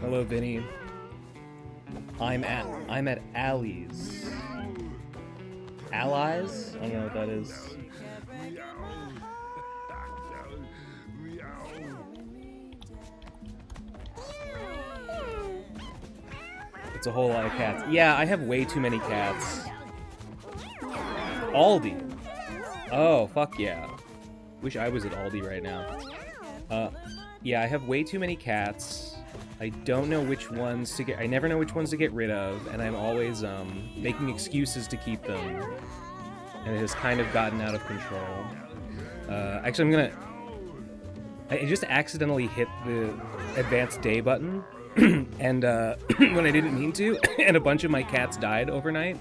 Hello, Vinny. I'm at Allie's. Allies? I don't know what that is. It's a whole lot of cats. Yeah, I have way too many cats. Aldi. Oh, fuck yeah. Wish I was at Aldi right now. Yeah, I have way too many cats. I don't know which ones to get. I never know which ones to get rid of, and I'm always making excuses to keep them. And it has kind of gotten out of control. Actually, I just accidentally hit the advanced day button, and when I didn't mean to, and a bunch of my cats died overnight.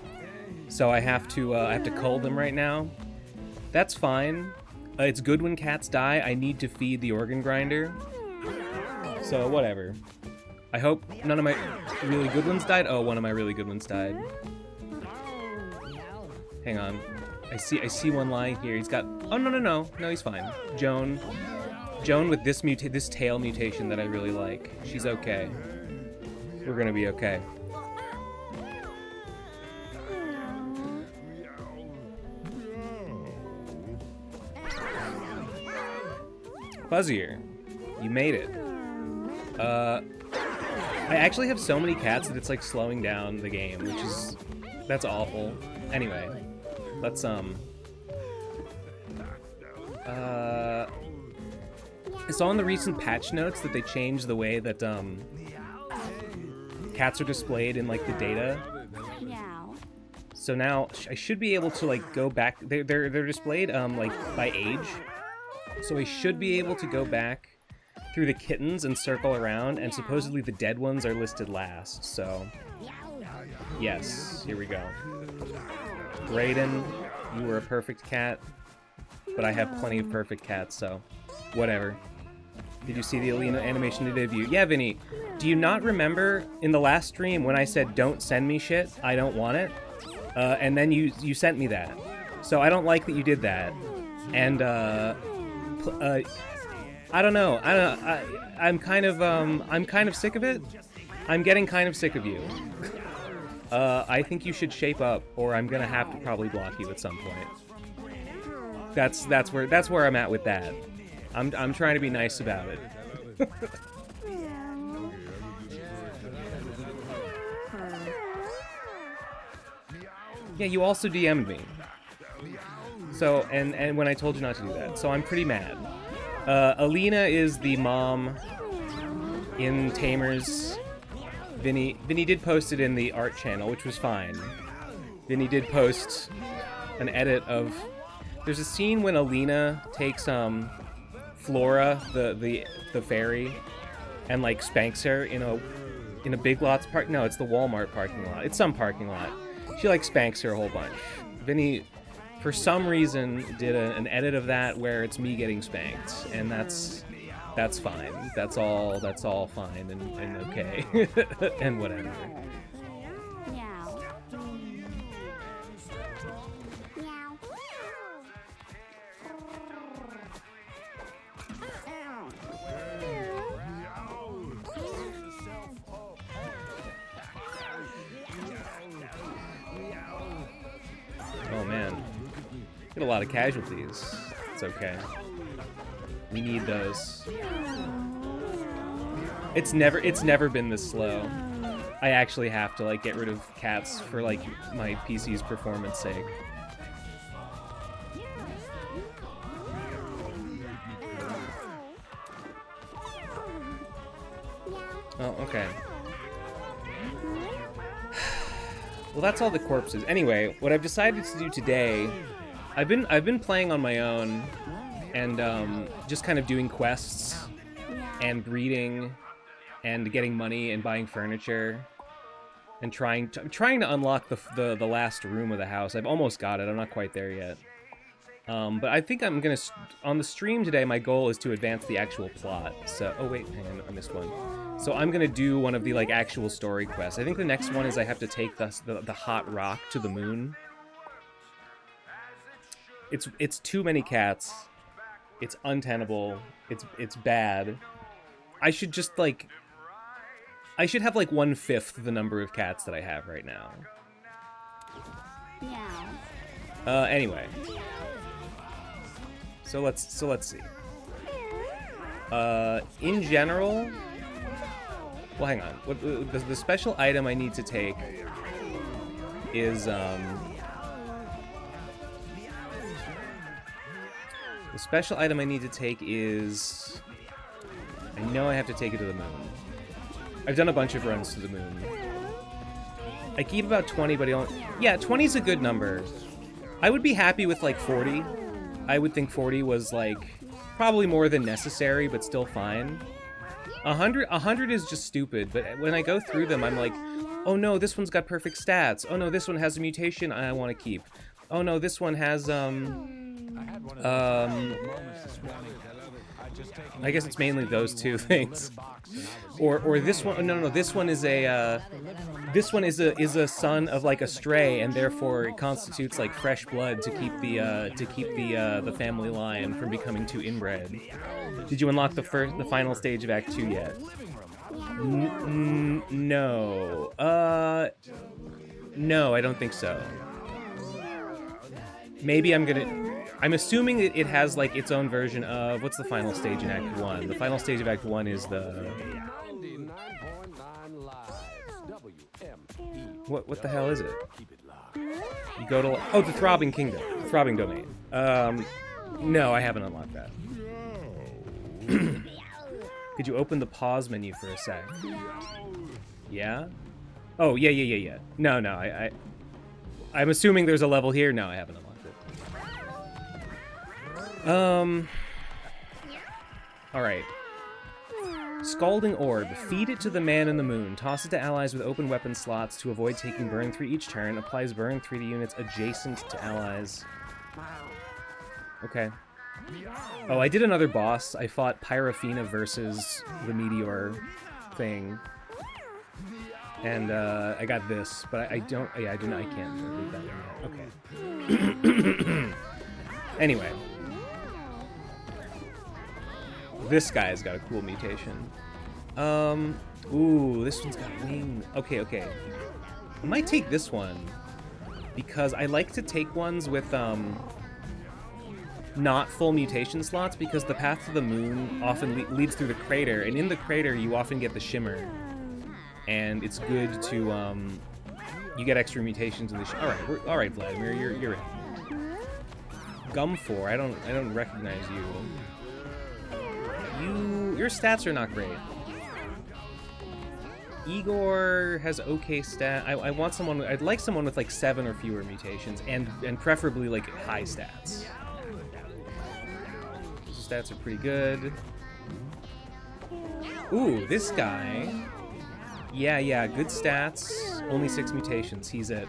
So I have to cull them right now. That's fine. It's good when cats die. I need to feed the organ grinder. So whatever. I hope none of my really good ones died. Oh, one of my really good ones died. Hang on. I see one lying here. He's got. Oh no, he's fine. Joan with this tail mutation that I really like. She's okay. We're gonna be okay. Fuzzier, you made it. I actually have so many cats that it's like slowing down the game, that's awful. Anyway, let's I saw in the recent patch notes that they changed the way that cats are displayed in like the data. So now I should be able to like go back. They're displayed like by age. So I should be able to go back through the kittens and circle around, and supposedly the dead ones are listed last, so... Yes, here we go. Brayden, you were a perfect cat, but I have plenty of perfect cats, so... Whatever. Did you see the Alina animation to debut? Yeah, Vinny. Do you not remember in the last stream when I said, don't send me shit, I don't want it? And then you sent me that. So I don't like that you did that. And, I don't know. I'm kind of sick of it. I'm getting kind of sick of you. I think you should shape up, or I'm gonna have to probably block you at some point. That's where I'm at with that. I'm trying to be nice about it. Yeah, you also DM'd me. So, and when I told you not to do that, so I'm pretty mad. Alina is the mom in Tamers. Vinny did post it in the art channel, which was fine. Vinny did post an edit of... There's a scene when Alina takes Flora, the fairy, and like spanks her in a Big Lots park. No, it's the Walmart parking lot. It's some parking lot. She like spanks her a whole bunch. Vinny, for some reason, did an edit of that where it's me getting spanked, and that's fine. That's all fine and okay, and whatever. Oh man. Get a lot of casualties. It's okay. We need those. It's never been this slow. I actually have to like get rid of cats for like my PC's performance sake. Oh, okay. Well, that's all the corpses. Anyway, what I've decided to do today, I've been playing on my own, and just kind of doing quests, and reading, and getting money and buying furniture, and trying to unlock the last room of the house. I've almost got it. I'm not quite there yet. But I think I'm gonna on the stream today. My goal is to advance the actual plot. So, oh wait, hang on, I missed one. So I'm gonna do one of the like actual story quests. I think the next one is I have to take the hot rock to the moon. It's too many cats. It's untenable. It's bad. I should just, like... I should have, like, 1/5 the number of cats that I have right now. Anyway. So let's see. In general... Well, hang on. What, the special item I need to take is, The special item I need to take is... I know I have to take it to the moon. I've done a bunch of runs to the moon. I keep about 20, but I don't... Yeah, 20 is a good number. I would be happy with, like, 40. I would think 40 was, like, probably more than necessary, but still fine. 100 is just stupid, but when I go through them, I'm like, oh no, this one's got perfect stats. Oh no, this one has a mutation I want to keep. Oh no, this one has, I guess it's mainly those two things. Or this one, no, this one is a, is a son of, like, a stray, and therefore it constitutes, like, fresh blood to keep the family line from becoming too inbred. Did you unlock the final stage of Act 2 yet? No. No, I don't think so. Maybe I'm assuming it has, like, its own version of... What's the final stage in Act 1? The final stage of Act 1 is the... What the hell is it? You go to... Oh, the Throbbing Kingdom. The Throbbing Domain. No, I haven't unlocked that. Could you open the pause menu for a sec? Yeah? Oh, yeah. No, I'm assuming there's a level here. No, I haven't unlocked it. Alright. Scalding Orb. Feed it to the man in the moon. Toss it to allies with open weapon slots to avoid taking burn 3 each turn. Applies burn 3 to units adjacent to allies. Okay. Oh, I did another boss. I fought Pyrophena versus the Meteor thing. And, I got this, but I don't... Yeah, I can't read that one yet. Okay. Anyway. This guy's got a cool mutation. Ooh, this one's got wing. Okay. I might take this one. Because I like to take ones with, not full mutation slots, because the path to the moon often leads through the crater, and in the crater you often get the shimmer. And it's good to, you get extra mutations in the all right, Vladimir, you're in. Gumfor, I don't recognize you. Your stats are not great. Igor has okay stat. I want someone. I'd like someone with, like, 7 or fewer mutations, and preferably, like, high stats. His stats are pretty good. Ooh, this guy. Yeah, good stats. Only 6 mutations. He's at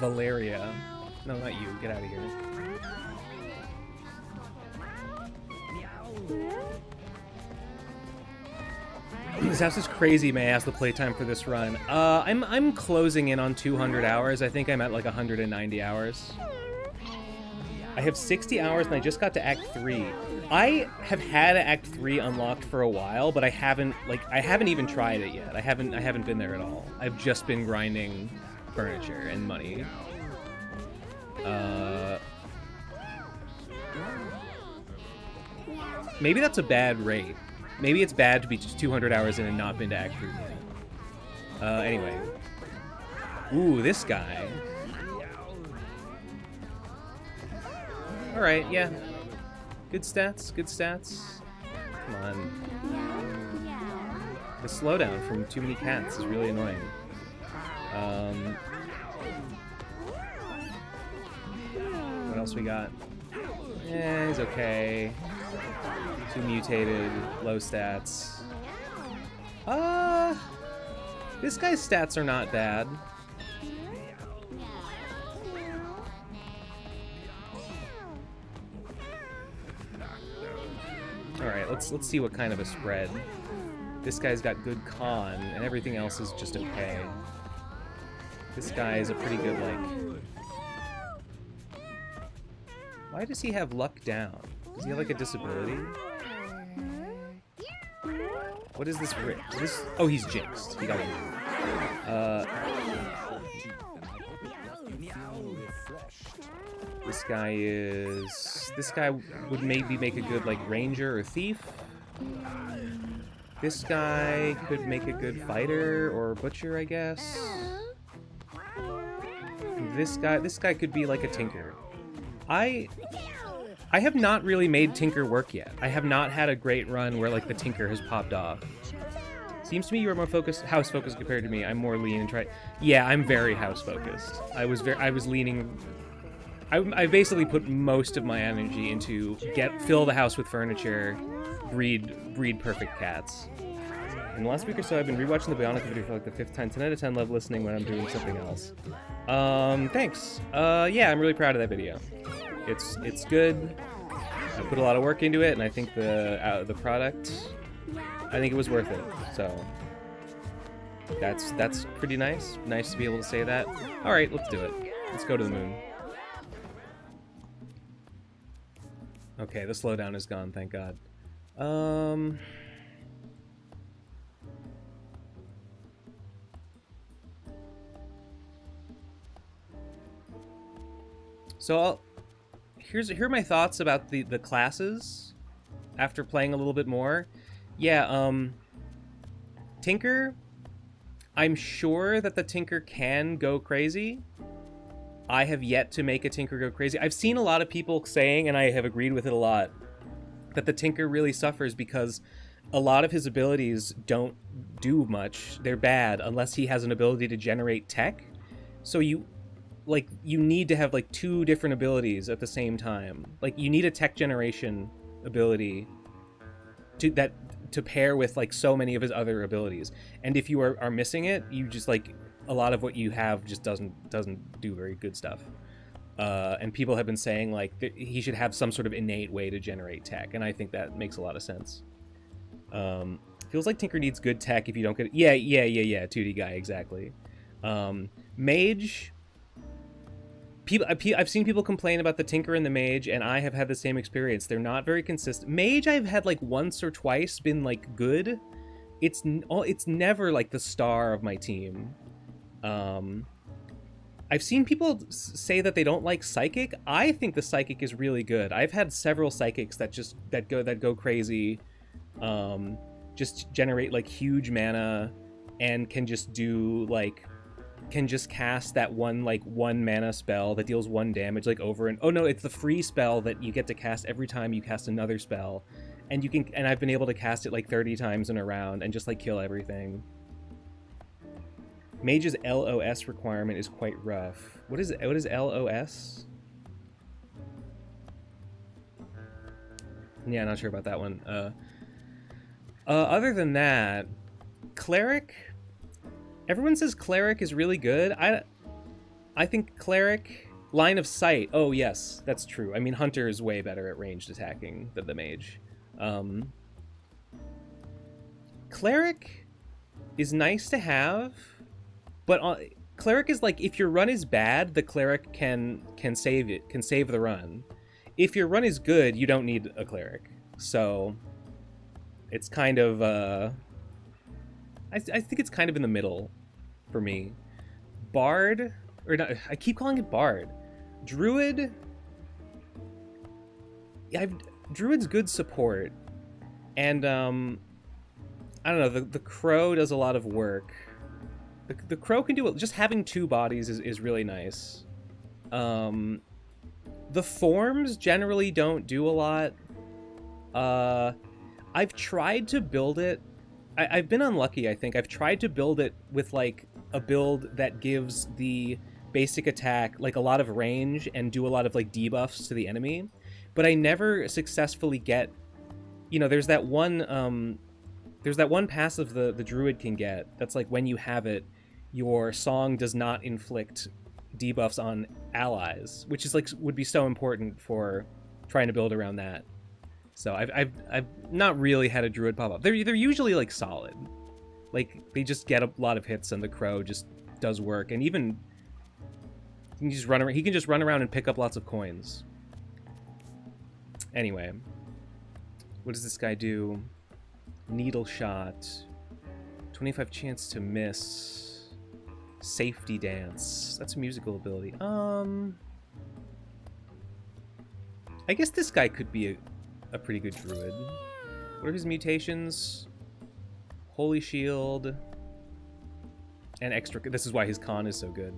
Valeria. No, not you. Get out of here. This house is crazy. May I ask the playtime for this run? I'm closing in on 200 hours. I think I'm at, like, 190 hours. I have 60 hours and I just got to Act 3. I have had Act 3 unlocked for a while, but I haven't even tried it yet. I haven't been there at all. I've just been grinding furniture and money. Maybe that's a bad rate. Maybe it's bad to be 200 hours in and not been to Act 3 yet. Anyway. Ooh, this guy. Alright, yeah. Good stats. Come on. The slowdown from too many cats is really annoying. What else we got? He's okay. 2 mutated, low stats. This guy's stats are not bad. Alright, let's see what kind of a spread. This guy's got good con, and everything else is just okay. This guy is a pretty good, like... Why does he have luck down? Does he have, like, a disability? What is this? Oh, he's jinxed. He got it. This guy is... This guy would maybe make a good, like, ranger or thief. This guy could make a good fighter or butcher, I guess. This guy could be like a tinker. I have not really made tinker work yet. I have not had a great run where like the tinker has popped off. Seems to me you're more house focused compared to me. I'm more lean and try. Yeah, I'm very house focused. I was leaning. I basically put most of my energy into fill the house with furniture, breed perfect cats. In the last week or so, I've been rewatching the Bionic video for like the 5th time. 10 out of 10 love listening when I'm doing something else. Thanks. Yeah, I'm really proud of that video. It's good. I put a lot of work into it, and I think the product, I think it was worth it. So that's pretty nice. Nice to be able to say that. All right, let's do it. Let's go to the moon. Okay, the slowdown is gone, thank God. So here are my thoughts about the classes after playing a little bit more. Yeah, Tinker, I'm sure that the Tinker can go crazy. I have yet to make a Tinker go crazy. I've seen a lot of people saying, and I have agreed with it a lot, that the Tinker really suffers because a lot of his abilities don't do much. They're bad unless he has an ability to generate tech. So you need to have like 2 different abilities at the same time. Like you need a tech generation ability to pair with like so many of his other abilities. And if you are missing it, you just like a lot of what you have just doesn't do very good stuff. And people have been saying like he should have some sort of innate way to generate tech, and I think that makes a lot of sense. Feels like Tinker needs good tech if you don't get it. Yeah, 2D guy, exactly. Mage. I've seen people complain about the Tinker and the Mage, and I have had the same experience. They're not very consistent. Mage, I've had like once or twice been like good. It's never like the star of my team. I've seen people say that they don't like Psychic. I think the Psychic is really good. I've had several Psychics that go crazy, just generate like huge mana, and can just do like. Can just cast that one mana spell that deals 1 damage like over and oh no, it's the free spell that you get to cast every time you cast another spell, and I've been able to cast it like 30 times in a round and just like kill everything. Mage's LOS requirement is quite rough. What is LOS? Yeah, not sure about that one. Other than that, Cleric. Everyone says Cleric is really good. I think Cleric... Line of Sight. Oh, yes, that's true. I mean, Hunter is way better at ranged attacking than the Mage. Cleric is nice to have, but Cleric is like, if your run is bad, the Cleric can save it, can save the run. If your run is good, you don't need a Cleric. So, it's kind of... I think it's kind of in the middle for me. Bard, or not, I keep calling it Bard. Druid. Yeah, Druid's good support, and I don't know. The Crow does a lot of work. The Crow can do it. Just having 2 bodies is really nice. The Forms generally don't do a lot. I've tried to build it. I've been unlucky, I think. I've tried to build it with, like, a build that gives the basic attack, like, a lot of range and do a lot of, like, debuffs to the enemy. But I never successfully get... You know, there's that one passive the Druid can get that's, like, when you have it, your song does not inflict debuffs on allies, which is, like, would be so important for trying to build around that. So I've not really had a Druid pop up. They're usually like solid, like they just get a lot of hits, and the Crow just does work. And even he can just run around and pick up lots of coins. Anyway, what does this guy do? Needle shot. 25 chance to miss. Safety dance. That's a musical ability. I guess this guy could be a pretty good druid. What are his mutations? Holy shield. And extra. This is why his con is so good.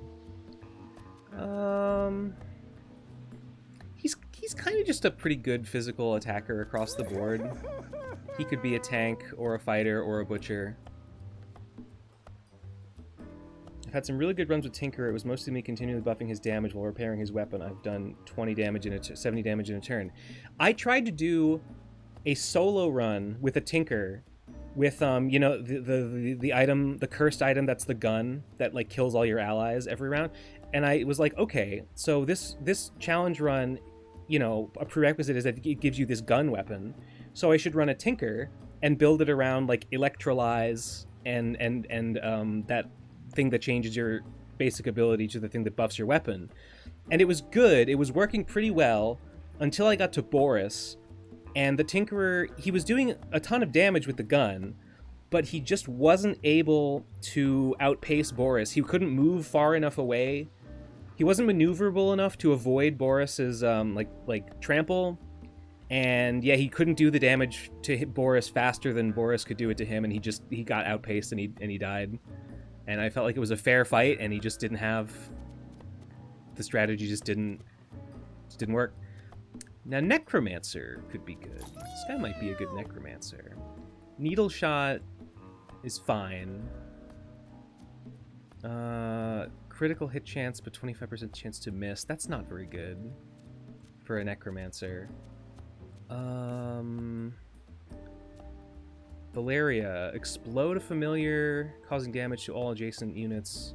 He's kind of just a pretty good physical attacker across the board. He could be a tank or a fighter or a butcher. I've had some really good runs with Tinker. It was mostly me continually buffing his damage while repairing his weapon. I've done 20 damage in 70 damage in a turn. I tried to do a solo run with a Tinker with you know, the item, the cursed item that's the gun that like kills all your allies every round. And I was like, okay, so this challenge run, you know, a prerequisite is that it gives you this gun weapon. So I should run a Tinker and build it around like Electrolyze and that thing that changes your basic ability to the thing that buffs your weapon. And it was good. It was working pretty well until I got to Boris. And the Tinkerer, he was doing a ton of damage with the gun, but he just wasn't able to outpace Boris. He couldn't move far enough away. He wasn't maneuverable enough to avoid Boris's like trample. And yeah, he couldn't do the damage to hit Boris faster than Boris could do it to him, and he got outpaced and he died. And I felt like it was a fair fight, and he just didn't have the strategy. Just didn't work. Now necromancer could be good. This guy might be a good necromancer. Needle shot is fine. Critical hit chance, but 25% chance to miss. That's not very good for a necromancer. Valeria, explode a familiar, causing damage to all adjacent units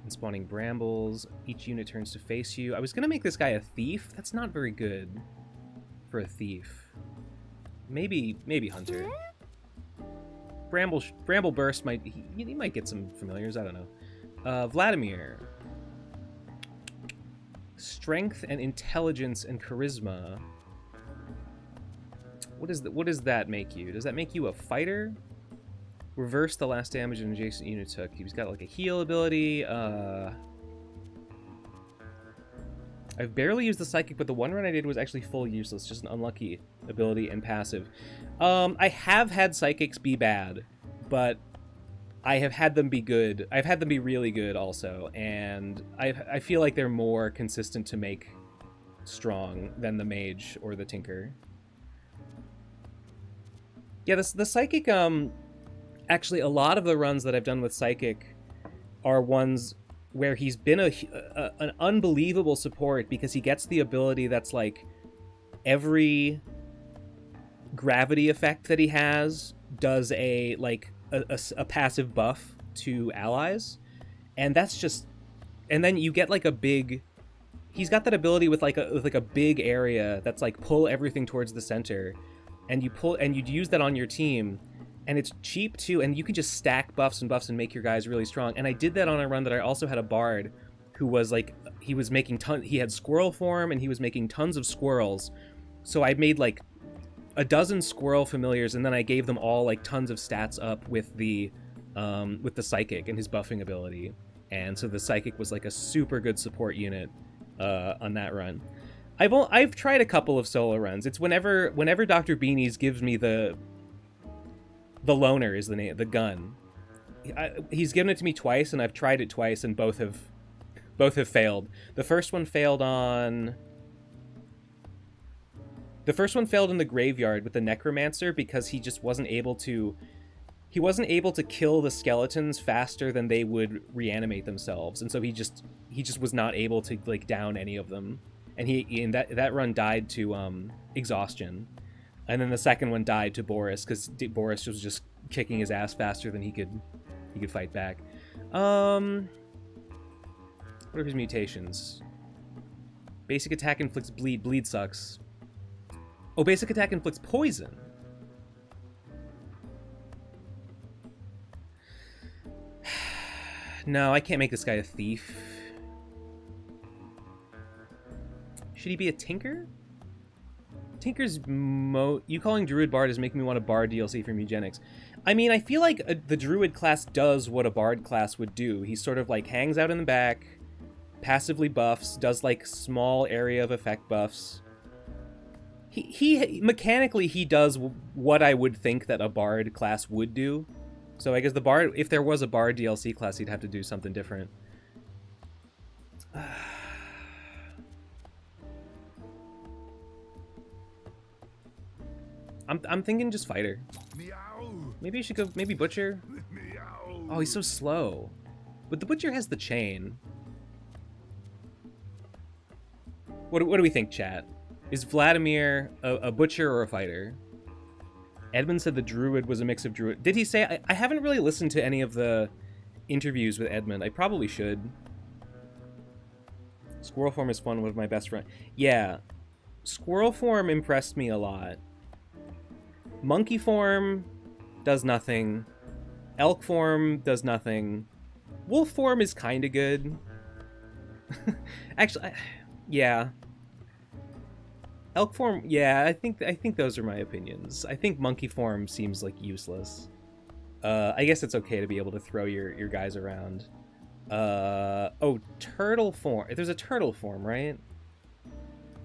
and spawning brambles. Each unit turns to face you. I was gonna make this guy a thief. That's not very good for a thief. Maybe hunter. Bramble burst might he might get some familiars. I don't know. Vladimir, strength and intelligence and charisma. What does that make you? Does that make you a fighter? Reverse the last damage an adjacent unit took. He's got like a heal ability. I've barely used the psychic, but the one run I did was actually full useless. Just an unlucky ability and passive. I have had psychics be bad, but I have had them be good. I've had them be really good also, and I feel like they're more consistent to make strong than the mage or the tinker. Yeah, the psychic, actually, a lot of the runs that I've done with psychic are ones where he's been an unbelievable support because he gets the ability that's like every gravity effect that he has does a passive buff to allies, and that's just, and then you get like a big, he's got that ability with like a big area that's like pull everything towards the center. And you pull, and you'd use that on your team, and it's cheap too, and you can just stack buffs and make your guys really strong. And I did that on a run that I also had a bard who was like, he was making he had squirrel form, and he was making tons of squirrels. So I made like a dozen squirrel familiars, and then I gave them all like tons of stats up with the psychic and his buffing ability. And so the psychic was like a super good support unit on that run. I've tried a couple of solo runs. It's whenever Dr. Beanies gives me the loner is the name, the gun. He's given it to me twice, and I've tried it twice, and both have failed. The first one failed in the graveyard with the necromancer because he just wasn't able to kill the skeletons faster than they would reanimate themselves, and so he just was not able to like down any of them. And that run died to exhaustion, and then the second one died to Boris because Boris was just kicking his ass faster than he could fight back. What are his mutations? Basic attack inflicts bleed. Bleed sucks. Oh, basic attack inflicts poison. No, I can't make this guy a thief. Should he be a tinker? You calling Druid Bard is making me want a Bard DLC from Mewgenics. I mean, I feel like the Druid class does what a Bard class would do. He sort of like hangs out in the back, passively buffs, does like small area of effect buffs. He mechanically he does what I would think that a Bard class would do. So I guess the Bard, if there was a Bard DLC class, he'd have to do something different. I'm thinking just fighter. Maybe I should go, maybe butcher. Oh, he's so slow. But the butcher has the chain. What do we think, chat? Is Vladimir a butcher or a fighter? Edmund said the druid was a mix of druid. Did he say? I haven't really listened to any of the interviews with Edmund. I probably should. Squirrel form is fun with my best friend. Yeah. Squirrel form impressed me a lot. Monkey form does nothing. Elk form does nothing. Wolf form is kind of good. Actually, yeah. Elk form, yeah, I think those are my opinions. I think monkey form seems like useless. I guess it's okay to be able to throw your guys around. Oh, turtle form. There's a turtle form, right?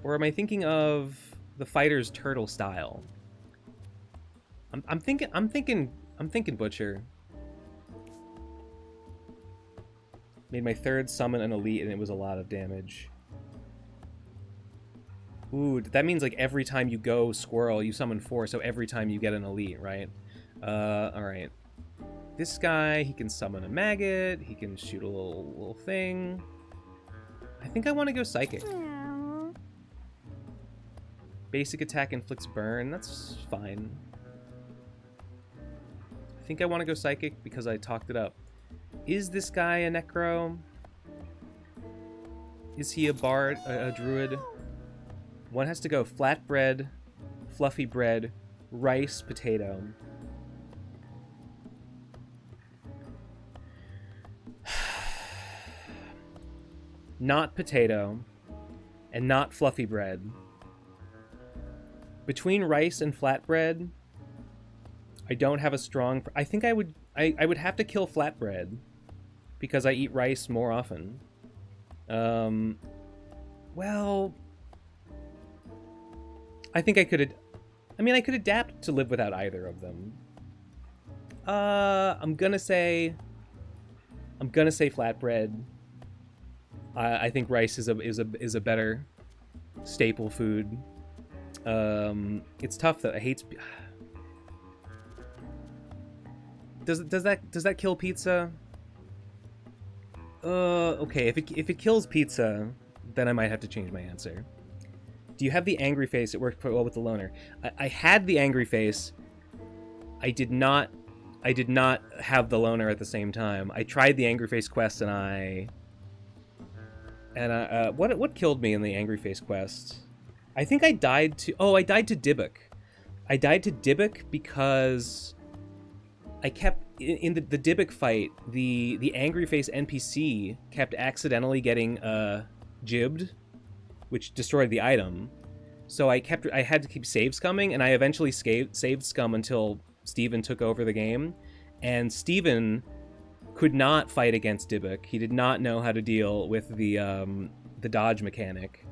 Or am I thinking of the fighter's turtle style? I'm thinking butcher. Made my third summon an elite and it was a lot of damage. Ooh, that means like every time you go squirrel, you summon 4, so every time you get an elite, right? Alright. This guy, he can summon a maggot, he can shoot a little thing. I think I want to go psychic. Basic attack inflicts burn, that's fine. I think I want to go psychic because I talked it up. Is this guy a necro? Is he a bard, a druid? One has to go flatbread, fluffy bread, rice, potato. Not potato, and not fluffy bread. Between rice and flatbread, I don't have a strong... I think I would have to kill flatbread because I eat rice more often. Well... I think I could... I could adapt to live without either of them. I'm gonna say flatbread. I think rice is a better staple food. It's tough though. I hate... Does that kill pizza? Okay. If it kills pizza, then I might have to change my answer. Do you have the angry face? It worked quite well with the loner. I had the angry face. I did not have the loner at the same time. I tried the angry face quest and what killed me in the angry face quest? I think I died to Dybbuk. I died to Dybbuk because I kept in the Dybbuk fight. The angry face NPC kept accidentally getting jibbed, which destroyed the item. So I had to keep save scumming, and I eventually saved scum until Steven took over the game. And Steven could not fight against Dybbuk. He did not know how to deal with the dodge mechanic.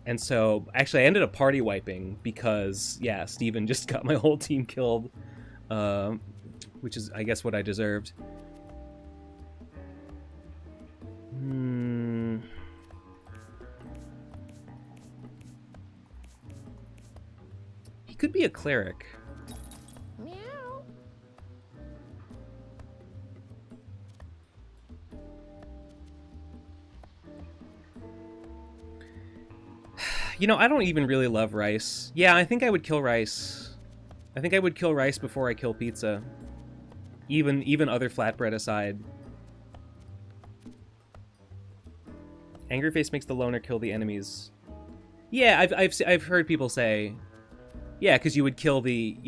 And so actually I ended up party wiping because, yeah, Steven just got my whole team killed, which is, I guess, what I deserved. He could be a cleric. Meow. You know, I don't even really love rice. Yeah, I think I would kill rice. I think I would kill rice before I kill pizza. Even other flatbread aside. Angry face makes the loner kill the enemies. Yeah, I've heard people say, yeah, because you would kill the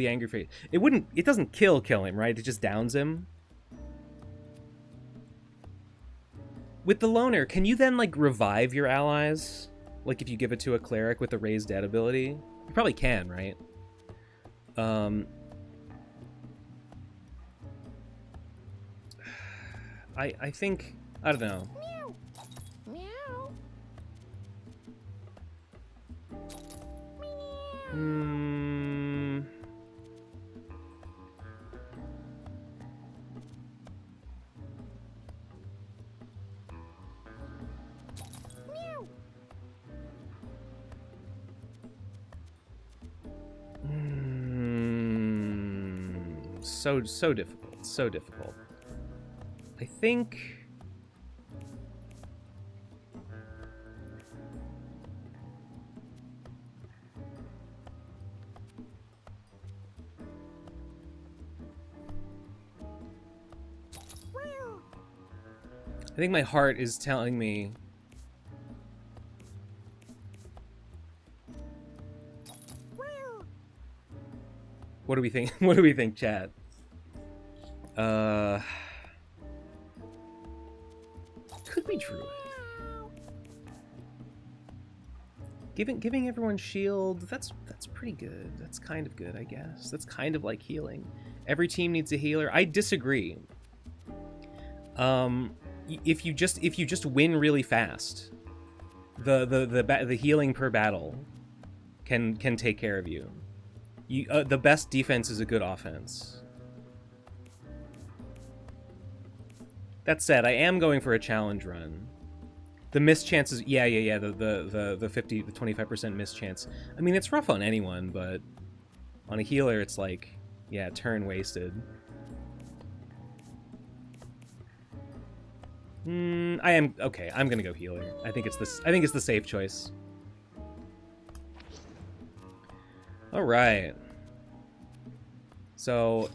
angry face. It doesn't kill him, right? It just downs him. With the loner, can you then like revive your allies? Like if you give it to a cleric with the raised dead ability? You probably can, right? I think, I don't know. Meow. Hmm. Meow. So difficult. So difficult. I think. I think my heart is telling me. What do we think? What do we think, chat? Could be Druid. Giving everyone shield, that's pretty good. That's kind of good, I guess. That's kind of like healing. Every team needs a healer. I disagree. If you just win really fast, the healing per battle can take care of you. The best defense is a good offense. That said, I am going for a challenge run. The miss chances, yeah. The 25% miss chance. I mean, it's rough on anyone, but on a healer, it's like, yeah, turn wasted. I am okay. I'm gonna go healer. I think it's the safe choice. All right. So,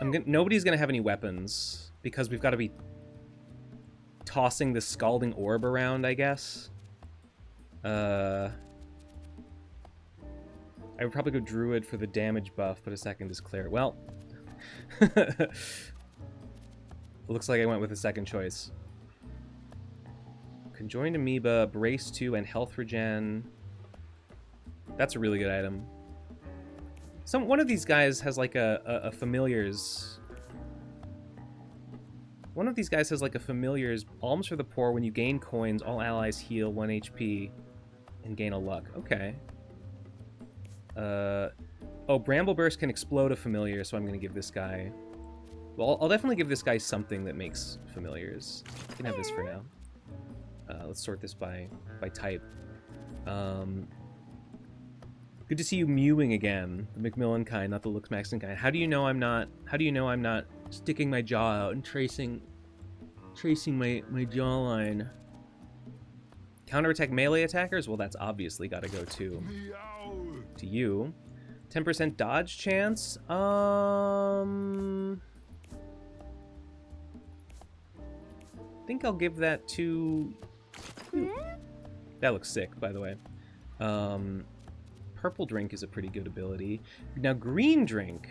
nobody's gonna have any weapons because we've got to be tossing the scalding orb around, I guess. I would probably go druid for the damage buff, but a second is clear. Well, looks like I went with the second choice. Conjoined amoeba, brace 2, and health regen. That's a really good item. One of these guys has like a familiars. One of these guys has like a familiars. Alms for the poor. When you gain coins, all allies heal 1 HP and gain a luck. Okay. Oh, Bramble Burst can explode a familiar, so I'm going to give this guy... Well, I'll definitely give this guy something that makes familiars. You can have this for now. Let's sort this by type. Good to see you mewing again. The Macmillan kind, not the Looks Maxon kind. How do you know I'm not sticking my jaw out and tracing my jawline? Counterattack melee attackers? Well, that's obviously got to go to you. 10% dodge chance? I think I'll give that to... That looks sick, by the way. Purple Drink is a pretty good ability. Now, Green Drink...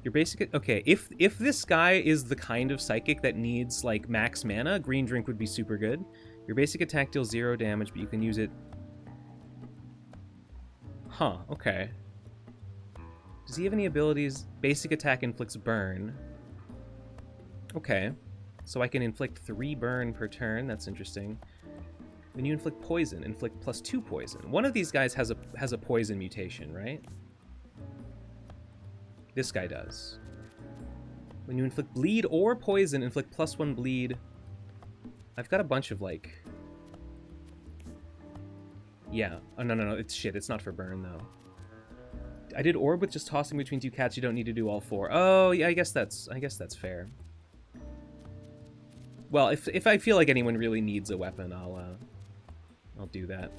Your basic... Okay, if this guy is the kind of psychic that needs, like, max mana, Green Drink would be super good. Your basic attack deals 0 damage, but you can use it... Huh, okay. Does he have any abilities? Basic attack inflicts burn. Okay. So I can inflict 3 burn per turn. That's interesting. When you inflict poison, inflict +2 poison. One of these guys has a poison mutation, right? This guy does. When you inflict bleed or poison, inflict +1 bleed. I've got a bunch of, like... Yeah. Oh, no. It's shit. It's not for burn, though. I did orb with just tossing between 2 cats. You don't need to do all 4. Oh, yeah, I guess that's fair. Well, if I feel like anyone really needs a weapon, I'll do that.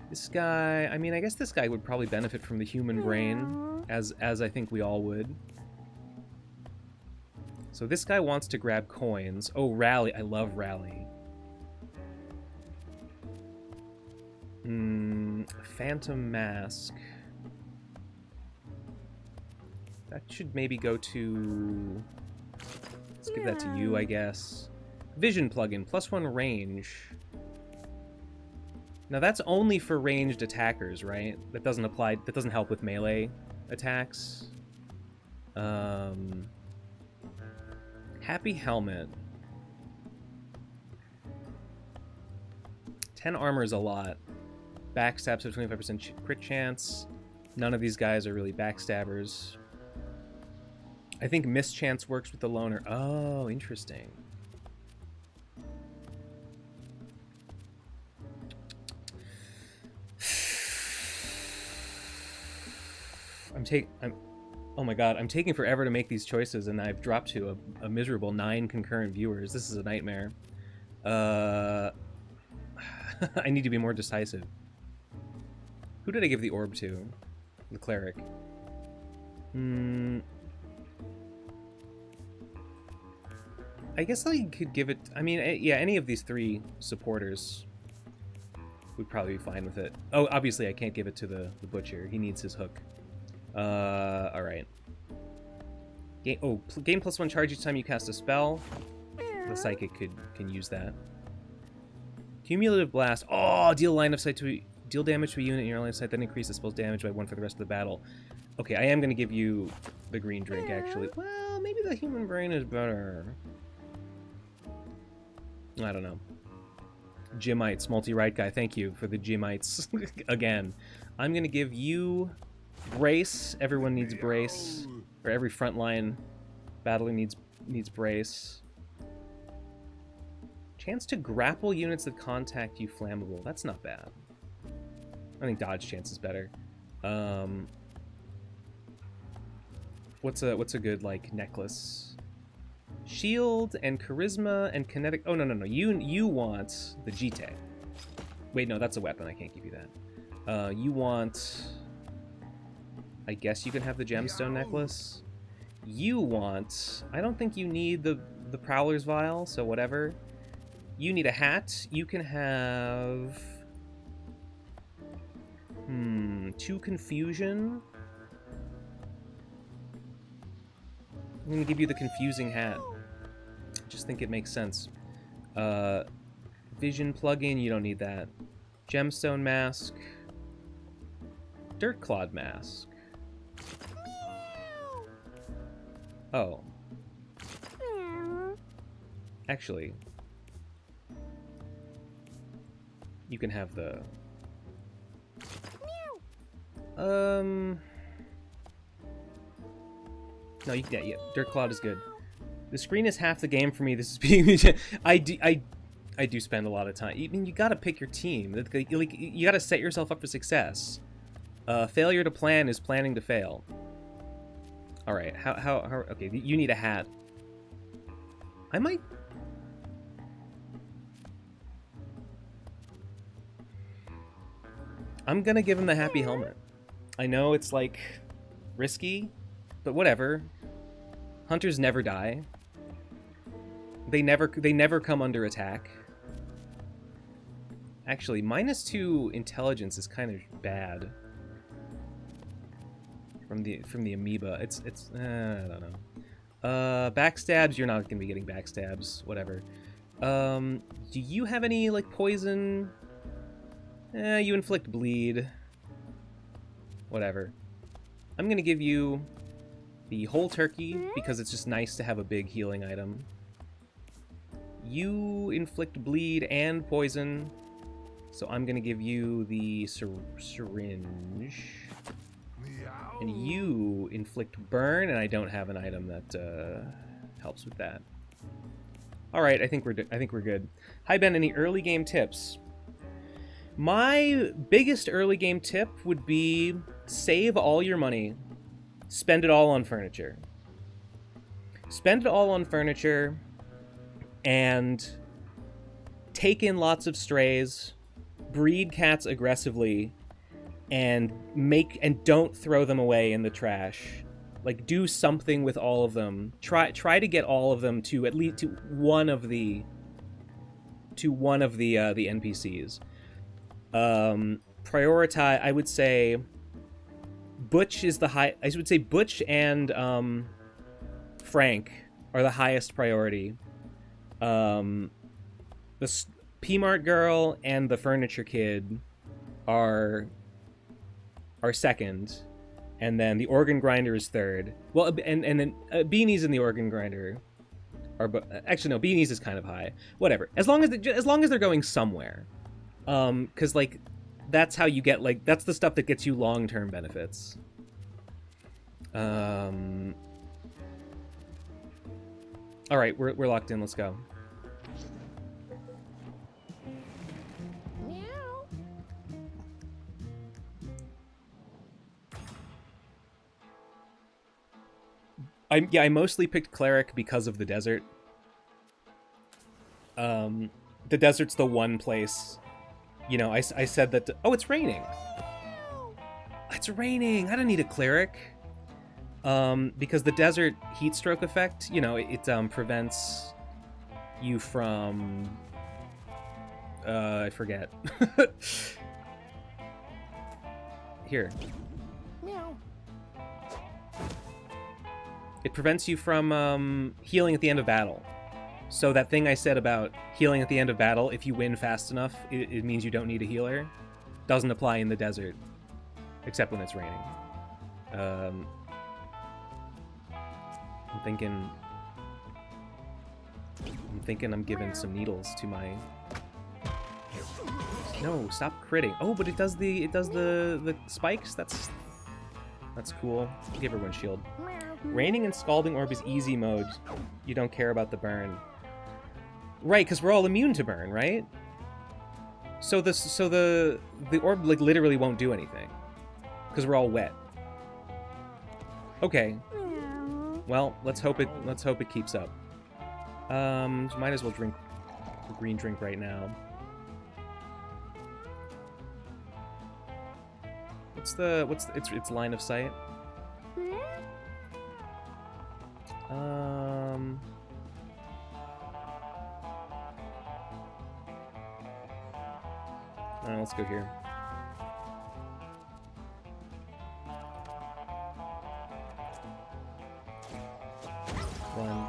This guy, I mean, I guess this guy would probably benefit from the human brain, as I think we all would. So this guy wants to grab coins. Oh, Rally. I love Rally. Phantom Mask. That should maybe go to... Let's give that to you, I guess. Vision plugin, +1 range. Now that's only for ranged attackers, right? That doesn't apply, that doesn't help with melee attacks. Happy helmet. 10 armor is a lot. Backstabs have 25% crit chance. None of these guys are really backstabbers. I think mischance works with the loner. Oh, interesting. Oh my god, I'm taking forever to make these choices, and I've dropped to a miserable 9 concurrent viewers. This is a nightmare. I need to be more decisive. Who did I give the orb to? The cleric. I guess I could give it... I mean, yeah, any of these 3 supporters would probably be fine with it. Oh, obviously I can't give it to the butcher. He needs his hook. Alright. Game +1 charge each time you cast a spell. The psychic can use that. Cumulative blast. Oh, deal damage to a unit in your line of sight, then increase the spell's damage by 1 for the rest of the battle. Okay, I am gonna give you the green drink, actually. Well, maybe the human brain is better. I don't know. Gymites, multi-right guy. Thank you for the Gymites again. I'm gonna give you brace. Everyone needs brace. Or every frontline battler needs brace. Chance to grapple units that contact you flammable. That's not bad. I think dodge chance is better. What's a good like necklace? Shield and charisma and kinetic. Oh no. You want the Jite. Wait, no, that's a weapon. I can't give you that. You want. I guess you can have the gemstone necklace. You want. I don't think you need the Prowler's Vial, so whatever. You need a hat. You can have 2 confusion. I'm gonna give you the confusing hat. Just think it makes sense. Vision plugin, you don't need that. Gemstone mask. Dirt Clod mask. Oh. Actually, you can have the... No, you can, yeah, Dirt Clod is good. The screen is half the game for me. This is being... I do spend a lot of time. I mean, you gotta pick your team. Like, you gotta set yourself up for success. Failure to plan is planning to fail. Alright, how... Okay, you need a hat. I might... I'm gonna give him the happy helmet. I know it's, like, risky, but whatever. Hunters never die. They never come under attack. Actually, -2 intelligence is kind of bad. From the amoeba. It's I don't know. Backstabs, you're not gonna be getting backstabs. Whatever. Do you have any, like, poison? You inflict bleed. Whatever. I'm gonna give you the whole turkey, because it's just nice to have a big healing item. You inflict bleed and poison, so I'm gonna give you the syringe. And you inflict burn, and I don't have an item that helps with that. All right, I think we're good. Hi Ben, any early game tips? My biggest early game tip would be save all your money, spend it all on furniture. Spend it all on furniture, and take in lots of strays, breed cats aggressively, and don't throw them away in the trash. Like, do something with all of them. Try to get all of them to at least to one of the NPCs. Prioritize. I would say Butch is the high. I would say Butch and Frank are the highest priority. The P-Mart girl and the furniture kid are second, and then the organ grinder is third. Well, and then Beanies and the organ grinder are actually no, Beanies is kind of high. Whatever, as long as they're going somewhere, because like that's how you get like that's the stuff that gets you long-term benefits. All right, we're locked in. Let's go. Meow. I mostly picked cleric because of the desert. The desert's the one place, you know. I said that. Oh, it's raining. It's raining. I don't need a cleric. Because the desert heat stroke effect, you know, it prevents you from. I forget. Here. Meow. It prevents you from healing at the end of battle. So that thing I said about healing at the end of battle, if you win fast enough, it means you don't need a healer. Doesn't apply in the desert, except when it's raining. I'm thinking I'm giving some needles to my. No, stop critting. Oh, but it does the spikes. That's cool. Give her one shield. Raining and Scalding Orb is easy mode. You don't care about the burn. Right, because we're all immune to burn, right? So the orb like literally won't do anything. Because we're all wet. Okay. Well, let's hope it keeps up. Might as well drink the green drink right now. What's its line of sight? Let's go here. One,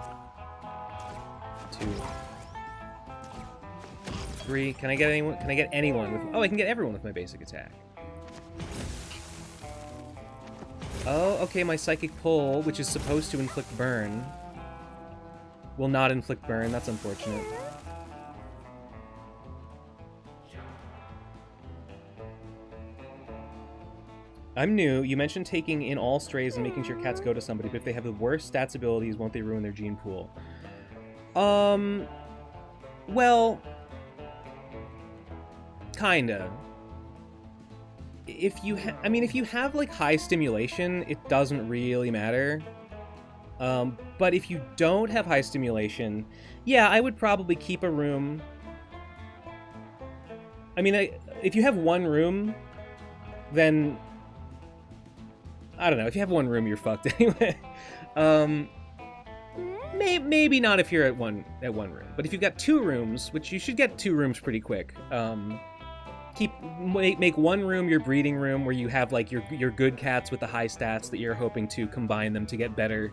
two, three. Can I get anyone? Can I get anyone with? Oh, I can get everyone with my basic attack. Oh, okay. My psychic pull, which is supposed to inflict burn, will not inflict burn. That's unfortunate. I'm new. You mentioned taking in all strays and making sure cats go to somebody, but if they have the worst stats abilities, won't they ruin their gene pool? Well, kinda. If you if you have like high stimulation, it doesn't really matter. But if you don't have high stimulation, yeah, I would probably keep a room. I mean, if you have one room, then I don't know. If you have one room, you're fucked anyway. Maybe not if you're at one room. But if you've got two rooms, which you should get two rooms pretty quick, make one room your breeding room where you have like your good cats with the high stats that you're hoping to combine them to get better.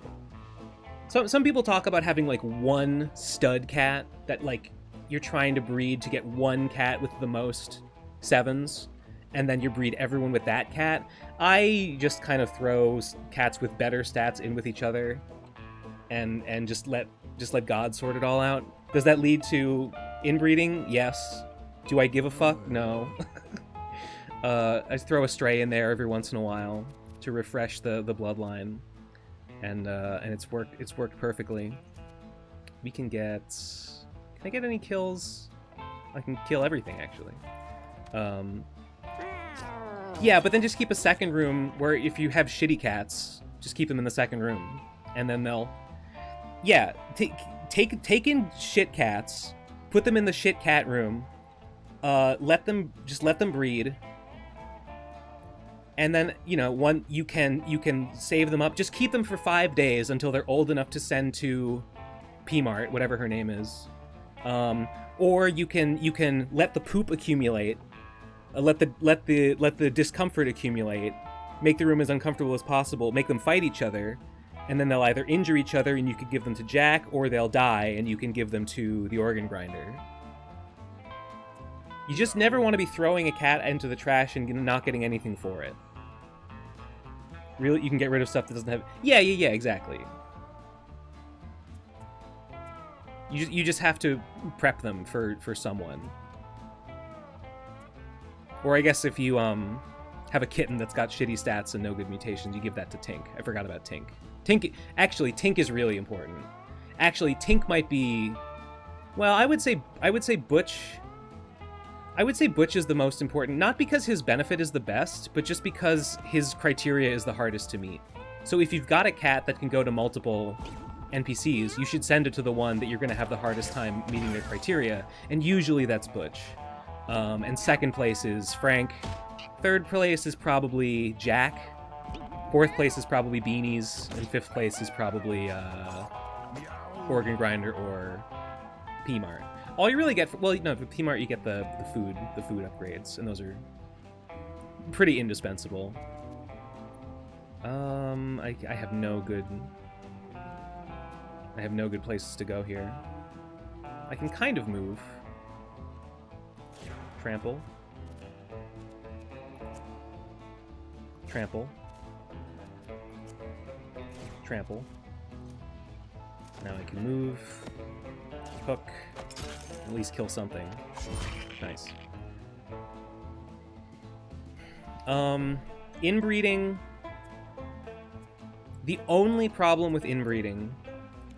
Some people talk about having like one stud cat that like you're trying to breed to get one cat with the most sevens, and then you breed everyone with that cat. I just kind of throw cats with better stats in with each other, and just let God sort it all out. Does that lead to inbreeding? Yes. Do I give a fuck? No. I throw a stray in there every once in a while to refresh the bloodline, and it's worked perfectly. We can get. Can I get any kills? I can kill everything actually. Yeah, but then just keep a second room where if you have shitty cats, just keep them in the second room, and then they'll. Yeah, take in shit cats, put them in the shit cat room. Let them breed, and then you can save them up. Just keep them for 5 days until they're old enough to send to P-Mart, whatever her name is, or you can let the poop accumulate, let the discomfort accumulate, make the room as uncomfortable as possible, make them fight each other, and then they'll either injure each other and you could give them to Jack, or they'll die and you can give them to the organ grinder. You just never want to be throwing a cat into the trash and not getting anything for it. Really, you can get rid of stuff that doesn't have... Yeah, exactly. You just have to prep them for someone. Or I guess if you have a kitten that's got shitty stats and no good mutations, you give that to Tink. I forgot about Tink. Tink is really important. Actually, Tink might be... Well, I would say Butch... I would say Butch is the most important, not because his benefit is the best, but just because his criteria is the hardest to meet. So if you've got a cat that can go to multiple NPCs, you should send it to the one that you're going to have the hardest time meeting their criteria, and usually that's Butch. And second place is Frank. Third place is probably Jack. Fourth place is probably Beanies, and fifth place is probably Organ Grinder or P-Mart. All you really get, for P-Mart you get the food upgrades, and those are pretty indispensable. I have no good places to go here. I can kind of move. Trample. Trample. Trample. Now I can move. Hook. At least kill something. Nice. Inbreeding. The only problem with inbreeding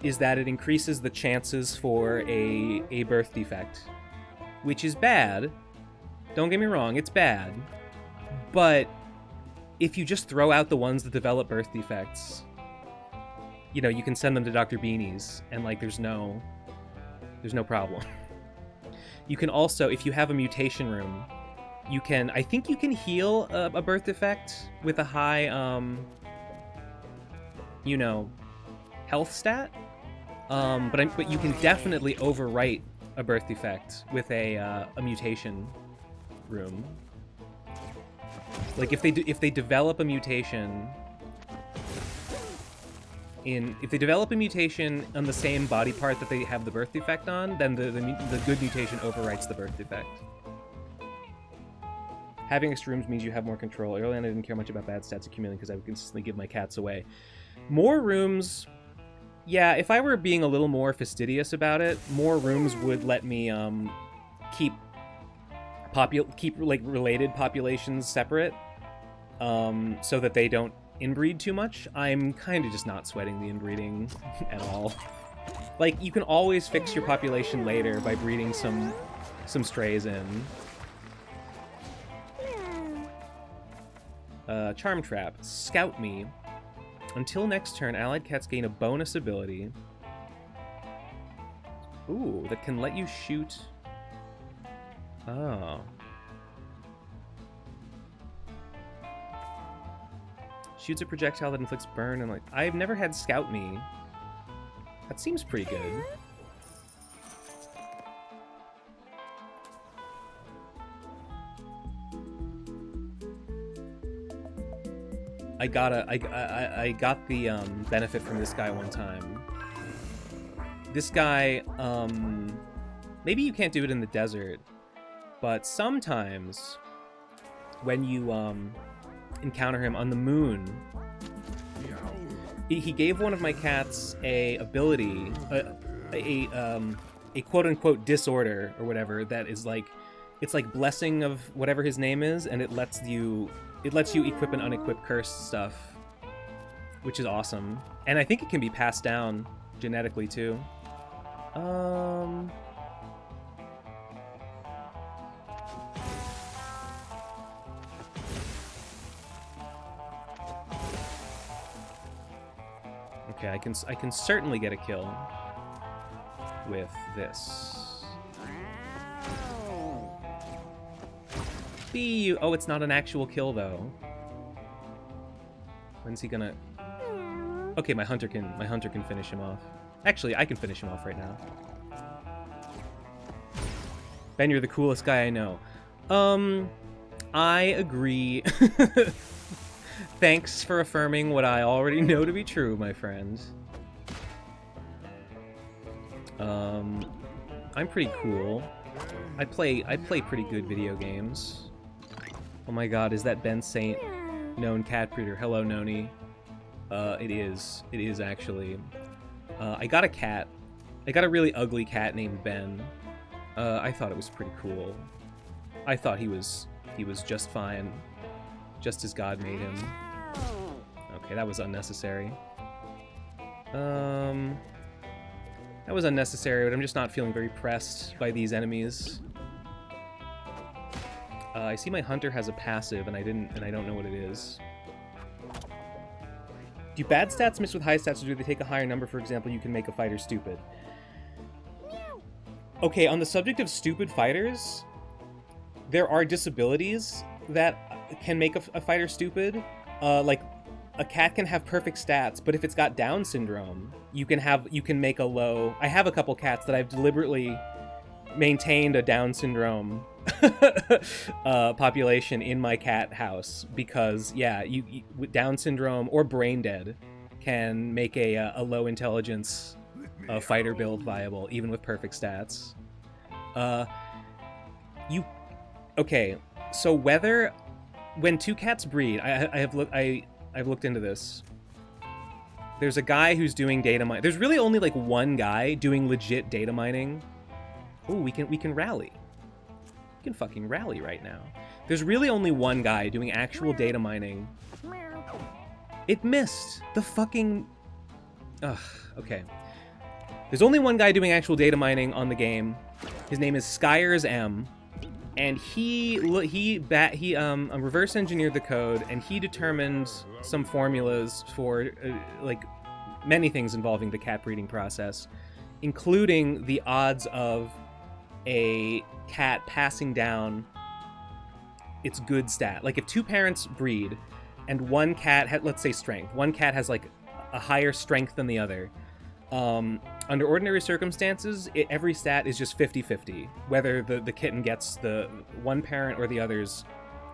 is that it increases the chances for a birth defect, which is bad. Don't get me wrong, it's bad. But if you just throw out the ones that develop birth defects, you know, you can send them to Dr. Beanies, and like there's no problem. You can also, if you have a mutation room, you can, I think you can heal a birth defect with a high, you know, health stat. But you can definitely overwrite a birth defect with a mutation room. Like if they develop a mutation on the same body part that they have the birth defect on, then the good mutation overwrites the birth defect. Having extra rooms means you have more control. Early on, I didn't care much about bad stats accumulating because I would consistently give my cats away. More rooms, yeah. If I were being a little more fastidious about it, more rooms would let me keep like related populations separate, so that they don't inbreed too much. I'm kind of just not sweating the inbreeding at all. Like, you can always fix your population later by breeding some strays in. Charm Trap. Scout Me. Until next turn, allied cats gain a bonus ability. Ooh, that can let you shoot... Oh. Shoots a projectile that inflicts burn and like... I've never had Scout Me. That seems pretty good. I got the benefit from this guy one time. This guy, maybe you can't do it in the desert, but sometimes when you encounter him on the moon, he gave one of my cats a ability, a quote-unquote disorder or whatever that is like, it's like blessing of whatever his name is, and it lets you equip and unequip cursed stuff, which is awesome. And I think it can be passed down genetically too. Okay, I can certainly get a kill with this. Oh, it's not an actual kill though. When's he gonna? Okay, my hunter can finish him off. Actually, I can finish him off right now. Ben, you're the coolest guy I know. I agree. Thanks for affirming what I already know to be true, my friend. I'm pretty cool. I play pretty good video games. Oh my god, is that Ben Saint known cat breeder? Hello, Noni. It is. It is actually. I got a cat. I got a really ugly cat named Ben. I thought it was pretty cool. I thought he was just fine. Just as God made him. Okay, that was unnecessary. That was unnecessary, but I'm just not feeling very pressed by these enemies. I see my hunter has a passive, and I don't know what it is. Do bad stats mix with high stats, or do they take a higher number? For example, you can make a fighter stupid. Okay, on the subject of stupid fighters, there are disabilities that can make a fighter stupid. Like, a cat can have perfect stats, but if it's got Down syndrome, you can make a low... I have a couple cats that I've deliberately maintained a Down syndrome population in my cat house because, yeah, you Down syndrome or brain dead can make a low intelligence fighter build viable, even with perfect stats. Okay, so when two cats breed, I've looked into this. There's a guy who's doing data mining. There's really only like one guy doing legit data mining. Oh, we can rally. We can fucking rally right now. There's really only one guy doing actual data mining. It missed the fucking... Ugh, okay. There's only one guy doing actual data mining on the game. His name is Skyers M. And he reverse engineered the code, and he determined some formulas for like many things involving the cat breeding process, including the odds of a cat passing down its good stat. Like if two parents breed, and one cat let's say strength, one cat has like a higher strength than the other. Under ordinary circumstances, every stat is just 50-50, whether the kitten gets the one parent or the other's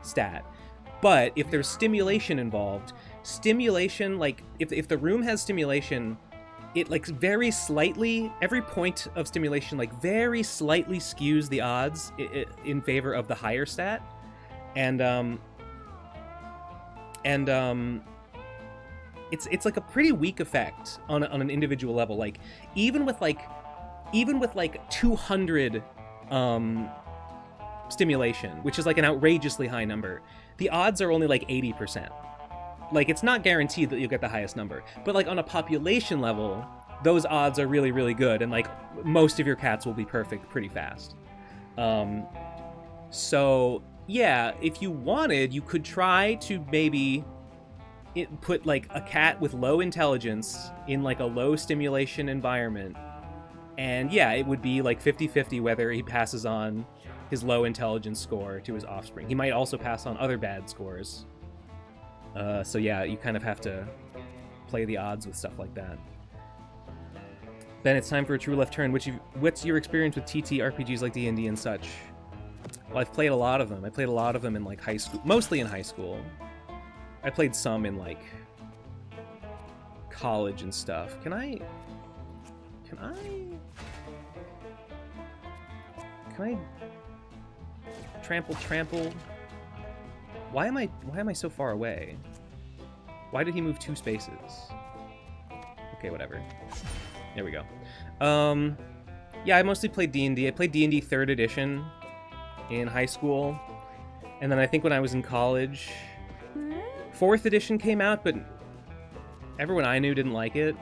stat. But if there's stimulation involved, like, if the room has stimulation, it, like, very slightly, every point of stimulation, like, very slightly skews the odds in favor of the higher stat. It's like a pretty weak effect on an individual level. Like even with like 200 stimulation, which is like an outrageously high number, the odds are only like 80%. Like it's not guaranteed that you'll get the highest number, but like on a population level, those odds are really, really good, and like most of your cats will be perfect pretty fast. So yeah, if you wanted, you could try to maybe put like a cat with low intelligence in like a low stimulation environment, and yeah, it would be like 50-50 whether he passes on his low intelligence score to his offspring. He might also pass on other bad scores. So yeah, you kind of have to play the odds with stuff like that. Ben, it's time for a true left turn. What's your experience with TT RPGs like D&D and such? Well, I've played a lot of them. I played a lot of them in like high school, mostly in high school. I played some in, like, college and stuff. Can I trample? Why am I so far away? Why did he move 2 spaces? Okay, whatever. There we go. Yeah, I mostly played D&D. I played D&D 3rd edition in high school. And then I think when I was in college... 4th edition came out, but everyone I knew didn't like it.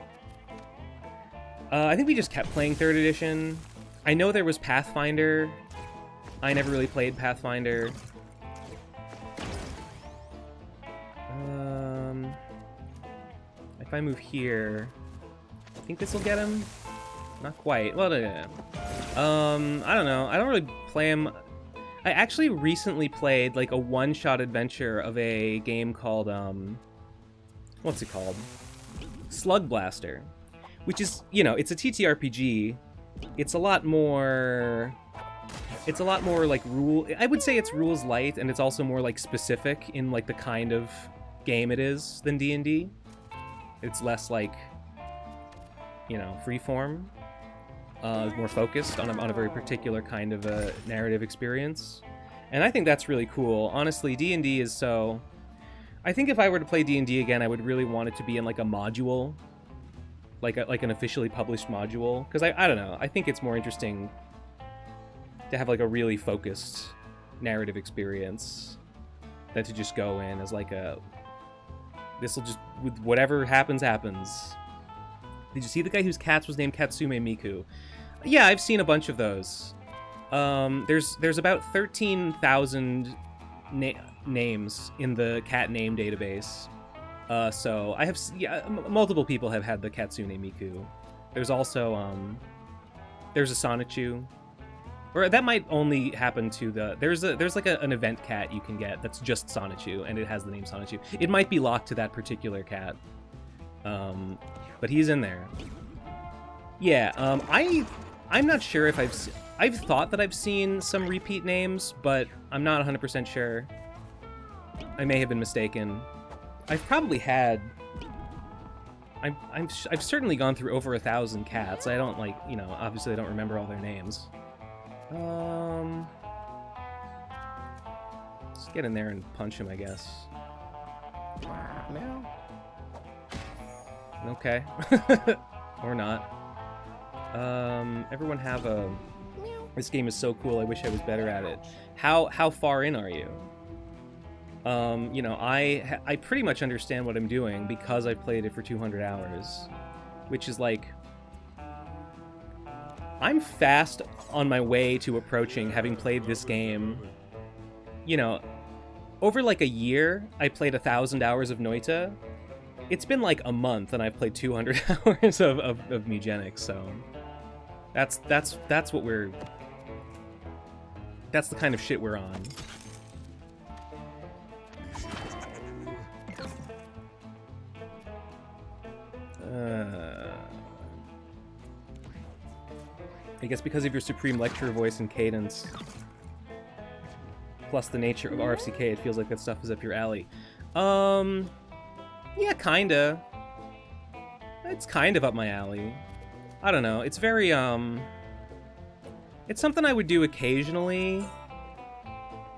I think we just kept playing 3rd edition. I know there was Pathfinder. I never really played Pathfinder. If I move here, I think this will get him. Not quite. Well, I don't know. I don't really play him. I actually recently played like a one-shot adventure of a game called what's it called? Slug Blaster, which is, you know, it's a TTRPG. It's a lot more like I would say it's rules light, and it's also more like specific in like the kind of game it is than D&D. It's less like, you know, freeform, more focused on a very particular kind of a narrative experience. And I think that's really cool. Honestly, D&D is so... I think if I were to play D&D again, I would really want it to be in like a module, like an officially published module. Because I don't know, I think it's more interesting to have like a really focused narrative experience than to just go in as like a... This'll just... with whatever happens, happens. Did you see the guy whose cats was named Katsume Miku? Yeah, I've seen a bunch of those. There's about 13,000 names in the cat name database. So I have multiple people have had the Katsune Miku. There's also there's a Sonichu, or that might only happen to the there's like an event cat you can get that's just Sonichu and it has the name Sonichu. It might be locked to that particular cat, but he's in there. Yeah, I'm not sure if I've thought that I've seen some repeat names, but I'm not 100% sure. I may have been mistaken. I've probably had... I've certainly gone through over 1,000 cats. I don't, like, you know, obviously I don't remember all their names. Let's get in there and punch him, I guess. Meow. Okay. Or not. Everyone have a... This game is so cool, I wish I was better at it. How far in are you? You know, I pretty much understand what I'm doing because I've played it for 200 hours. Which is like... I'm fast on my way to approaching having played this game. You know, over like a year, I played 1,000 hours of Noita. It's been like a month and I've played 200 hours of Mewgenics, so... That's what we're... That's the kind of shit we're on. I guess because of your supreme lecturer voice and cadence, plus the nature of RFCK, it feels like that stuff is up your alley. Yeah, kinda. It's kind of up my alley. I don't know. It's very, it's something I would do occasionally,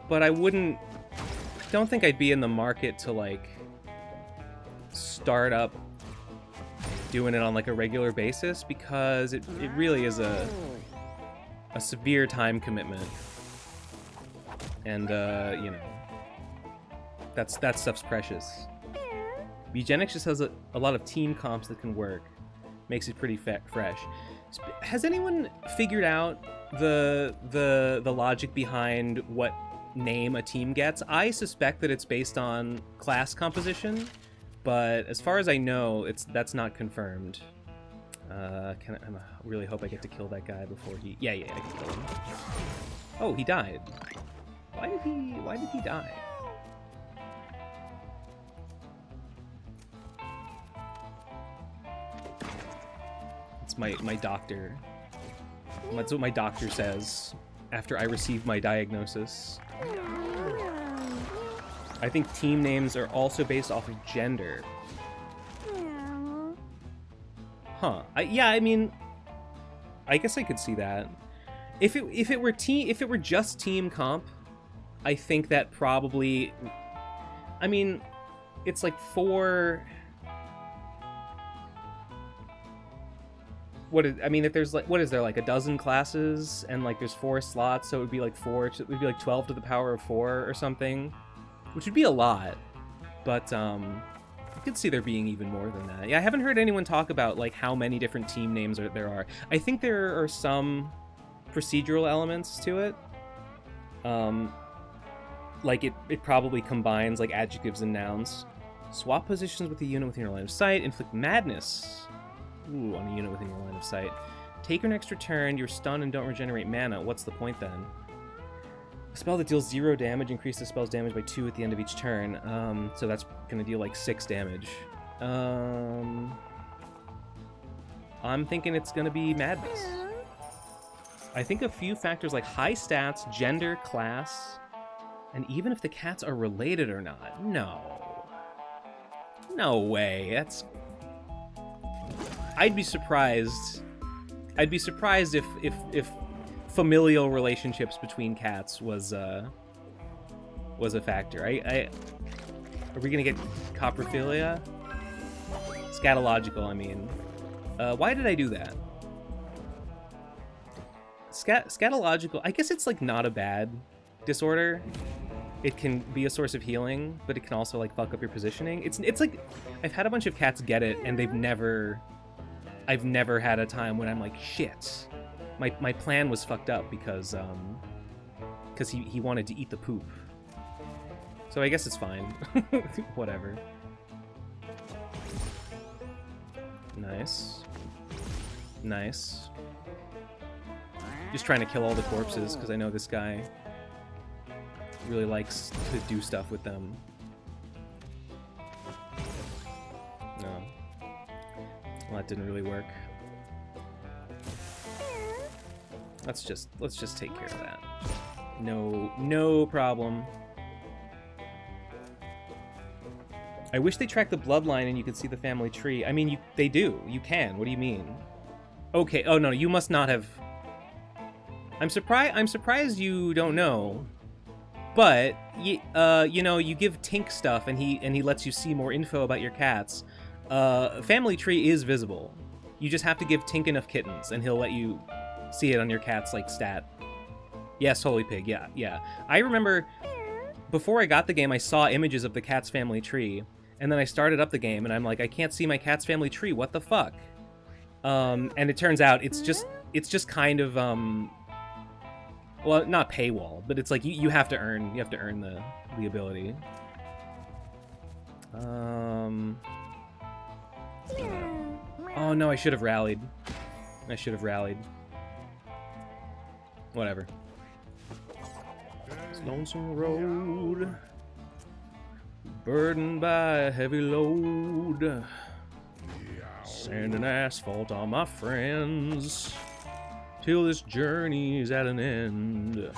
but I don't think I'd be in the market to, like, start up doing it on, like, a regular basis, because it really is a severe time commitment. And, you know, that stuff's precious. Mewgenics just has a lot of team comps that can work. Makes it pretty fresh. Has anyone figured out the logic behind what name a team gets? I suspect that it's based on class composition, but as far as I know, that's not confirmed. I really hope I get to kill that guy before he... Yeah, I can kill him. Oh, he died. Why did he die? It's my doctor. That's what my doctor says after I receive my diagnosis. I think team names are also based off of gender. Huh. Yeah, I mean, I guess I could see that. If it were just team comp, I think that probably... I mean, it's like 4... if there's like, what is there, like a dozen classes and like there's 4 slots, so it would be like 12 to the power of 4 or something, which would be a lot. But I could see there being even more than that. Yeah, I haven't heard anyone talk about like how many different team names there are. I think there are some procedural elements to it. Like it probably combines like adjectives and nouns. Swap positions with the unit within your line of sight. Inflict madness. Ooh, on a unit within your line of sight. Take your next turn, you're stunned and don't regenerate mana. What's the point then? A spell that deals 0 damage, increase the spell's damage by 2 at the end of each turn. So that's gonna deal like 6 damage. I'm thinking it's gonna be madness. I think a few factors like high stats, gender, class, and even if the cats are related or not. No. No way. That's... I'd be surprised. I'd be surprised if familial relationships between cats was a factor. Are we gonna get coprophilia? Scatological, I mean. Why did I do that? Scatological, I guess it's like not a bad disorder. It can be a source of healing, but it can also like fuck up your positioning. It's like, I've had a bunch of cats get it and I've never had a time when I'm like, shit. My plan was fucked up because he wanted to eat the poop. So I guess it's fine. Whatever. Nice. Nice. Just trying to kill all the corpses because I know this guy really likes to do stuff with them. No. Well, that didn't really work. Let's just take care of that. No problem. I wish they tracked the bloodline and you could see the family tree. I mean, they do. You can. What do you mean? Okay. Oh no, you must not have. I'm surprised you don't know. But you know, you give Tink stuff and he lets you see more info about your cats. Family tree is visible. You just have to give Tink enough kittens and he'll let you see it on your cat's like stat. Yes, Holy Pig. Yeah. I remember before I got the game, I saw images of the cat's family tree, and then I started up the game and I'm like, I can't see my cat's family tree. What the fuck? And it turns out it's just kind of well, not paywall, but it's like you have to earn the ability. Oh no, I should have rallied. Whatever. It's lonesome road, burdened by a heavy load. Sand and asphalt are my friends, till this journey's at an end.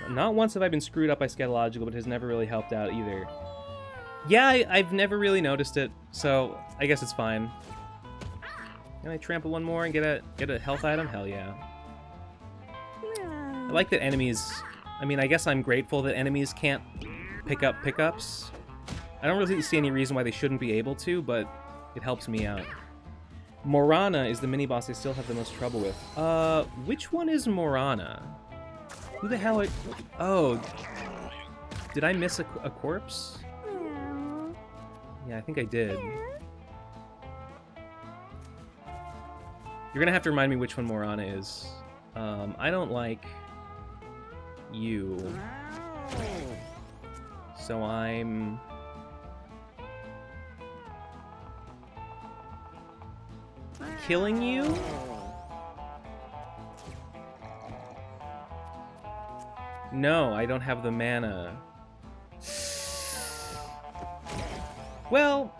Not once have I been screwed up by Scatological, but it has never really helped out either. Yeah, I've never really noticed it, so I guess it's fine. Can I trample one more and get a health item? Hell yeah. I like that enemies... I mean, I guess I'm grateful that enemies can't pick up pickups. I don't really see any reason why they shouldn't be able to, but it helps me out. Morana is the mini-boss I still have the most trouble with. Which one is Morana? Who the hell are... Oh. Did I miss a corpse? Yeah, I think I did. You're gonna have to remind me which one Morana is. I don't like you. So I'm... killing you? No, I don't have the mana. Well,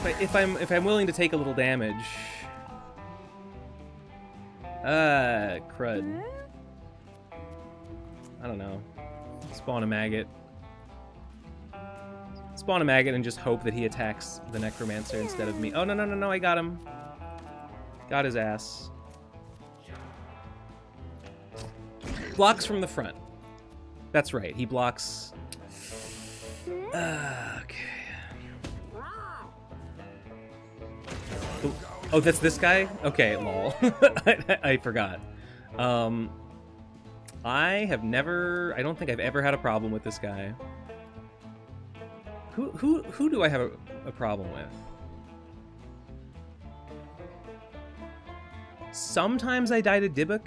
if I'm willing to take a little damage. Crud. I don't know. Spawn a maggot. Spawn a maggot and just hope that he attacks the necromancer instead of me. Oh, no, I got him. Got his ass. Blocks from the front. That's right, he blocks... okay. Oh, that's this guy? Okay, lol. I forgot. I don't think I've ever had a problem with this guy. Who do I have a problem with? Sometimes I die to Dybbuk.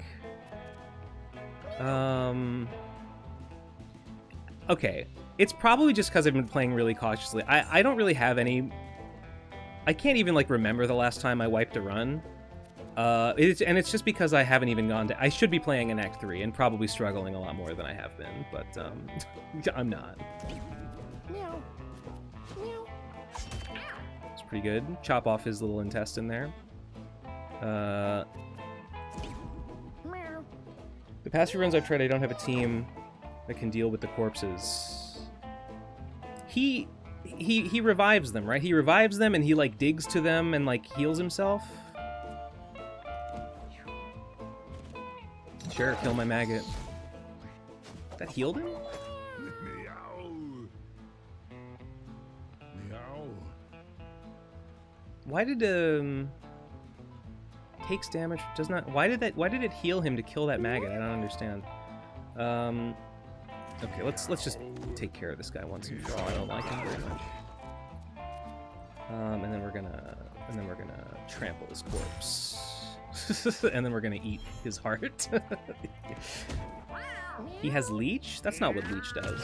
Okay. It's probably just because I've been playing really cautiously. I don't really have any... I can't even, like, remember the last time I wiped a run. And it's just because I haven't even gone to... I should be playing in Act 3 and probably struggling a lot more than I have been, but, I'm not. It's pretty good. Chop off his little intestine there. The past few runs I've tried, I don't have a team that can deal with the corpses. he revives them, right? He revives them and he like digs to them and like heals himself. Sure, kill my maggot. That healed him? Why did takes damage, does not, why did it heal him to kill that maggot? I don't understand. Okay, let's just take care of this guy once and for all. I don't like him very much. And then we're gonna trample his corpse. And then we're gonna eat his heart. He has leech? That's not what leech does.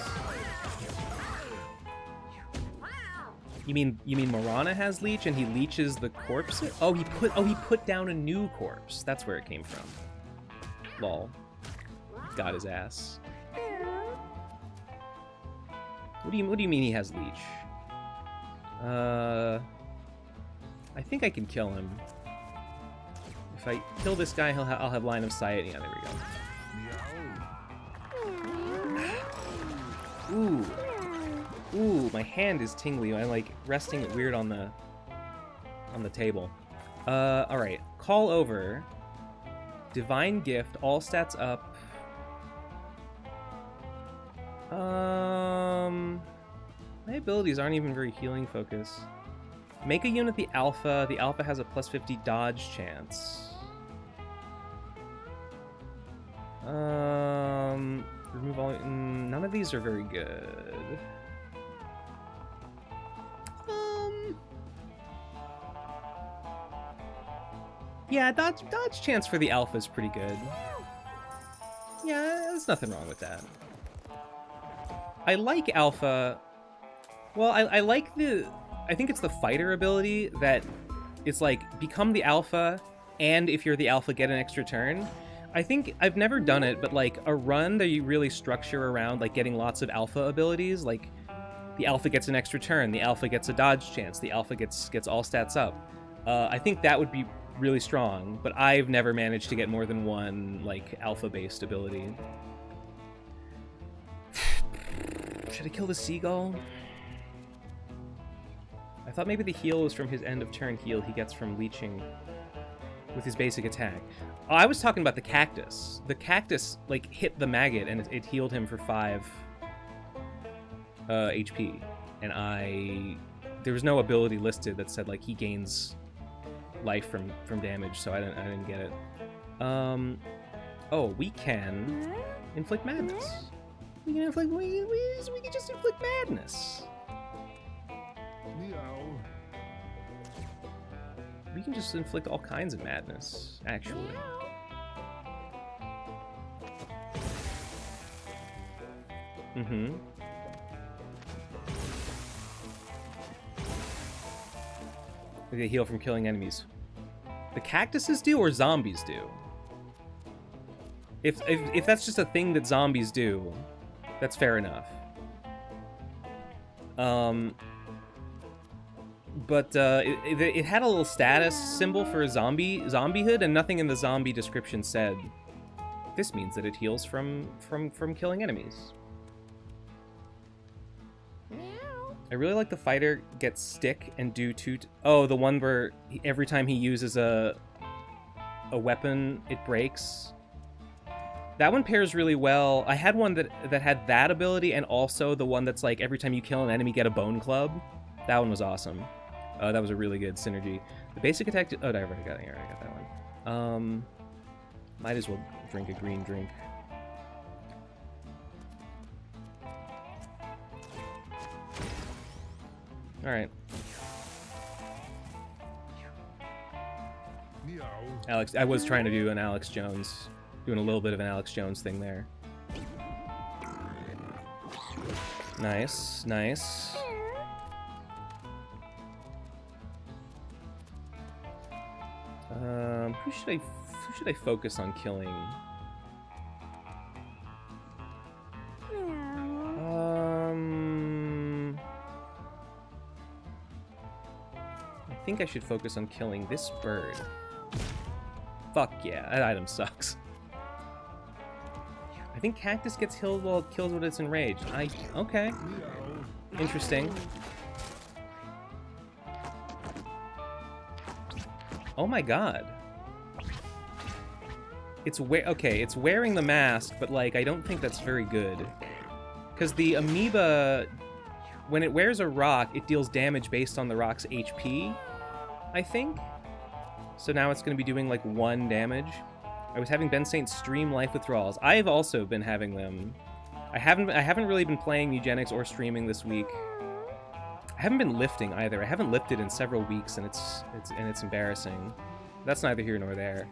You mean Morana has leech and he leeches the corpse? Oh, he put down a new corpse. That's where it came from. Lol. Got his ass. What do you mean he has leech? I think I can kill him. If I kill this guy, I'll have line of sight. Yeah, there we go. Ooh. Ooh, my hand is tingly. I'm like resting it weird on the table. Alright. Call over. Divine gift, all stats up. My abilities aren't even very healing focused. Make a unit the alpha. The alpha has a plus 50 dodge chance. Remove all. None of these are very good. Yeah, dodge chance for the alpha is pretty good. Yeah, there's nothing wrong with that. I like alpha. Well, I like the. I think it's the fighter ability that it's like become the alpha, and if you're the alpha, get an extra turn. I think I've never done it, but like a run that you really structure around like getting lots of alpha abilities, like the alpha gets an extra turn, the alpha gets a dodge chance, the alpha gets all stats up. I think that would be really strong, but I've never managed to get more than one like alpha-based ability. Should I kill the seagull? I thought maybe the heal was from his end of turn heal he gets from leeching with his basic attack. Oh, I was talking about the cactus. The cactus like hit the maggot and it healed him for 5 HP. And there was no ability listed that said like he gains life from damage, so I didn't get it. Oh, we can inflict madness. We can just inflict madness. We can just inflict all kinds of madness, actually. Mm-hmm. They heal from killing enemies. The cactuses do, or zombies do? If that's just a thing that zombies do, that's fair enough. But it had a little status symbol for zombiehood, and nothing in the zombie description said this means that it heals from killing enemies. I really like the fighter gets stick and do 2. Oh, the one where every time he uses a weapon, it breaks. That one pairs really well. I had one that had that ability, and also the one that's like every time you kill an enemy, get a bone club. That one was awesome. That was a really good synergy. The basic attack. Oh, I already got that one. Might as well drink a green drink. All right. Alex, I was trying to do an Alex Jones, doing a little bit of an Alex Jones thing there. Nice, nice. Who should I focus on killing? I think I should focus on killing this bird. Fuck yeah, that item sucks. I think cactus gets killed while it kills when it's enraged. Okay. Interesting. Oh my god. It's it's wearing the mask, but like I don't think that's very good. Because the amoeba, when it wears a rock, it deals damage based on the rock's HP, I think. So now it's going to be doing like 1 damage. I was having Ben Saint stream life withdrawals. I've also been having them. I haven't really been playing Mewgenics or streaming this week. I haven't been lifting either. I haven't lifted in several weeks, and it's embarrassing. That's neither here nor there.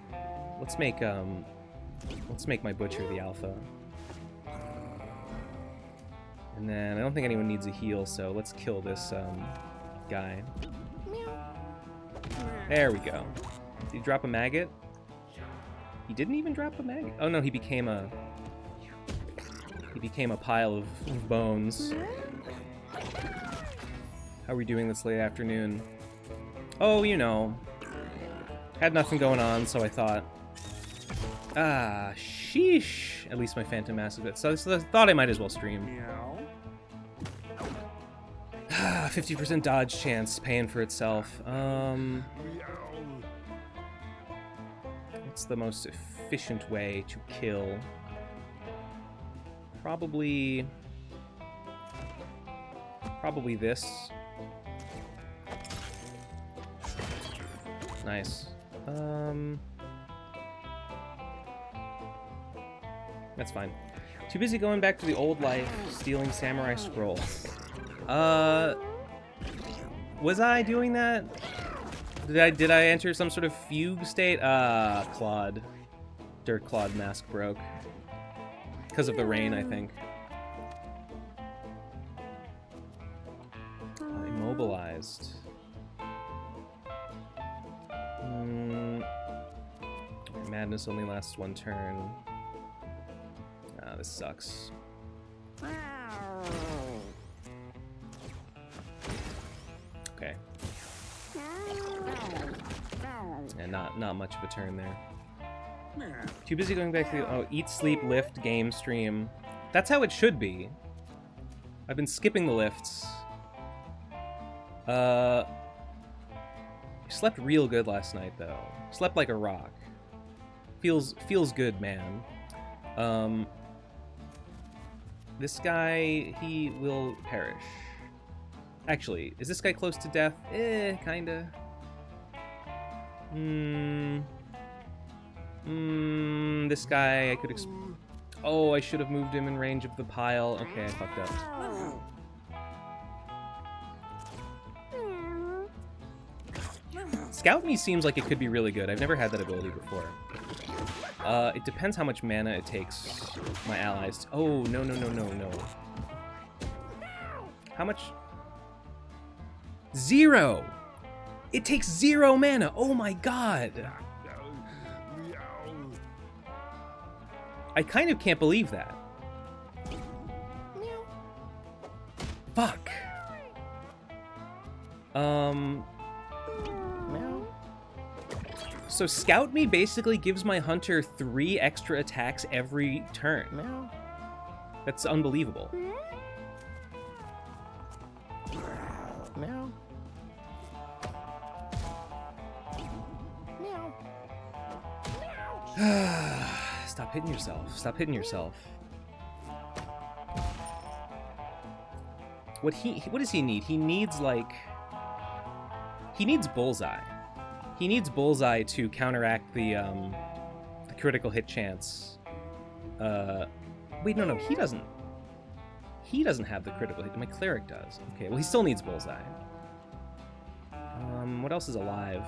Let's make my butcher the alpha. And then I don't think anyone needs a heal, so let's kill this guy. There we go. Did he drop a maggot? He didn't even drop a maggot. Oh no, he became a pile of bones. How are we doing this late afternoon? Oh, you know. Had nothing going on, so I thought, sheesh. At least my Phantom Massive bit. So I thought I might as well stream. 50% dodge chance, paying for itself. What's the most efficient way to kill? Probably this. Nice. That's fine. Too busy going back to the old life, stealing samurai scrolls. Was I doing that? Did I enter some sort of fugue state? Claude. Dirt Claude mask broke. Because of the rain, I think. Immobilized. Madness only lasts 1 turn. This sucks. Okay. And not much of a turn there. Too busy going back to the eat, sleep, lift, game, stream. That's how it should be. I've been skipping the lifts. I slept real good last night though. Slept like a rock. Feels good, man. This guy, he will perish. Actually, is this guy close to death? Kinda. This guy, I could oh, I should have moved him in range of the pile. Okay, I fucked up. Scout Me seems like it could be really good. I've never had that ability before. It depends how much mana it takes my allies to... Oh, no. How much? 0! It takes 0 mana! Oh my god! I kind of can't believe that. Fuck! So Scout Me basically gives my hunter 3 extra attacks every turn. That's unbelievable. Stop hitting yourself. Stop hitting yourself. What does he need? He needs like... He needs Bullseye. He needs Bullseye to counteract the critical hit chance. Wait, no, he doesn't. He doesn't have the critical hit. My cleric does. Okay, well, he still needs Bullseye. What else is alive?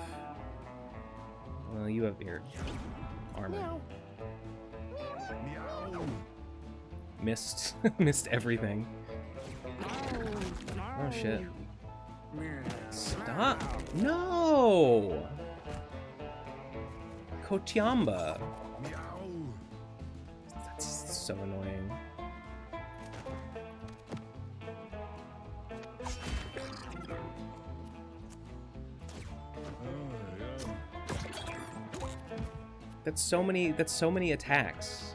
Well, you have your armor. Missed. Missed everything. Oh, shit. Stop! No! Kotiamba. That's so annoying. That's so many attacks.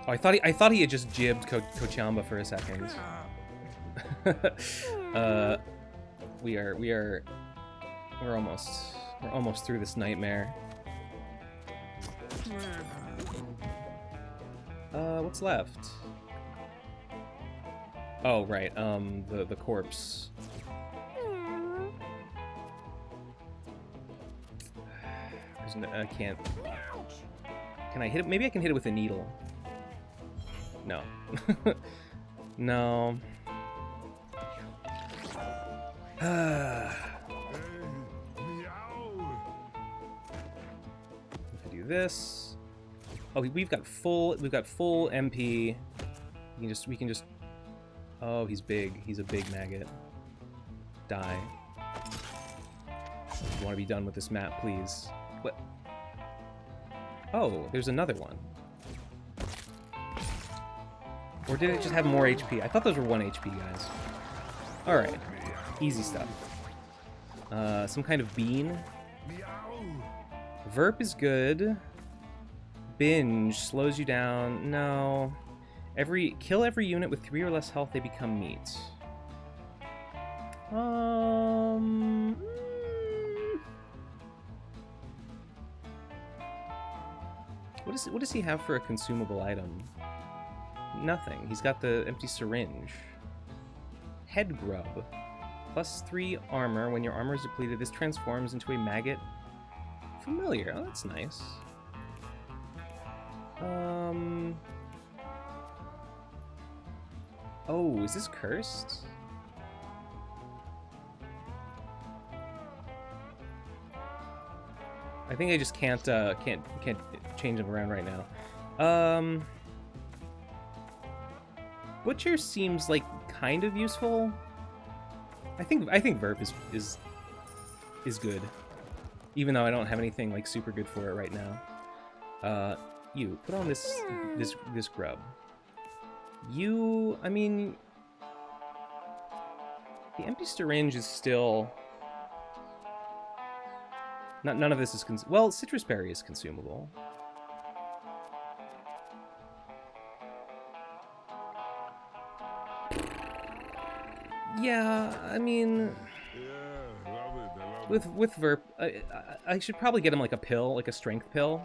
Oh, I thought he had just jibbed Kochamba for a second. We're almost through this nightmare. What's left? Oh, right, the corpse. I can't. Can I hit it? Maybe I can hit it with a needle. No. No. If I do this. Oh, we've got full MP. We can just. Oh, he's big. He's a big maggot. Die. I want to be done with this map, please. What? Oh, there's another one. Or did it just have more HP? I thought those were 1 HP, guys. Alright. Easy stuff. Some kind of bean. Verp is good. Binge slows you down. No. Kill every unit with 3 or less health, they become meat. What does he have for a consumable item? Nothing. He's got the empty syringe. Head grub. +3 armor. When your armor is depleted, this transforms into a maggot. Familiar. Oh, that's nice. Oh, is this cursed? I think I just can't change them around right now. Butcher seems like kind of useful. I think Verp is good, even though I don't have anything like super good for it right now. You put on this grub. I mean, the empty syringe is still. None of this is well, citrus berry is consumable. Yeah, I mean, with Verp, I should probably get him like a pill, like a strength pill,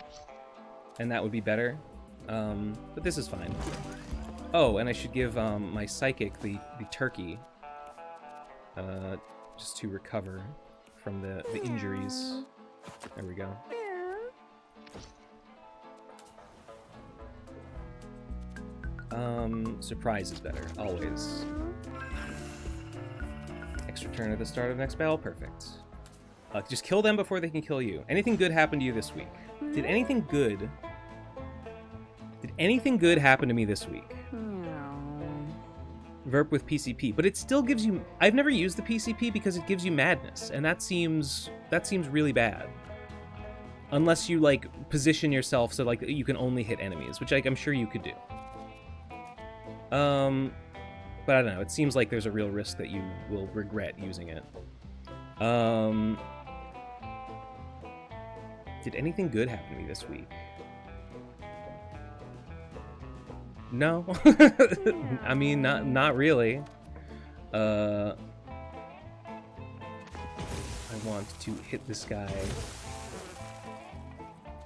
and that would be better. But this is fine. Oh, and I should give my psychic the turkey, just to recover from the injuries. There we go. Surprise is better, always. Extra turn at the start of the next battle, perfect. Just kill them before they can kill you. Anything good happen to you this week? Did anything good happen to me this week? Verp with PCP, but it still gives you. I've never used the PCP because it gives you madness, and that seems really bad. Unless you like position yourself so like you can only hit enemies, which like I'm sure you could do. But I don't know. It seems like there's a real risk that you will regret using it. Did anything good happen to me this week? No. I mean, not really. I want to hit this guy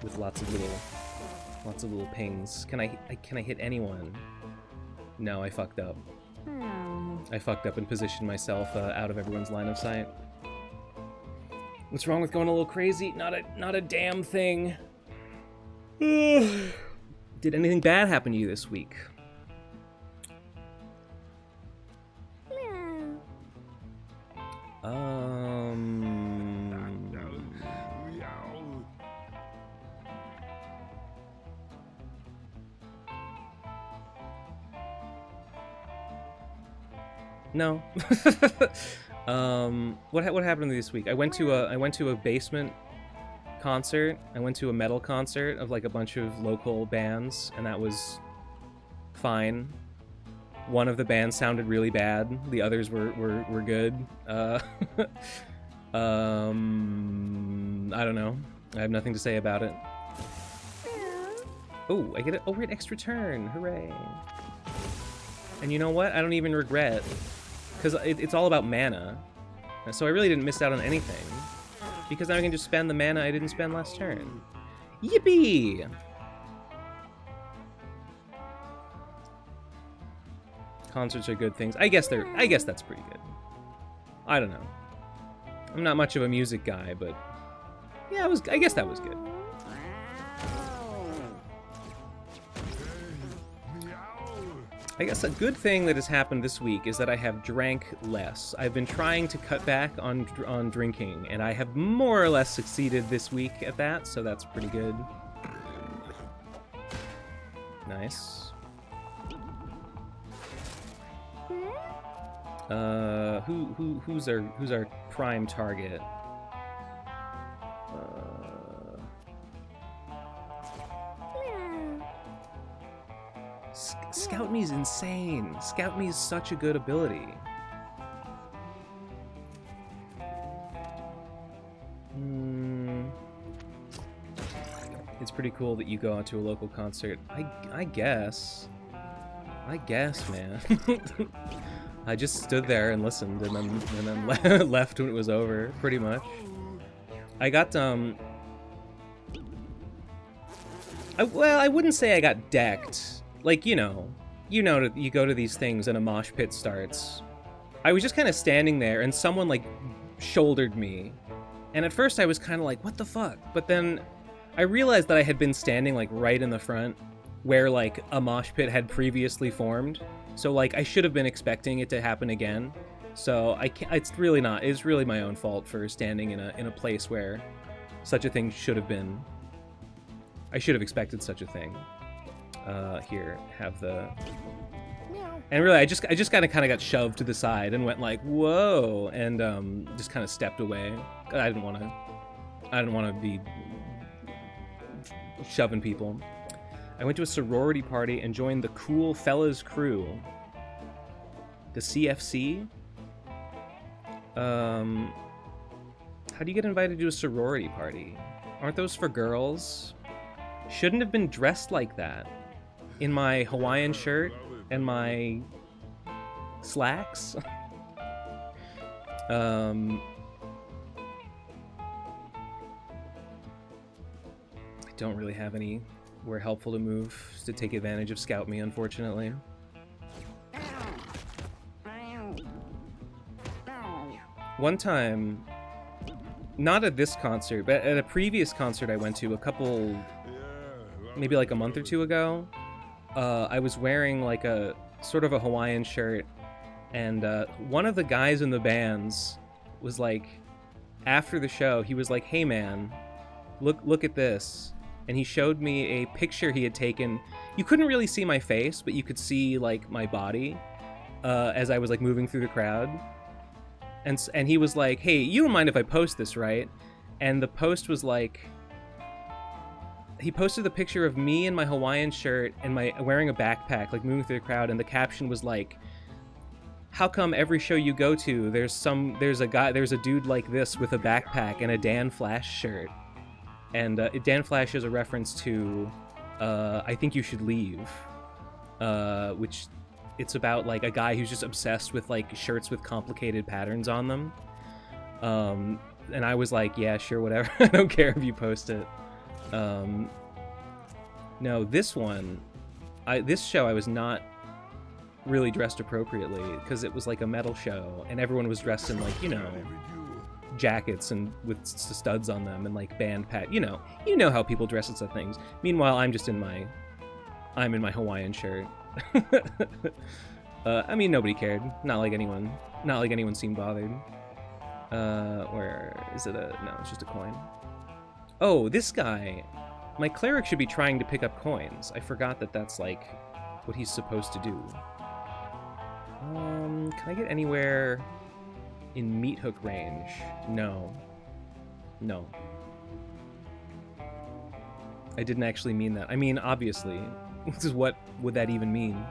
with lots of little pings. Can I hit anyone? No, I fucked up. I fucked up and positioned myself out of everyone's line of sight. What's wrong with going a little crazy? Not a damn thing. Did anything bad happen to you this week? No. What happened to me this week? I went to a basement concert. I went to a metal concert of like a bunch of local bands, and that was fine. One of the bands sounded really bad. The others were good. I don't know. I have nothing to say about it. Oh, I get it. Over an extra turn. Hooray. And you know what? I don't even regret. Because it's all about mana. So I really didn't miss out on anything. Because now I can just spend the mana I didn't spend last turn. Yippee! Concerts are good things. I guess that's pretty good. I don't know. I'm not much of a music guy, but yeah, I guess that was good. I guess a good thing that has happened this week is that I have drank less. I've been trying to cut back on drinking, and I have more or less succeeded this week at that, so that's pretty good. Nice. Who's our prime target? Scout Me's insane. Scout Me is such a good ability. It's pretty cool that you go out to a local concert. I guess. I guess, man. I just stood there and listened, and then left when it was over, pretty much. I got well, I wouldn't say I got decked. Like, you go to these things and a mosh pit starts. I was just kind of standing there, and someone like shouldered me, and at first I was kind of like, what the fuck? But then I realized that I had been standing like right in the front, where like a mosh pit had previously formed. So like I should have been expecting it to happen again. So I can't, it's really my own fault for standing in a place where such a thing should have been. I should have expected such a thing. Here, have the. And really, I just kind of got shoved to the side and went like, whoa, and just kind of stepped away. I didn't want to be shoving people. I went to a sorority party and joined the Cool Fellas crew. The CFC? How do you get invited to a sorority party? Aren't those for girls? Shouldn't have been dressed like that. In my Hawaiian shirt and my slacks. I don't really have anywhere helpful to move to take advantage of Scout Me, unfortunately. One time, not at this concert, but at a previous concert I went to maybe like a month or two ago, I was wearing like a sort of a Hawaiian shirt, and one of the guys in the bands was like, after the show, he was like, hey man, look at this. And he showed me a picture he had taken. You couldn't really see my face, but you could see like my body as I was like moving through the crowd. And he was like, hey, you don't mind if I post this, right? And the post was like, he posted the picture of me in my Hawaiian shirt and wearing a backpack, like moving through the crowd, and the caption was like, how come every show you go to, there's a dude like this with a backpack and a Dan Flash shirt? And Dan Flash is a reference to I Think You Should Leave, which it's about like a guy who's just obsessed with like shirts with complicated patterns on them. And I was like, yeah, sure, whatever. I don't care if you post it. No, this show I was not really dressed appropriately because it was like a metal show and everyone was dressed in like, jackets and with studs on them and like band pat. You know how people dress at such things. Meanwhile, I'm in my Hawaiian shirt. I mean, nobody cared. Not like anyone seemed bothered. Where is it? No, it's just a coin. Oh, this guy. My cleric should be trying to pick up coins. I forgot that that's like what he's supposed to do. Can I get anywhere in meat hook range? No. I didn't actually mean that. I mean, obviously. What would that even mean?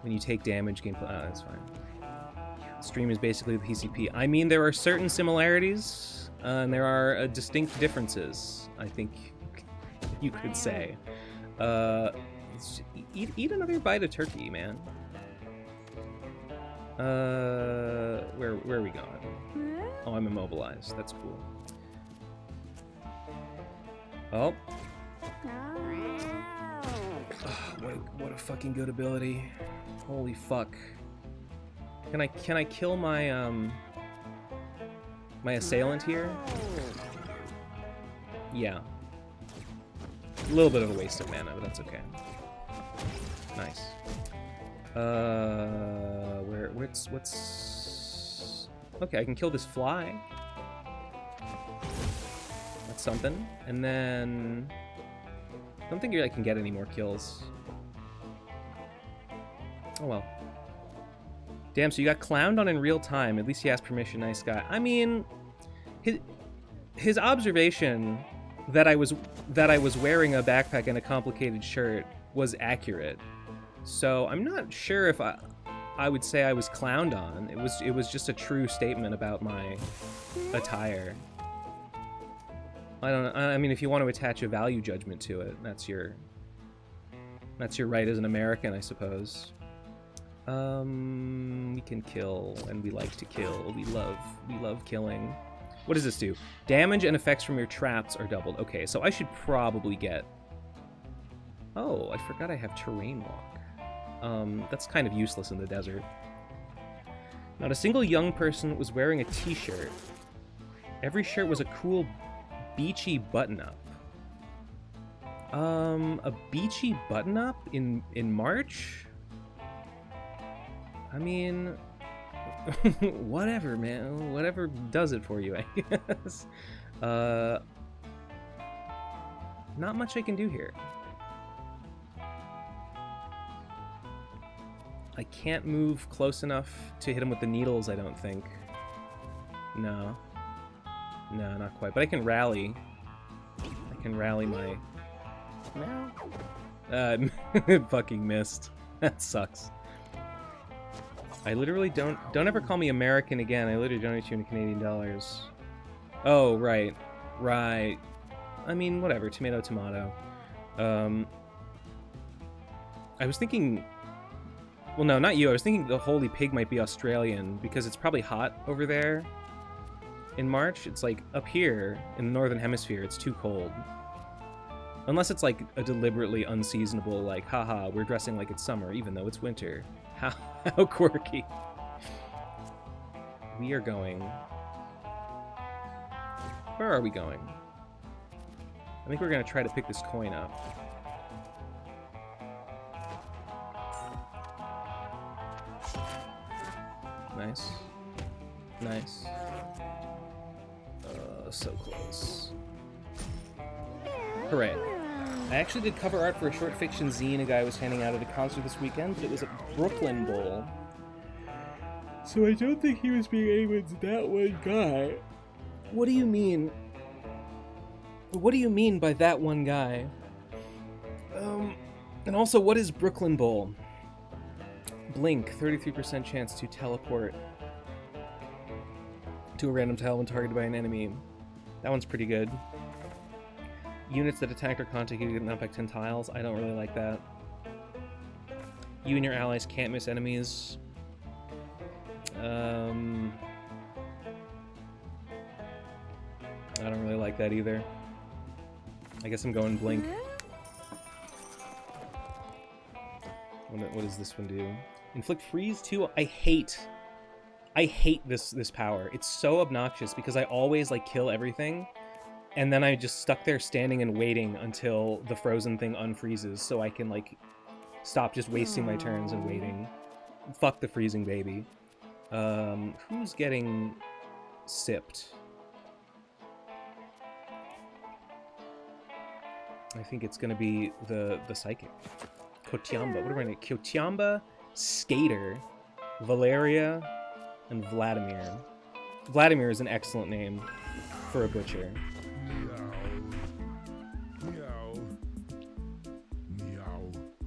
When you take damage, gameplay. Oh, that's fine. Stream is basically the PCP. I mean, there are certain similarities, and there are distinct differences, I think you could say. Eat another bite of turkey, man. Where are we going? Oh, I'm immobilized. That's cool. Oh. What a fucking good ability. Holy fuck. Can I kill my my assailant here? Yeah. A little bit of a waste of mana, but that's okay. Nice. What's... Okay, I can kill this fly. That's something. And then... I don't think I can get any more kills. Oh well. Damn, so you got clowned on in real time. At least he asked permission, nice guy. I mean... His observation that I was wearing a backpack and a complicated shirt was accurate. So I'm not sure if I would say I was clowned on. It was just a true statement about my attire. I mean, if you want to attach a value judgment to it, that's your right as an American, I suppose. We can kill, and we like to kill. We love killing. What does this do? Damage and effects from your traps are doubled. Okay, so I should probably get... Oh, I forgot I have terrain walk. That's kind of useless in the desert. Not a single young person was wearing a t-shirt. Every shirt was a cool beachy button-up. A beachy button-up in March? I mean... whatever, man. Whatever does it for you, I guess. Not much I can do here. I can't move close enough to hit him with the needles, I don't think. No. No, not quite. But I can rally. I can rally my... fucking missed. That sucks. I literally don't ever call me American again. I literally donate you in Canadian dollars. Oh, right. Right. I mean, whatever. Tomato, tomato. I was thinking... Well, no, not you. I was thinking the holy pig might be Australian because it's probably hot over there in March. It's like up here in the northern hemisphere, it's too cold. Unless it's like a deliberately unseasonable, like, haha, we're dressing like it's summer even though it's winter. How quirky. We are going... Where are we going? I think we're going to try to pick this coin up. Nice. Nice. So close. Hooray. I actually did cover art for a short fiction zine a guy was handing out at a concert this weekend, but it was at Brooklyn Bowl. So I don't think he was being anyone's that one guy. What do you mean? What do you mean by that one guy? And also, what is Brooklyn Bowl? Blink, 33% chance to teleport to a random tile when targeted by an enemy. That one's pretty good. Units that attack or contact you get knockback 10 tiles. I don't really like that. You and your allies can't miss enemies. I don't really like that either. I guess I'm going blink. What does this one do? Inflict freeze 2. I hate this power. It's so obnoxious because I always like kill everything. And then I just stuck there standing and waiting until the frozen thing unfreezes so I can, like, stop just wasting my turns and waiting. Fuck the freezing baby. Who's getting sipped? I think it's gonna be the psychic. Kotyamba. What are we gonna... Kotyamba, Skater, Valeria, and Vladimir. Vladimir is an excellent name for a butcher.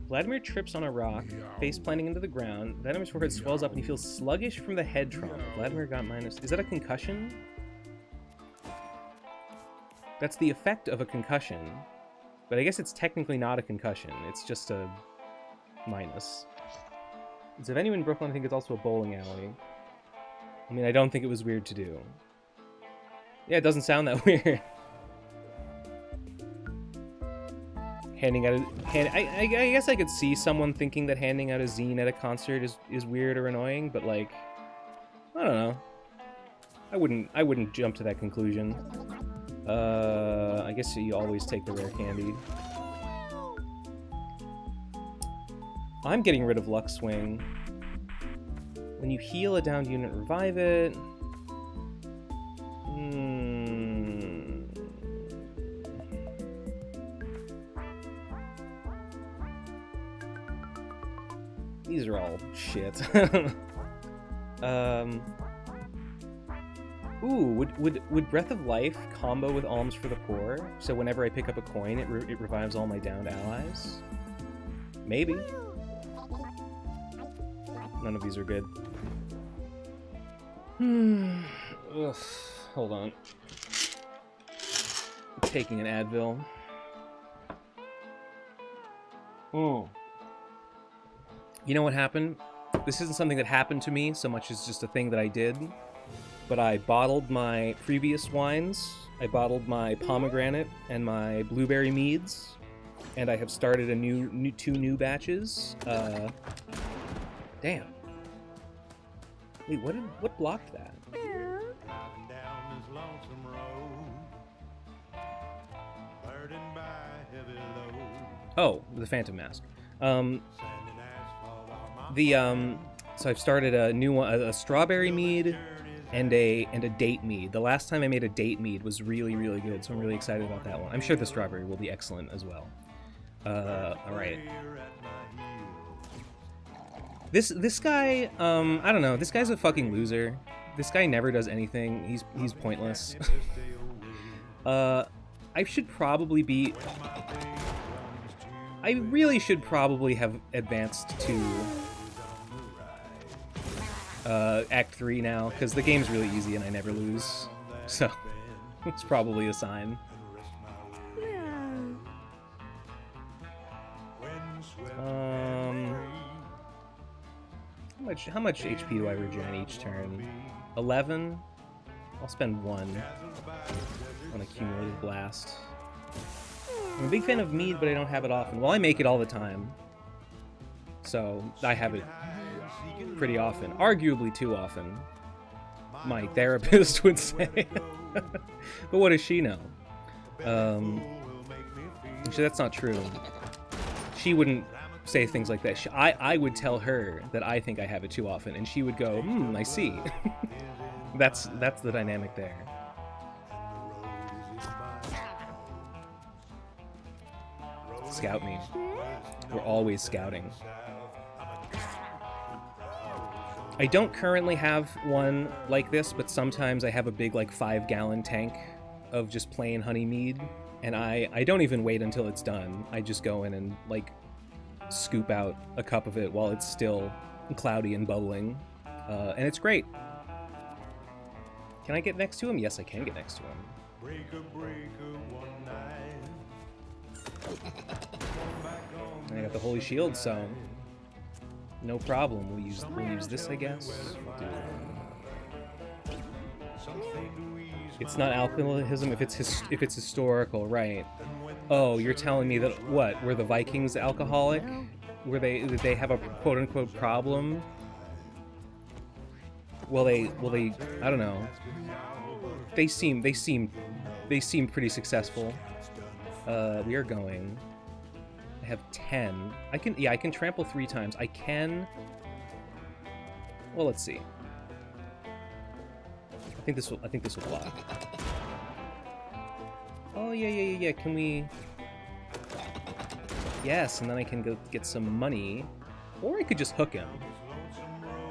Vladimir trips on a rock, face planting into the ground. Vladimir's forehead swells up and he feels sluggish from the head trauma. Vladimir got minus... Is that a concussion? That's the effect of a concussion. But I guess it's technically not a concussion. It's just a minus. It's a venue in Brooklyn. I think it's also a bowling alley. I mean, I don't think it was weird to do. Yeah, it doesn't sound that weird. Handing out I guess I could see someone thinking that handing out a zine at a concert is weird or annoying, but like, I don't know. I wouldn't jump to that conclusion. I guess you always take the rare candy. I'm getting rid of Luck Swing. When you heal a downed unit, revive it. These are all shit. Ooh, would Breath of Life combo with Alms for the Poor? So whenever I pick up a coin, it revives all my downed allies? Maybe. None of these are good. Ugh, hold on. I'm taking an Advil. Oh. You know what happened? This isn't something that happened to me so much as just a thing that I did. But I bottled my previous wines. I bottled my pomegranate and my blueberry meads. And I have started two new batches. Damn. Wait, what blocked that? Oh, the Phantom Mask. So I've started a new one, a strawberry mead and a date mead. The last time I made a date mead was really, really good, so I'm really excited about that one. I'm sure the strawberry will be excellent as well. All right. This guy, I don't know. This guy's a fucking loser. This guy never does anything. He's pointless. I should probably be. I really should probably have advanced to Act 3 now, because the game's really easy and I never lose. So it's probably a sign. How much HP do I regen each turn? 11? I'll spend 1 on a cumulative blast. I'm a big fan of mead, but I don't have it often. Well, I make it all the time, so I have it pretty often. Arguably too often, my therapist would say. But what does she know? Actually, that's not true. She wouldn't say things like that. I would tell her that I think I have it too often, and she would go, I see. That's the dynamic there. Scout me. We're always scouting. I don't currently have one like this, but sometimes I have a big, like, 5-gallon tank of just plain honey mead, and I don't even wait until it's done. I just go in and, like, scoop out a cup of it while it's still cloudy and bubbling, and it's great. Can I get next to him? Yes, I can get next to him. And I got the Holy Shield, so no problem. We'll use this, I guess. It's not alcoholism if it's historical, right? Oh, you're telling me that what? Were the Vikings alcoholic? Did they have a quote unquote problem? Well, they I don't know. They seem pretty successful. We are going. I have 10. I can trample 3 times. I can. Well, let's see. I think this will block. Oh yeah. Can we? Yes, and then I can go get some money, or I could just hook him.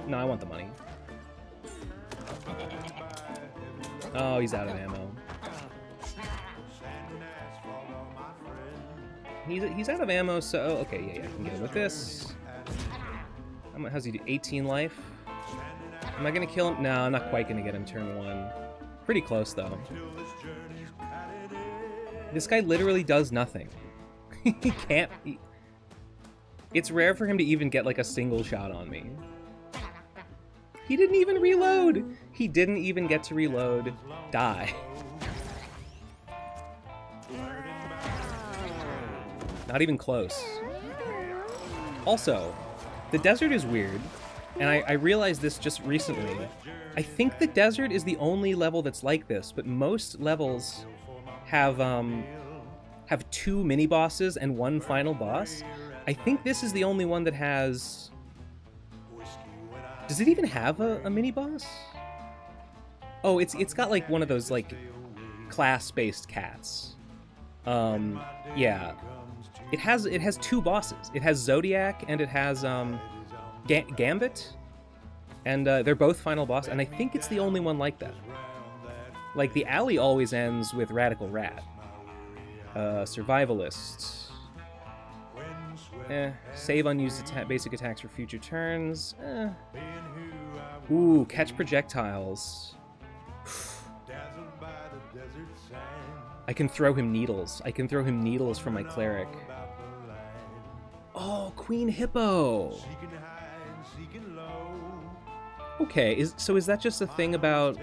No, I want the money. Oh, he's out of ammo. He's out of ammo, so okay, yeah, I can get him with this. How's he do? 18 life. Am I gonna kill him? No, I'm not quite gonna get him turn 1. Pretty close though. This guy literally does nothing. He can't... It's rare for him to even get, like, a single shot on me. He didn't even reload! He didn't even get to reload. Die. Not even close. Also, the desert is weird, and I realized this just recently. I think the desert is the only level that's like this, but most levels have two mini-bosses and one final boss. I think this is the only one that has... Does it even have a mini-boss? Oh, it's got like one of those like class-based cats. Yeah. It has two bosses. It has Zodiac and it has Gambit. And they're both final boss, and I think it's the only one like that. Like, the alley always ends with Radical Rat. Survivalist. Save unused basic attacks for future turns. Ooh, catch projectiles. I can throw him needles. I can throw him needles from my cleric. Oh, Queen Hippo! Okay, so is that just a thing about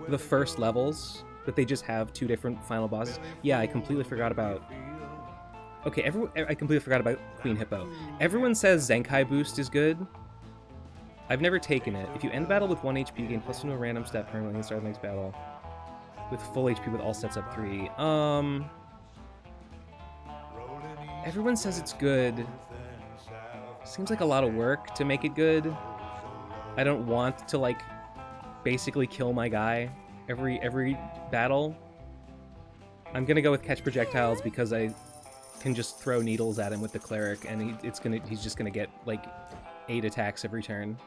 the first levels? That they just have two different final bosses? Yeah, I completely forgot about... Okay, I completely forgot about Queen Hippo. Everyone says Zenkai Boost is good. I've never taken it. If you end battle with 1 HP, gain +1 to a random stat permanently and start the next battle. With full HP with all sets up 3. Everyone says it's good. Seems like a lot of work to make it good. I don't want to, like, basically kill my guy every battle. I'm gonna go with catch projectiles because I can just throw needles at him with the cleric, and he's just gonna get like 8 attacks every turn.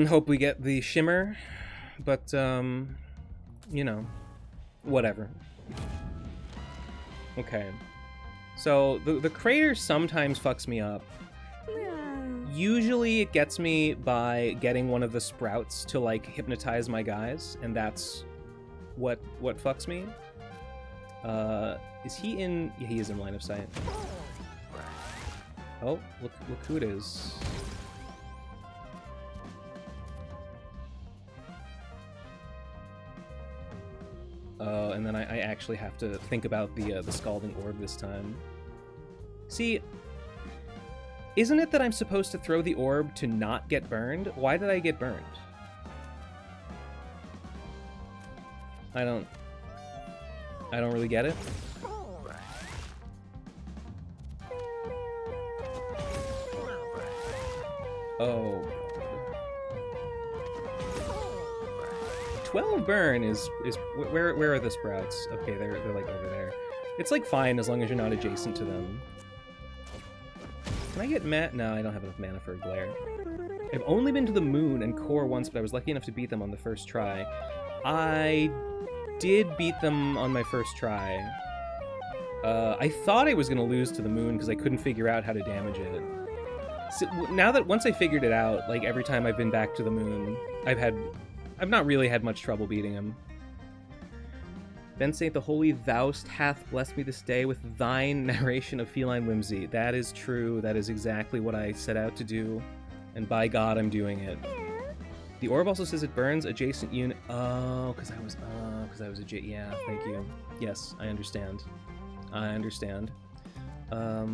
Hope we get the shimmer, but you know, whatever. Okay. So, the crater sometimes fucks me up. Usually it gets me by getting one of the sprouts to, like, hypnotize my guys, and that's what fucks me. Is he in... Yeah, he is in line of sight. Oh, look who it is. And then I actually have to think about the Scalding Orb this time. See, isn't it that I'm supposed to throw the orb to not get burned? Why did I get burned? I don't really get it. Oh. 12 burn is where are the sprouts? Okay, they're like over there. It's like fine as long as you're not adjacent to them. Can I get No, I don't have enough mana for a glare. I've only been to the moon and core once, but I was lucky enough to beat them on the first try. I did beat them on my first try. I thought I was gonna lose to the moon because I couldn't figure out how to damage it. So, now that once I figured it out, like every time I've been back to the moon, I've not really had much trouble beating him. Ben saith, the holy Thou'st hath blessed me this day with thine narration of feline whimsy. That is true. That is exactly what I set out to do. And by God, I'm doing it. The orb also says it burns adjacent unit. Oh, because I was adjacent. Yeah, thank you. Yes, I understand. I understand. How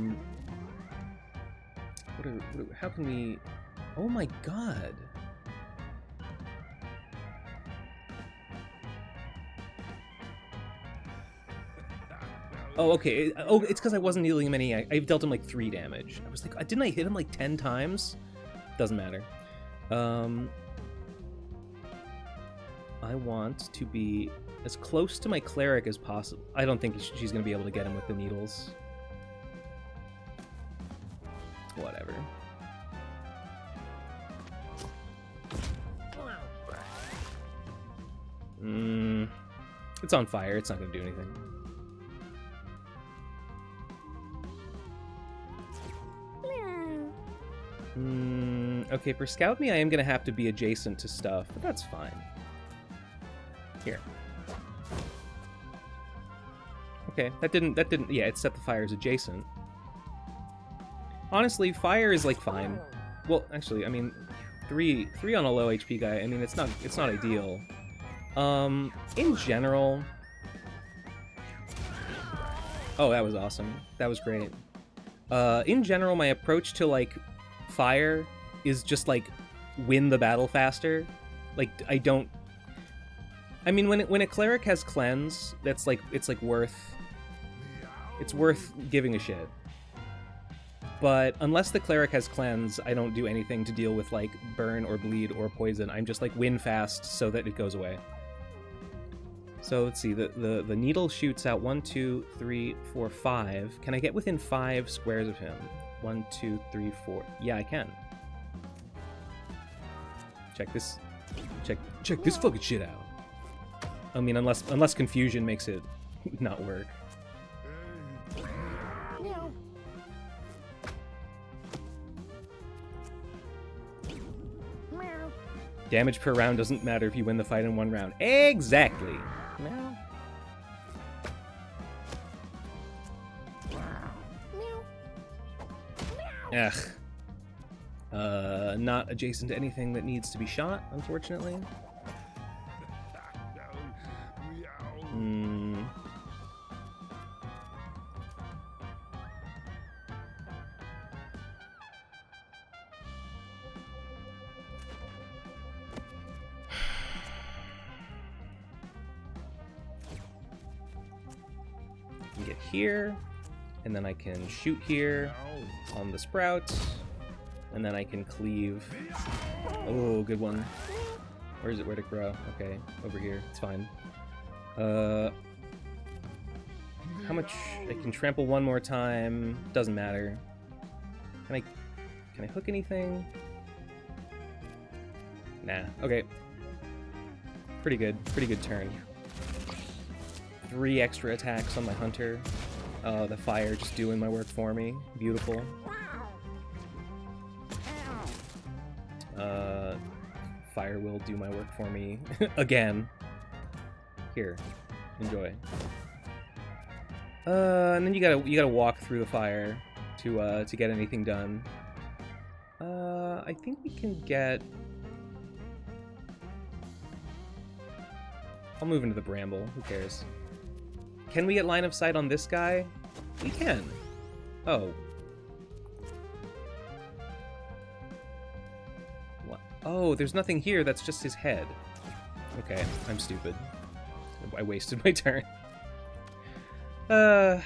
can we... Oh my God. Oh, okay. Oh, it's because I wasn't dealing him any... I've dealt him like 3 damage. I was like, didn't I hit him like 10 times? Doesn't matter. I want to be as close to my cleric as possible. I don't think she's going to be able to get him with the needles. Whatever. It's on fire. It's not going to do anything. Okay, for Scout Me, I am gonna have to be adjacent to stuff, but that's fine. Here. Okay, that didn't, yeah, it set the fires adjacent. Honestly, fire is, like, fine. Well, actually, I mean, three on a low HP guy, I mean, it's not ideal. In general... Oh, that was awesome. That was great. In general, my approach to, like, fire is just, like, win the battle faster. Like, I don't... I mean, when a cleric has cleanse, that's, like, it's worth giving a shit. But unless the cleric has cleanse, I don't do anything to deal with, like, burn or bleed or poison. I'm just, like, win fast so that it goes away. So let's see, the needle shoots out 1, 2, 3, 4, 5. Can I get within 5 squares of him? 1, 2, 3, 4. Yeah, I can. Check this. Check this fucking shit out. I mean, unless confusion makes it not work. Meow. Meow. Damage per round doesn't matter if you win the fight in 1 round. Exactly. Meow. Meow. Ugh. Not adjacent to anything that needs to be shot, unfortunately. Get here, and then I can shoot here on the sprout, and then I can cleave. Oh, good one. Where is it? Where'd it grow? Okay, over here. It's fine. How much? I can trample one more time. Doesn't matter. Can I hook anything? Nah. Okay. Pretty good. Pretty good turn. 3 extra attacks on my hunter. The fire just doing my work for me. Beautiful. Fire will do my work for me again. Here, enjoy. And then you gotta walk through the fire to get anything done. I think we can get. I'll move into the bramble. Who cares? Can we get line of sight on this guy? We can. Oh. What? Oh, there's nothing here. That's just his head. Okay, I'm stupid. I wasted my turn. You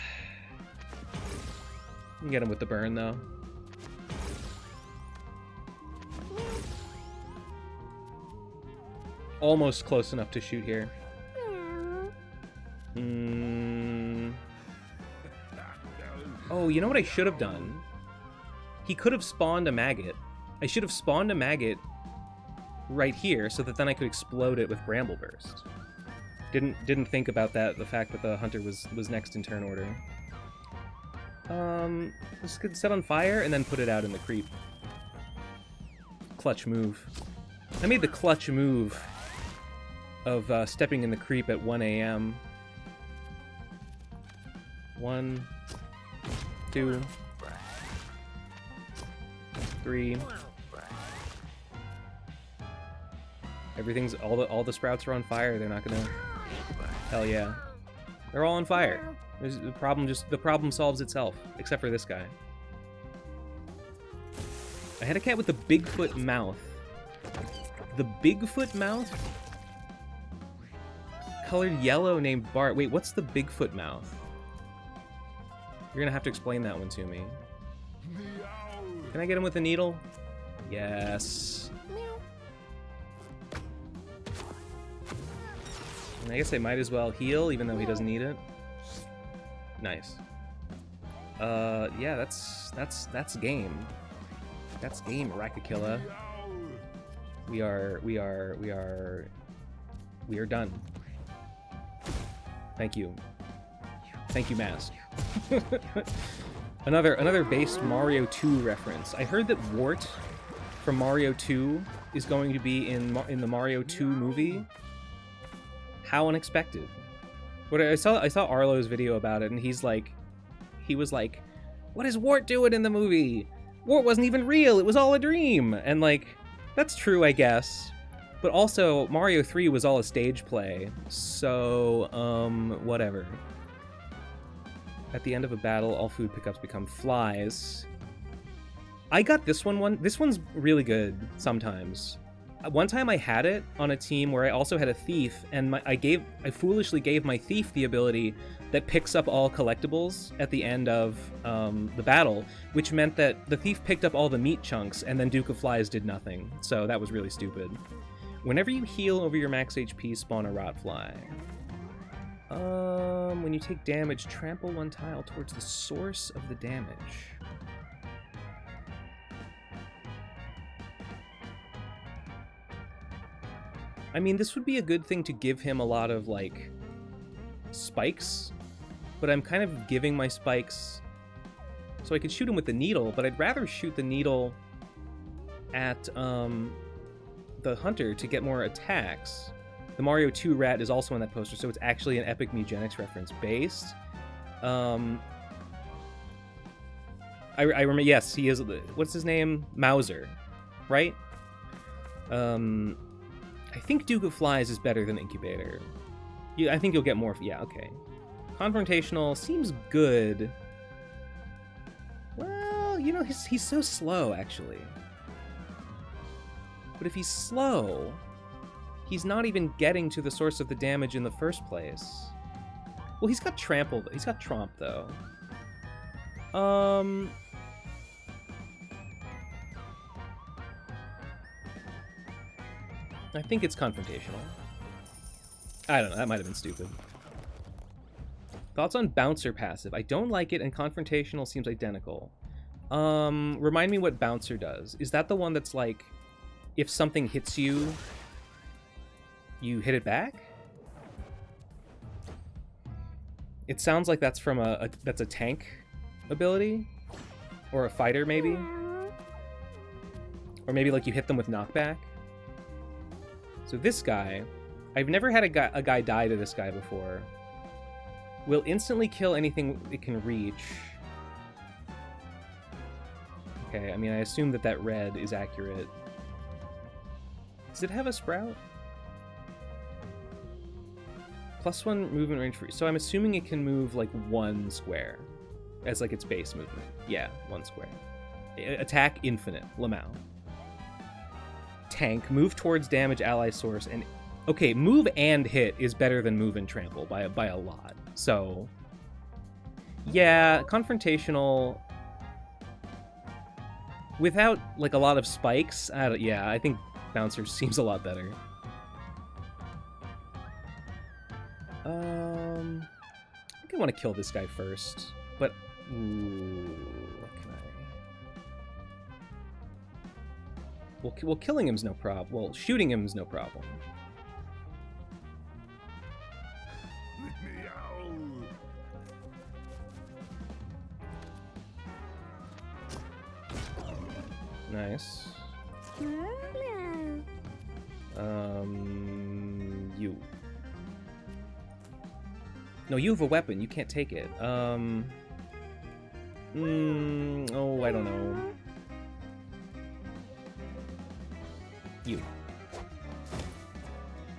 can get him with the burn, though. Almost close enough to shoot here. Oh, you know what I should have done? He could have spawned a maggot. I should have spawned a maggot right here so that then I could explode it with Bramble Burst. Didn't think about that, the fact that the hunter was next in turn order. Let's get set on fire and then put it out in the creep. Clutch move. I made the clutch move of stepping in the creep at 1 a.m. 1, 2, 3. Everything's all the sprouts are on fire. They're not gonna. Hell yeah, they're all on fire. The problem solves itself, except for this guy. I had a cat with a Bigfoot mouth. The Bigfoot mouth? Colored yellow named Bart. Wait, what's the Bigfoot mouth? You're gonna have to explain that one to me. Can I get him with a needle? Yes. And I guess I might as well heal, even though he doesn't need it. Nice. Yeah, that's game. That's game, Rakakilla. We are done. Thank you. Thank you, Mask. Another based Mario 2 reference. I heard that Wart from Mario 2 is going to be in the Mario 2 movie. How unexpected! What I saw Arlo's video about it, and he was like, "What is Wart doing in the movie? Wart wasn't even real. It was all a dream." And like, that's true, I guess. But also, Mario 3 was all a stage play, so whatever. At the end of a battle, all food pickups become flies. I got this one. This one's really good sometimes. One time I had it on a team where I also had a thief, and I foolishly gave my thief the ability that picks up all collectibles at the end of the battle, which meant that the thief picked up all the meat chunks, and then Duke of Flies did nothing. So that was really stupid. Whenever you heal over your max HP, spawn a rot fly. When you take damage, trample one tile towards the source of the damage. I mean, this would be a good thing to give him a lot of, like, spikes, but I'm kind of giving my spikes so I could shoot him with the needle, but I'd rather shoot the needle at, the hunter to get more attacks. The Mario 2 rat is also on that poster, so it's actually an epic Mewgenics reference based. I remember, yes, he is, what's his name? Mauser, right? I think Duke of Flies is better than Incubator. I think you'll get more, yeah, okay. Confrontational seems good. Well, you know, he's so slow, actually. But if he's slow, he's not even getting to the source of the damage in the first place. Well, he's got trampled. He's got Tromp, though. I think it's confrontational. I don't know. That might have been stupid. Thoughts on Bouncer passive? I don't like it, and confrontational seems identical. Remind me what Bouncer does. Is that the one that's like, if something hits you, you hit it back? It sounds like that's from that's a tank ability, or a fighter maybe, or maybe like you hit them with knockback. So this guy, I've never had a guy die to this guy before. Will instantly kill anything it can reach. Okay, I mean, I assume that red is accurate. Does it have a sprout? +1 movement range for... So I'm assuming it can move, like, 1 square. As, like, its base movement. Yeah, 1 square. Attack infinite. Lamau. Tank. Move towards damage ally source. And... Okay, move and hit is better than move and trample by a lot. So... Yeah, confrontational... Without, like, a lot of spikes, yeah, I think Bouncer seems a lot better. I think I want to kill this guy first, but... Ooh, what can I... Well, killing him's no problem. Well, shooting him's no problem. Nice. You. No, you have a weapon. You can't take it. Oh, I don't know. You.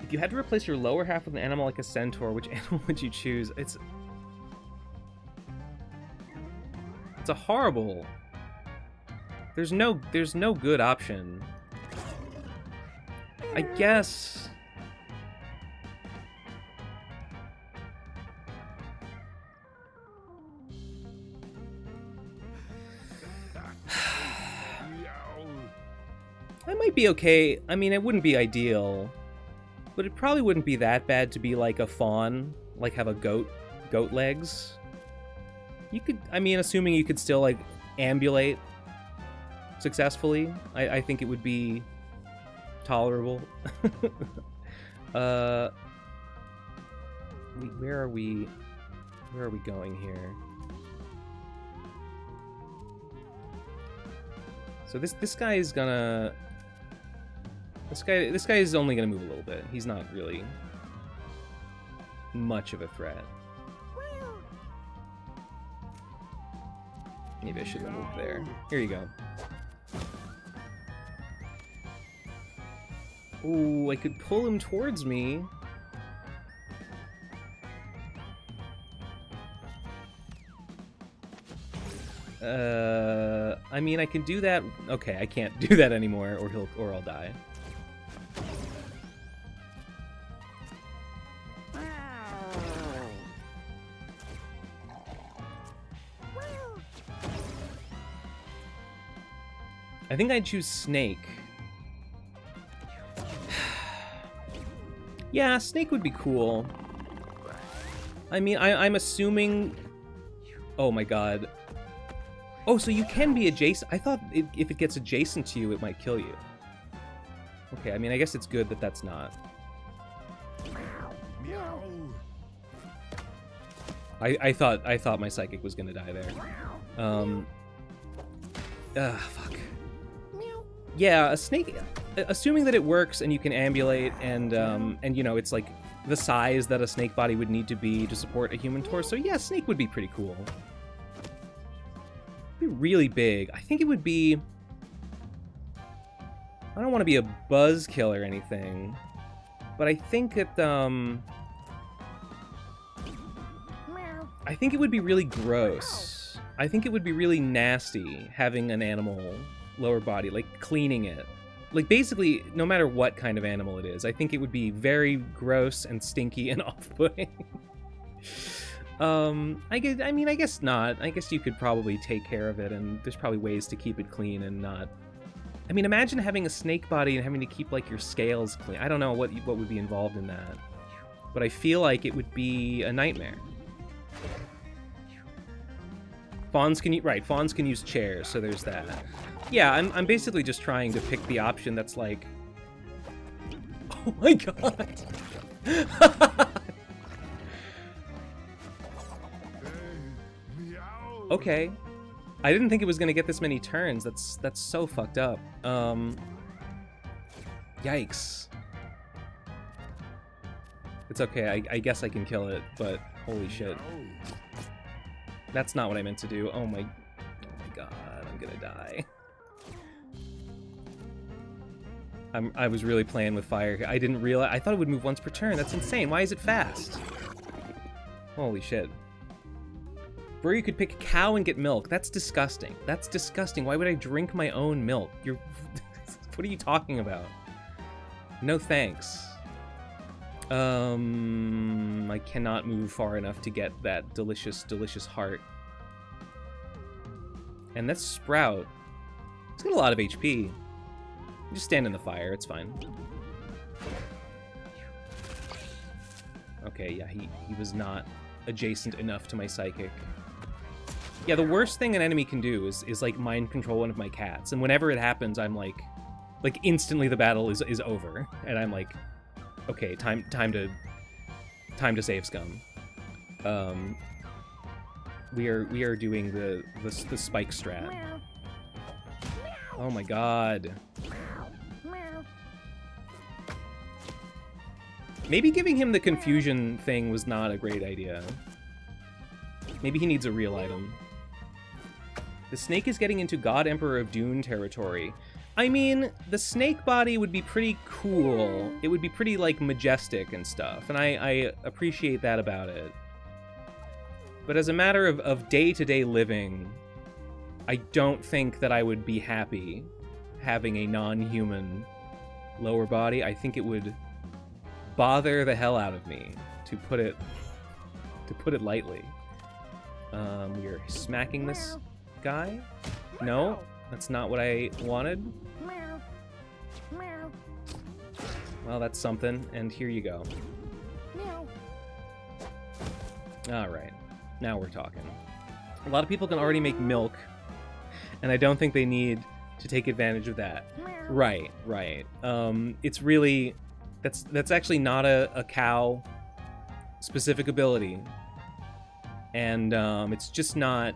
If you had to replace your lower half with an animal like a centaur, which animal would you choose? It's a horrible... There's no good option. I guess... I might be okay. I mean, it wouldn't be ideal, but it probably wouldn't be that bad to be like a fawn, like have a goat legs. You could, I mean, assuming you could still like ambulate successfully, I think it would be tolerable. Where are we going here? So this guy is gonna... This guy is only gonna move a little bit. He's not really much of a threat. Maybe I should have moved there. Here you go. Ooh, I could pull him towards me. I mean, I can do that. Okay, I can't do that anymore, or I'll die. I think I'd choose Snake. Yeah, Snake would be cool. I mean, I'm assuming... Oh my god. Oh, so you can be adjacent. I thought if it gets adjacent to you, it might kill you. Okay, I mean, I guess it's good that that's not. I thought my psychic was gonna die there. Fuck. Yeah, a snake. Assuming that it works and you can ambulate and you know it's like the size that a snake body would need to be to support a human torso. Yeah, snake would be pretty cool. It'd be really big. I think it would be. I don't want to be a buzzkill or anything, but I think it I think it would be really gross. I think it would be really nasty having an animal lower body, like cleaning it. Like basically, no matter what kind of animal it is, I think it would be very gross and stinky and off-putting. I guess not. I guess you could probably take care of it, and there's probably ways to keep it clean and not. I mean, imagine having a snake body and having to keep like your scales clean. I don't know what would be involved in that, but I feel like it would be a nightmare. Fawns can fawns can use chairs, so there's that. Yeah, I'm basically just trying to pick the option that's like... Oh my god! Okay. I didn't think it was gonna get this many turns. That's so fucked up. Yikes. It's okay, I guess I can kill it, but holy shit. That's not what I meant to do. Oh my god, I'm gonna die. I was really playing with fire. I didn't realize. I thought it would move once per turn. That's insane. Why is it fast? Holy shit. Bro, you could pick a cow and get milk. That's disgusting. That's disgusting. Why would I drink my own milk? You're... What are you talking about? No thanks. I cannot move far enough to get that delicious, delicious heart. And that's Sprout. He's got a lot of HP. Just stand in the fire, it's fine. Okay, yeah, he was not adjacent enough to my psychic. Yeah, the worst thing an enemy can do is like mind control one of my cats, and whenever it happens, I'm like instantly the battle is over, and I'm like, okay, time to save scum. We are doing the spike strat. Oh my god. Maybe giving him the confusion thing was not a great idea. Maybe he needs a real item. The snake is getting into God Emperor of Dune territory. I mean, the snake body would be pretty cool. It would be pretty, like, majestic and stuff, and I appreciate that about it. But as a matter of day-to-day living, I don't think that I would be happy having a non-human lower body. I think it would bother the hell out of me, to put it lightly. We are smacking this guy. No, that's not what I wanted. Well, that's something, and here you go. Alright, now we're talking. A lot of people can already make milk, and I don't think they need to take advantage of that. Right. It's really... That's actually not a cow specific ability. And it's just not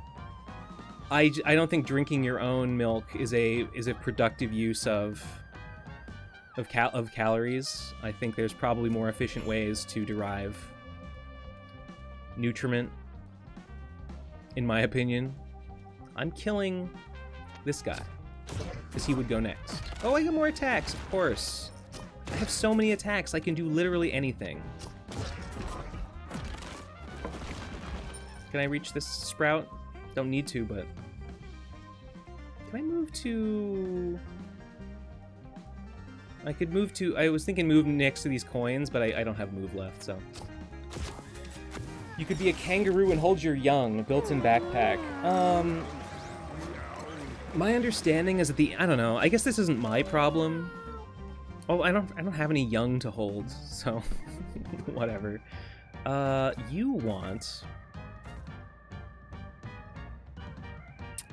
I don't think drinking your own milk is a productive use of calories. I think there's probably more efficient ways to derive nutriment, in my opinion. I'm killing this guy because he would go next. Oh, I get more attacks, of course. I have so many attacks, I can do literally anything. Can I reach this sprout? Don't need to, but... Can I move to... I could move to... I was thinking move next to these coins, but I don't have move left, so... You could be a kangaroo and hold your young, built-in backpack. My understanding is that the... I don't know, I guess this isn't my problem. Oh, I don't have any young to hold, so... whatever. You want...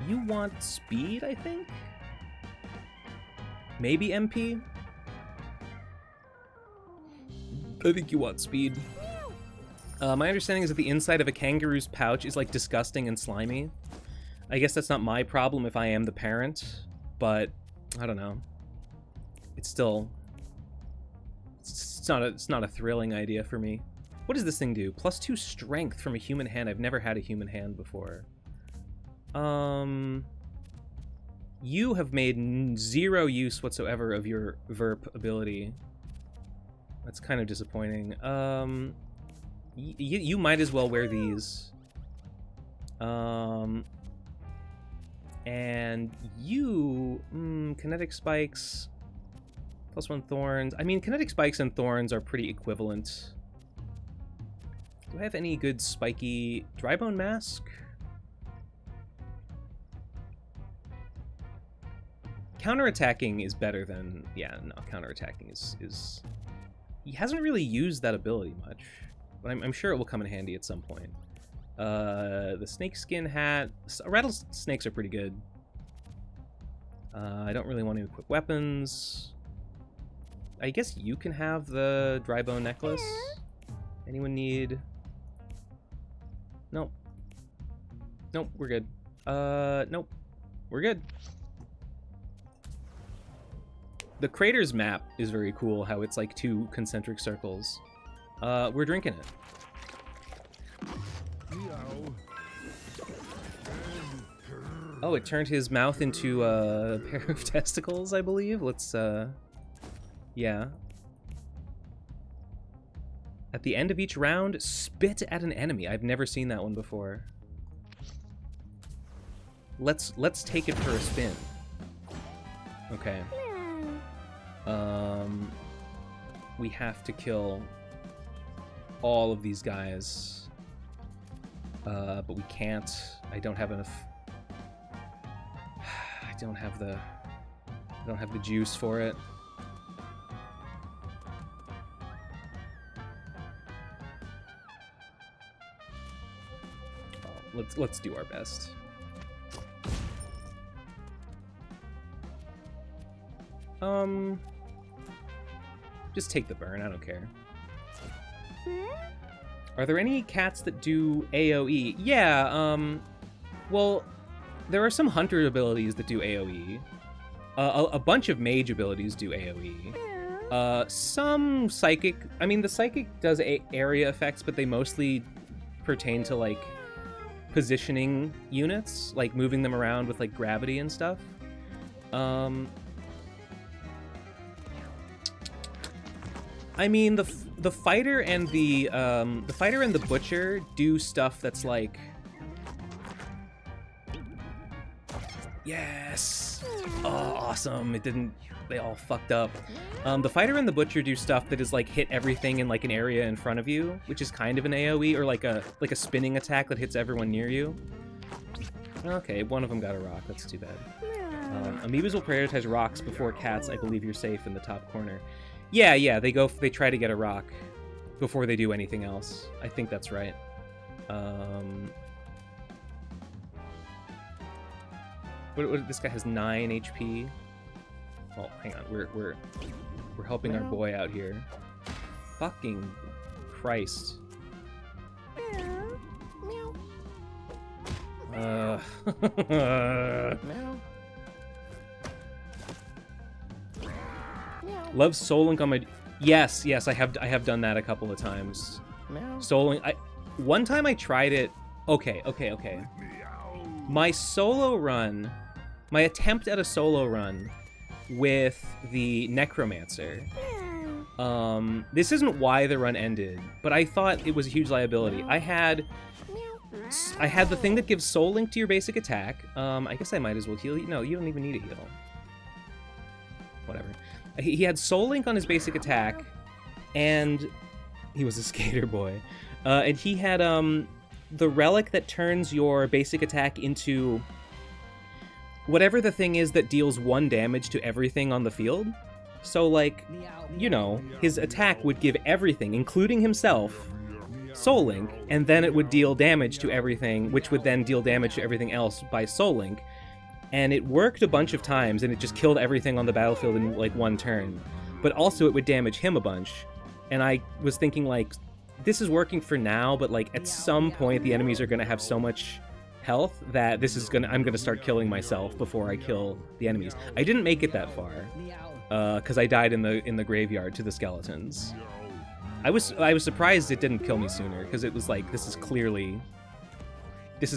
You want speed, I think? Maybe MP? I think you want speed. My understanding is that the inside of a kangaroo's pouch is, like, disgusting and slimy. I guess that's not my problem if I am the parent, but I don't know. It's still... It's not a thrilling idea for me. What does this thing do? +2 strength from a human hand. I've never had a human hand before. You have made 0 use whatsoever of your Verp ability. That's kind of disappointing. You might as well wear these. And you... kinetic spikes... +1 thorns. I mean, kinetic spikes and thorns are pretty equivalent. Do I have any good spiky... Drybone mask? Counterattacking is better than... Yeah, no, counterattacking is... He hasn't really used that ability much, but I'm sure it will come in handy at some point. The snakeskin hat... Rattlesnakes are pretty good. I don't really want to equip weapons. I guess you can have the drybone necklace. Anyone need... Nope. Nope, we're good. Nope. We're good. The crater's map is very cool, how it's like 2 concentric circles. We're drinking it. Oh, it turned his mouth into a pair of testicles, I believe. Let's, yeah. At the end of each round, spit at an enemy. I've never seen that one before. Let's take it for a spin. Okay. We have to kill all of these guys. But we can't. I don't have enough. I don't have the juice for it. Oh, let's do our best. Just take the burn, I don't care. Are there any cats that do AoE? Yeah, well, there are some hunter abilities that do AoE. A bunch of mage abilities do AoE. Some psychic... I mean, the psychic does area effects, but they mostly pertain to, like, positioning units, like moving them around with, like, gravity and stuff. I mean, the fighter and the butcher do stuff that's like, yes, oh, awesome! It didn't. They all fucked up. The fighter and the butcher do stuff that is like hit everything in like an area in front of you, which is kind of an AoE, or like a spinning attack that hits everyone near you. Okay, one of them got a rock. That's too bad. Amoebas will prioritize rocks before cats. I believe you're safe in the top corner. Yeah, they try to get a rock before they do anything else. I think that's right. This guy has 9 HP. Oh, hang on. We're helping our boy out here. Fucking Christ. Meow. Meow. Love Soul Link on my... Yes, I have done that a couple of times. Meow. Soul Link... One time I tried it... Okay. My solo run... My attempt at a solo run with the necromancer... this isn't why the run ended, but I thought it was a huge liability. I had the thing that gives Soul Link to your basic attack. I guess I might as well heal you. No, you don't even need a heal. Whatever. He had Soul Link on his basic attack, and he was a skater boy. And he had the relic that turns your basic attack into whatever the thing is that deals 1 damage to everything on the field. So, like, you know, his attack would give everything, including himself, Soul Link, and then it would deal damage to everything, which would then deal damage to everything else by Soul Link. And it worked a bunch of times, and it just killed everything on the battlefield in, like, 1 turn. But also it would damage him a bunch. And I was thinking, like, this is working for now, but, like, at some point the enemies are going to have so much health that I'm gonna start killing myself before I kill the enemies. I didn't make it that far. Because I died in the graveyard to the skeletons. I was surprised it didn't kill me sooner, because it was like, this is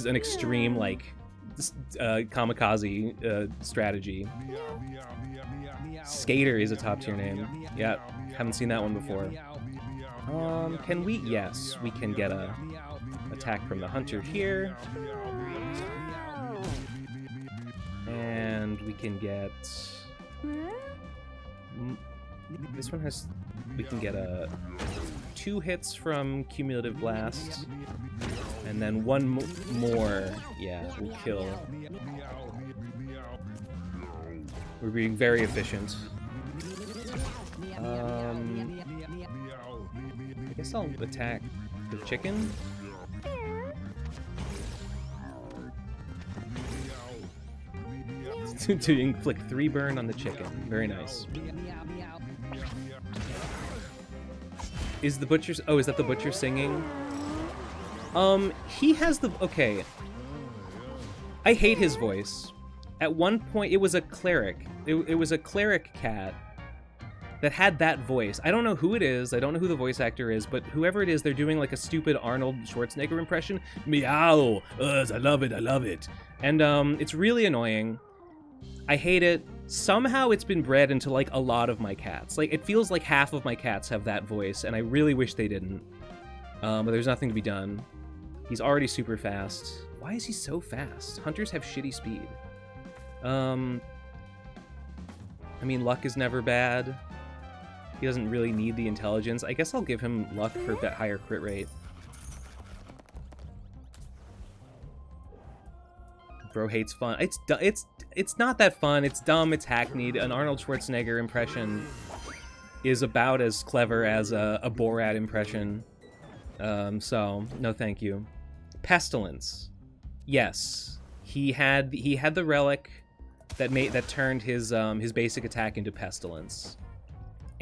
an extreme, like, kamikaze strategy. Skater is a top tier name. Yeah, haven't seen that one before. Can we? Yes, we can get a attack from the hunter here. And we can get... This one has... We can get 2 hits from Cumulative Blast. And then 1 more, yeah, will kill. We're being very efficient. I guess I'll attack the chicken. To inflict 3 burn on the chicken. Very nice. Is the butcher's... Oh, is that the butcher singing? He has the... Okay. I hate his voice. At one point, it was a cleric. It was a cleric cat that had that voice. I don't know who it is. I don't know who the voice actor is, but whoever it is, they're doing like a stupid Arnold Schwarzenegger impression. Meow! I love it, I love it. And it's really annoying. I hate it. Somehow it's been bred into like a lot of my cats. Like, it feels like half of my cats have that voice, and I really wish they didn't. But there's nothing to be done. He's already super fast. Why is he so fast? Hunters have shitty speed. I mean, luck is never bad. He doesn't really need the intelligence. I guess I'll give him luck for a bit higher crit rate. Bro hates fun. It's not that fun. It's dumb. It's hackneyed. An Arnold Schwarzenegger impression is about as clever as a Borat impression. So no, thank you. Pestilence. Yes, he had the relic that turned his basic attack into Pestilence,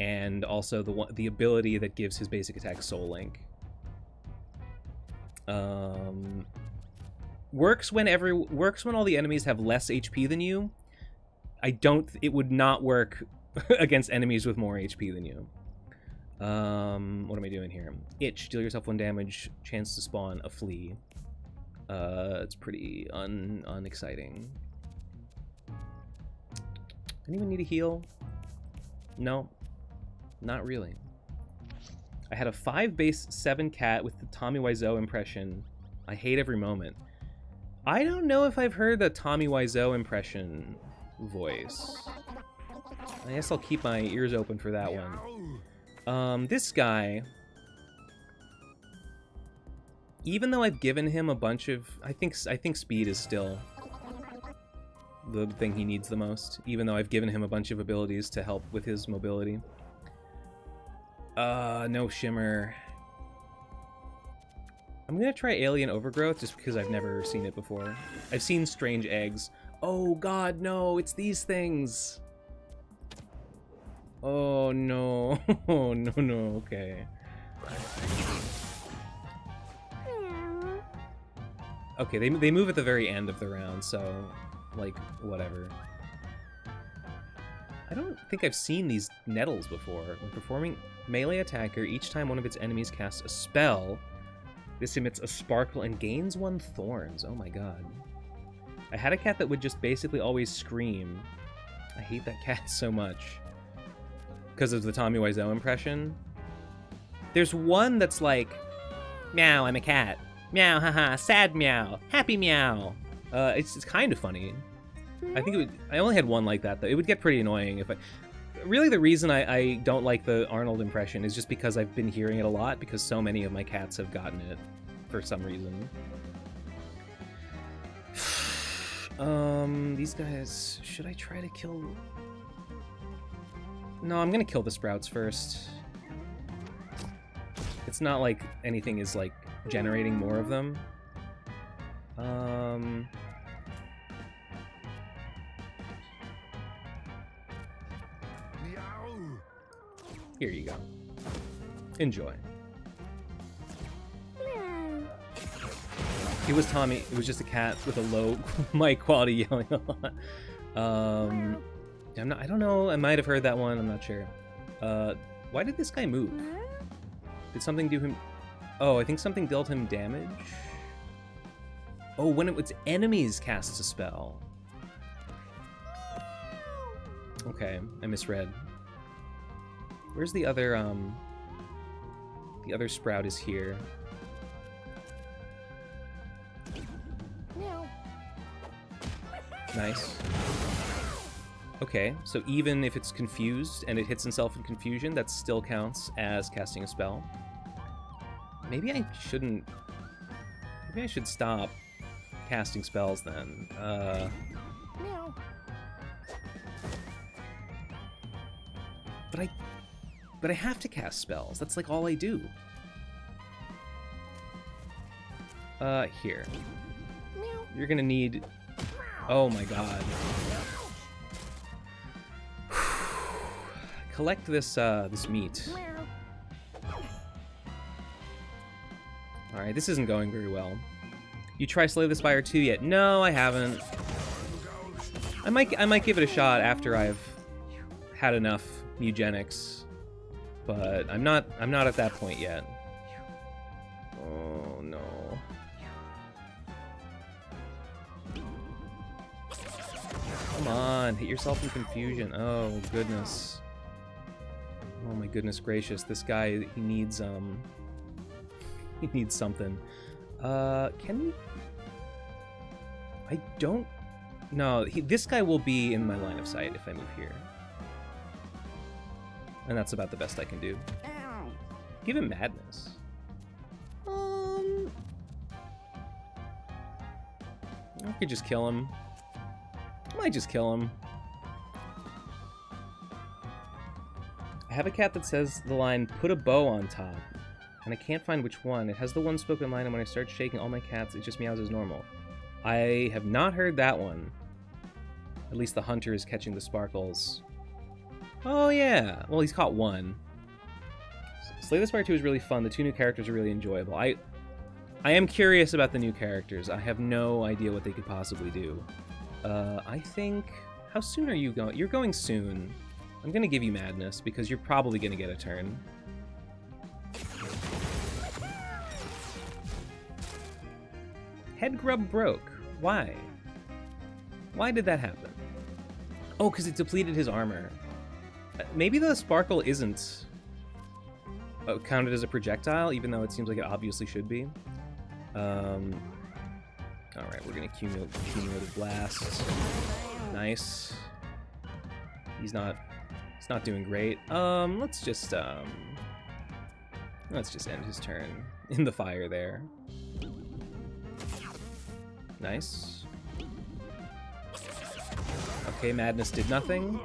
and also the ability that gives his basic attack Soul Link. Works when all the enemies have less HP than you. It would not work against enemies with more HP than you. What am I doing here? Itch, deal yourself 1 damage, chance to spawn a flea. It's pretty unexciting. Anyone need a heal? No, not really. I had a 5 base 7 cat with the Tommy Wiseau impression. I hate every moment. I don't know if I've heard the Tommy Wiseau impression voice. I guess I'll keep my ears open for that one. This guy, even though I've given him a bunch of... I think speed is still the thing he needs the most, even though I've given him a bunch of abilities to help with his mobility. No shimmer. I'm gonna try Alien Overgrowth just because I've never seen it before. I've seen Strange Eggs. Oh god, no, it's these things. Oh no. Oh no, okay. Okay, they move at the very end of the round, so, like, whatever. I don't think I've seen these nettles before. When performing melee attacker, each time one of its enemies casts a spell, this emits a sparkle and gains 1 thorns. Oh my god. I had a cat that would just basically always scream. I hate that cat so much. Because of the Tommy Wiseau impression. There's one that's like, meow, I'm a cat. Meow, haha, sad meow, happy meow. It's kind of funny. I think it would. I only had one like that though. It would get pretty annoying if I. Really, the reason I don't like the Arnold impression is just because I've been hearing it a lot because so many of my cats have gotten it for some reason. These guys. Should I try to kill? No, I'm gonna kill the sprouts first. It's not like anything is like generating more of them. Here you go. Enjoy. It was Tommy. It was just a cat with a low mic quality yelling a lot. I don't know. I might have heard that one. I'm not sure. Why did this guy move? Did something do him? Oh, I think something dealt him damage. Oh, when its enemies casts a spell. Okay, I misread. Where's the other sprout is here. Nice. Okay, so even if it's confused and it hits itself in confusion, that still counts as casting a spell. Maybe I shouldn't... Maybe I should stop casting spells then. But I have to cast spells. That's like all I do. Here. You're gonna need... Oh my god. Collect this, this meat. Alright, this isn't going very well. You try Slay the Spire 2 yet? No, I haven't. I might give it a shot after I've had enough Mewgenics. But I'm not at that point yet. Oh no. Come on, hit yourself in confusion. Oh goodness. Oh my goodness gracious, this guy, he needs he needs something. Can we? I don't. No, this guy will be in my line of sight if I move here. And that's about the best I can do. Give him madness. I could just kill him. I might just kill him. I have a cat that says the line, "Put a bow on top." And I can't find which one. It has the one spoken line, and when I start shaking all my cats, it just meows as normal. I have not heard that one. At least the hunter is catching the sparkles. Oh yeah, well he's caught one. Slay the Spire 2 is really fun. The 2 new characters are really enjoyable. I am curious about the new characters. I have no idea what they could possibly do. I think... How soon are you going? You're going soon. I'm gonna give you madness because you're probably gonna get a turn. Head grub broke. Why? Why did that happen? Oh, because it depleted his armor. Maybe the sparkle isn't counted as a projectile, even though it seems like it obviously should be. Alright, we're gonna cumulative blast. Nice. He's not doing great. Let's just end his turn in the fire there. Nice. Okay, madness did nothing.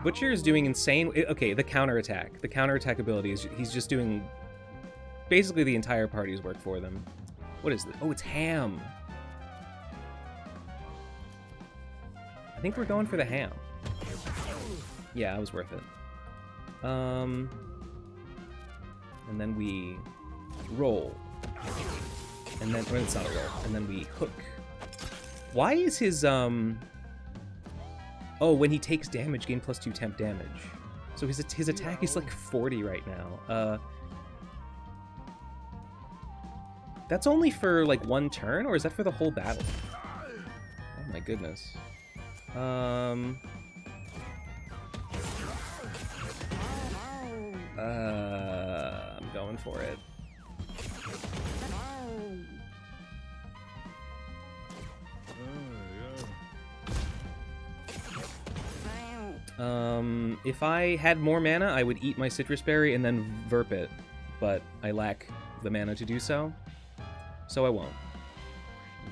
Butcher is doing insane... Okay, the counterattack. The counterattack ability is... He's just doing... Basically the entire party's work for them. What is this? Oh, it's ham. I think we're going for the ham. Yeah, it was worth it. And then we roll. And then, well, it's not a roll. And then we hook. Why is his, Oh, when he takes damage, gain +2 temp damage. So his attack is like 40 right now. That's only for like one turn, or is that for the whole battle? Oh my goodness. I'm going for it. If I had more mana, I would eat my citrus berry and then verp it, but I lack the mana to do so, so I won't.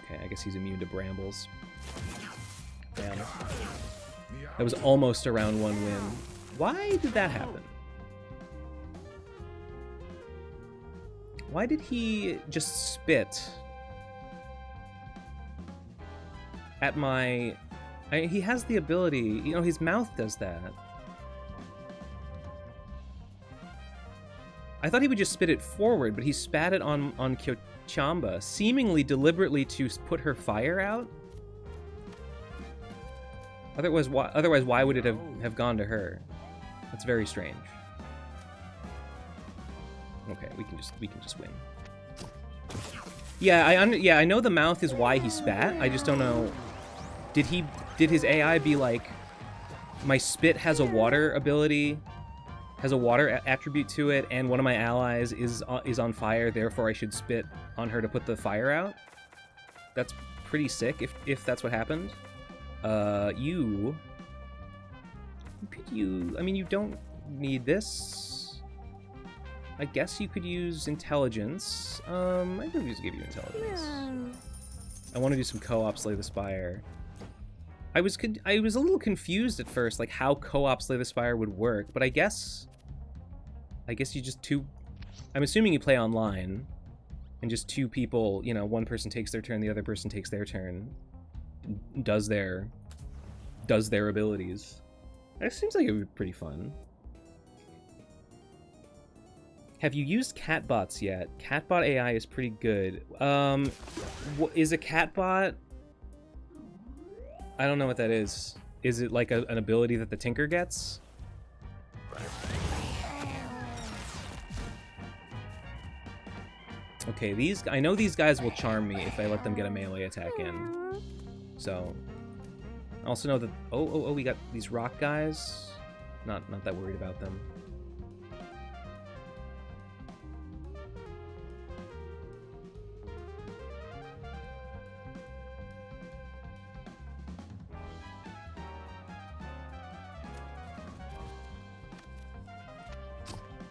Okay, I guess he's immune to brambles. Damn. That was almost a round 1 win. Why did that happen? Why did he just spit at my... he has the ability, you know, his mouth does that. I thought he would just spit it forward, but he spat it on Kyochamba, seemingly deliberately to put her fire out. Otherwise, why would it have gone to her? That's very strange. Okay, we can just win. Yeah, I know the mouth is why he spat. I just don't know. Did his AI be like, my spit has a water ability, has a water attribute to it, and one of my allies is on fire, therefore I should spit on her to put the fire out? That's pretty sick if that's what happened. I mean, you don't need this. I guess you could use intelligence. I could just give you intelligence. I want to do some co-op Slay the Spire. I was a little confused at first, like how co-op Slay the Spire would work, but I guess you just I'm assuming you play online, and just 2 people, you know, one person takes their turn, the other person takes their turn, does their abilities. That seems like it would be pretty fun. Have you used catbots yet? Catbot AI is pretty good. Is a catbot... I don't know what that is. Is it like an ability that the Tinker gets? Okay, I know these guys will charm me if I let them get a melee attack in. So, I also know that... Oh, we got these rock guys. Not that worried about them.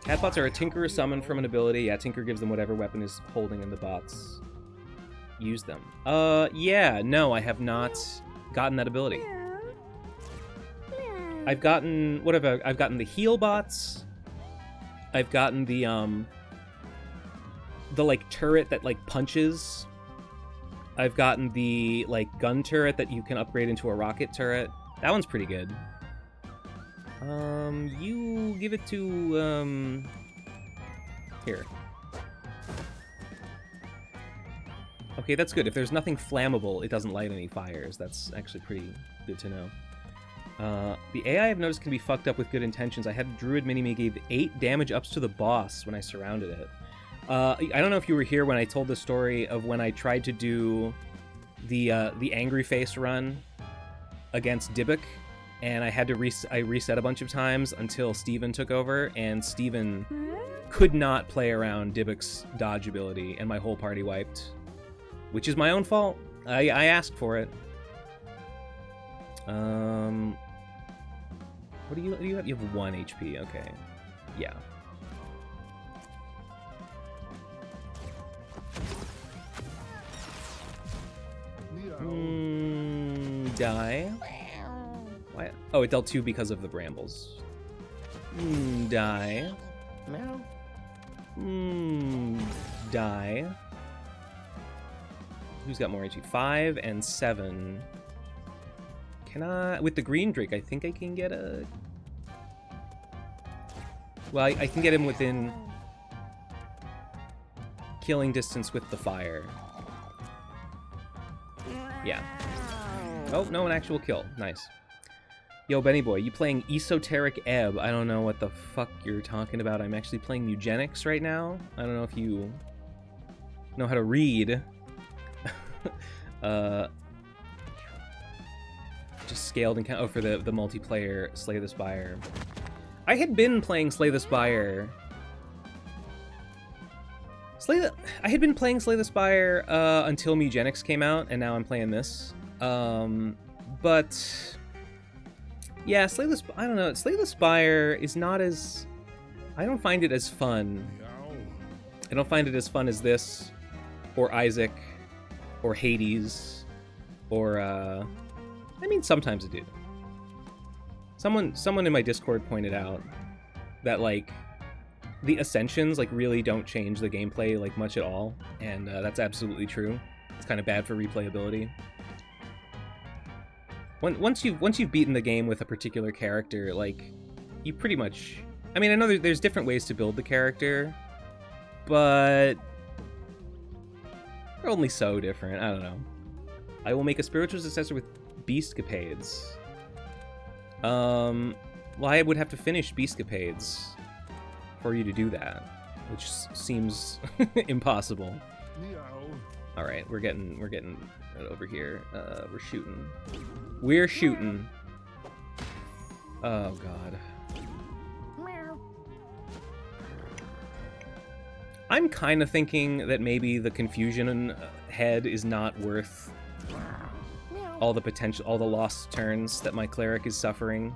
Catbots are a Tinker summon from an ability. Yeah, Tinker gives them whatever weapon is holding in the bots. Use them. Yeah, no, I have not gotten that ability. I've gotten... I've gotten the heal bots. I've gotten the like, turret that, like, punches. I've gotten the, like, gun turret that you can upgrade into a rocket turret. That one's pretty good. You give it to, here. Okay, that's good. If there's nothing flammable, it doesn't light any fires. That's actually pretty good to know. The AI I've noticed can be fucked up with good intentions. I had a Druid mini-me gave 8 damage ups to the boss when I surrounded it. I don't know if you were here when I told the story of when I tried to do the Angry Face run against Dybbuk, and I had to reset a bunch of times until Steven took over, and Steven could not play around Dybbuk's dodge ability, and my whole party wiped. Which is my own fault. I asked for it. What do you have? You have 1 HP, okay. Yeah. Die. Why? Oh, it dealt 2 because of the brambles. Die. Meow. Die. Who's got more HP? 5 and 7. Can I... With the green drake, I think I can get a... Well, I can get him within killing distance with the fire. Yeah. Oh, no, an actual kill. Nice. Yo, Benny boy, you playing Esoteric Ebb? I don't know what the fuck you're talking about. I'm actually playing Mewgenics right now. I don't know if you know how to read. Just scaled and count. Oh, for the multiplayer Slay the Spire. I had been playing Slay the Spire. I had been playing Slay the Spire until Mewgenics came out, and now I'm playing this. But yeah, I don't know. Slay the Spire is not as... I don't find it as fun. I don't find it as fun as this, or Isaac, or Hades, or I mean, sometimes I do. Someone in my Discord pointed out that, like, the Ascensions, like, really don't change the gameplay, like, much at all, and that's absolutely true. It's kind of bad for replayability. Once you've beaten the game with a particular character, like, you pretty much... I mean, I know there's different ways to build the character, but they're only so different. I don't know. I will make a spiritual successor with Beastcapades. Well, I would have to finish Beastcapades for you to do that, which seems impossible. All right, we're getting over here. We're shooting. Oh god. I'm kind of thinking that maybe the confusion head is not worth all the potential, all the lost turns that my cleric is suffering.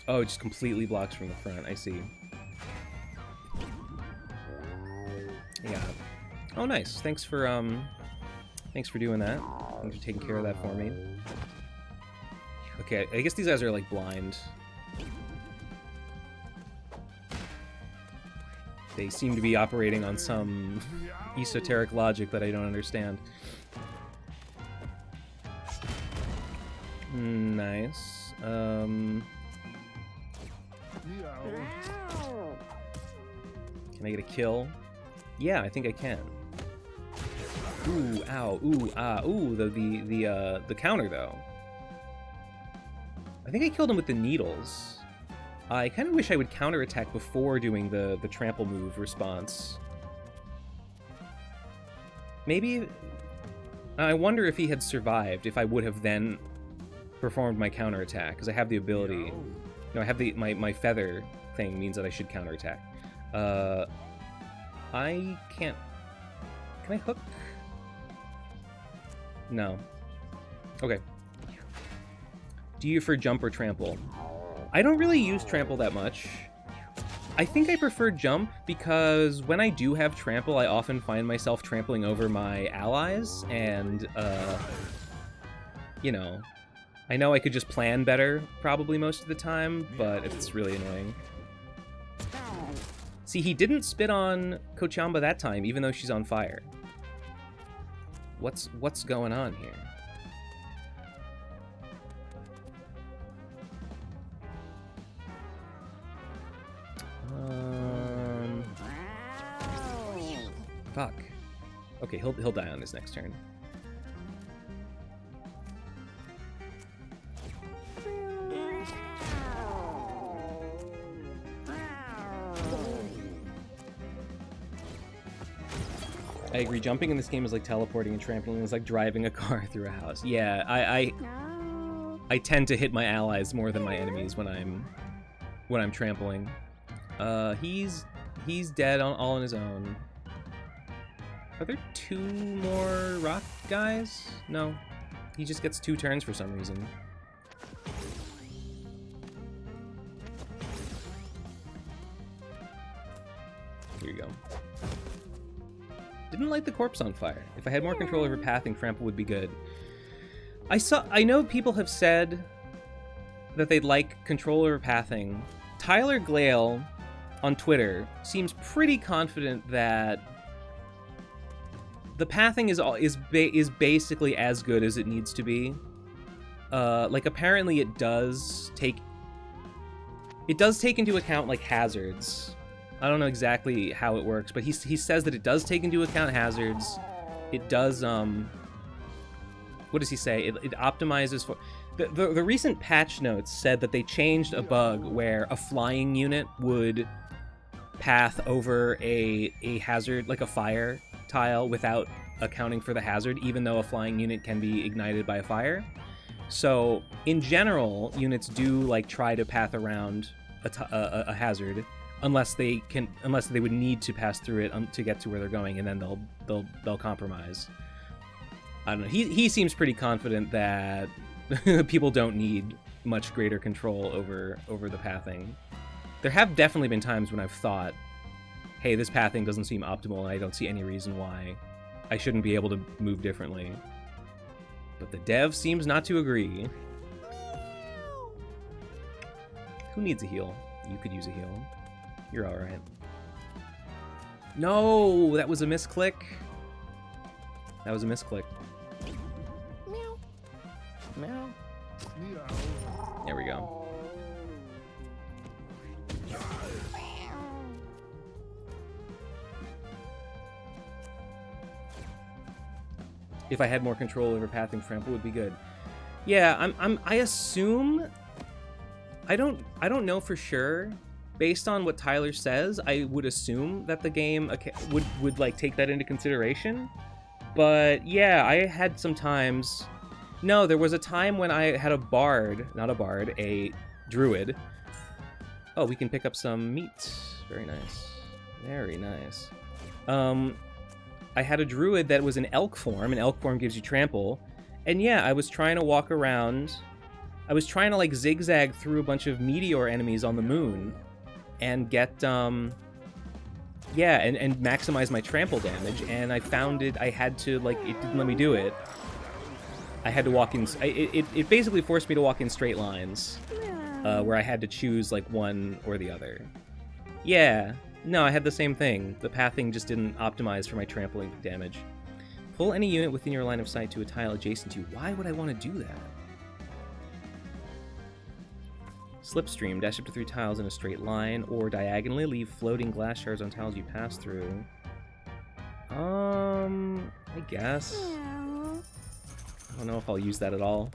Oh, it just completely blocks from the front. I see. Yeah. Oh, nice. Thanks for doing that. Thanks for taking care of that for me. Okay, I guess these guys are, like, blind. They seem to be operating on some esoteric logic that I don't understand. Nice. Can I get a kill? Yeah, I think I can. Ooh, ow, ooh, ah, ooh, the counter, though. I think I killed him with the needles. I kind of wish I would counterattack before doing the trample move response. Maybe... I wonder if he had survived, if I would have then performed my counterattack, because I have the ability... No, I have my feather thing means that I should counterattack. I can't... Can I hook? No. Okay. Do you prefer jump or trample? I don't really use trample that much. I think I prefer jump because when I do have trample, I often find myself trampling over my allies, and, you know, I know I could just plan better probably most of the time, but it's really annoying. See, he didn't spit on Kochamba that time, even though she's on fire. What's going on here? Fuck. Okay, he'll die on his next turn. I agree. Jumping in this game is like teleporting, and trampling is like driving a car through a house. Yeah, I tend to hit my allies more than my enemies when I'm trampling. He's dead all on his own. Are there 2 more rock guys? No. He just gets 2 turns for some reason. Here you go. Didn't light the corpse on fire. If I had more control over pathing, trample would be good. I know people have said that they'd like control over pathing. Tyler Glale on Twitter seems pretty confident that the pathing is basically as good as it needs to be. Like, apparently it does take into account, like, hazards. I don't know exactly how it works, but he says that it does take into account hazards. It does, what does he say? It optimizes for... The recent patch notes said that they changed a bug where a flying unit would path over a hazard, like a fire tile, without accounting for the hazard, even though a flying unit can be ignited by a fire. So, in general, units do, like, try to path around a hazard, unless they would need to pass through it to get to where they're going, and then they'll compromise. I don't know. He seems pretty confident that people don't need much greater control over the pathing. There have definitely been times when I've thought, hey, this pathing doesn't seem optimal, and I don't see any reason why I shouldn't be able to move differently. But the dev seems not to agree. Who needs a heal? You could use a heal. You're alright. No! That was a misclick. That was a misclick. Meow. Meow. There we go. If I had more control over pathing, trample would be good. Yeah, I assume... I don't know for sure. Based on what Tyler says, I would assume that the game would like take that into consideration. But yeah, I had some times... No, there was a time when I had a bard, not a bard, a druid. Oh, we can pick up some meat. Very nice. Very nice. I had a druid that was in elk form, and elk form gives you trample. And yeah, I was trying to walk around. I was trying to like zigzag through a bunch of meteor enemies on the moon and get, yeah, and maximize my trample damage. And I found I had to, like, it didn't let me do it. I had to walk in, it basically forced me to walk in straight lines, where I had to choose, like, one or the other. Yeah. No, I had the same thing. The pathing just didn't optimize for my trampling damage. Pull any unit within your line of sight to a tile adjacent to you. Why would I want to do that? Slipstream. Dash up to 3 tiles in a straight line, or diagonally leave floating glass shards on tiles you pass through. I guess. I don't know if I'll use that at all.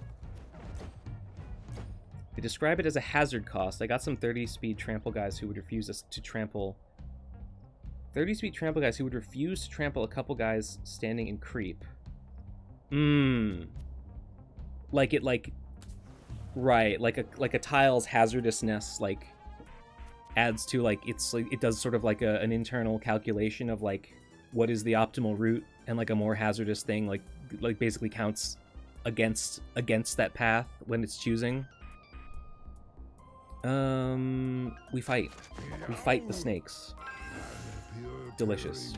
They describe it as a hazard cost. I got some 30-speed trample guys who would refuse us to trample... 30-speed trample guys who would refuse to trample a couple guys standing in creep. Like it, like... Right, like a tile's hazardousness, like, adds to, like, it's like, it does sort of like an internal calculation of, like, what is the optimal route, and, like, a more hazardous thing, like basically counts against that path when it's choosing. We fight the snakes. Delicious.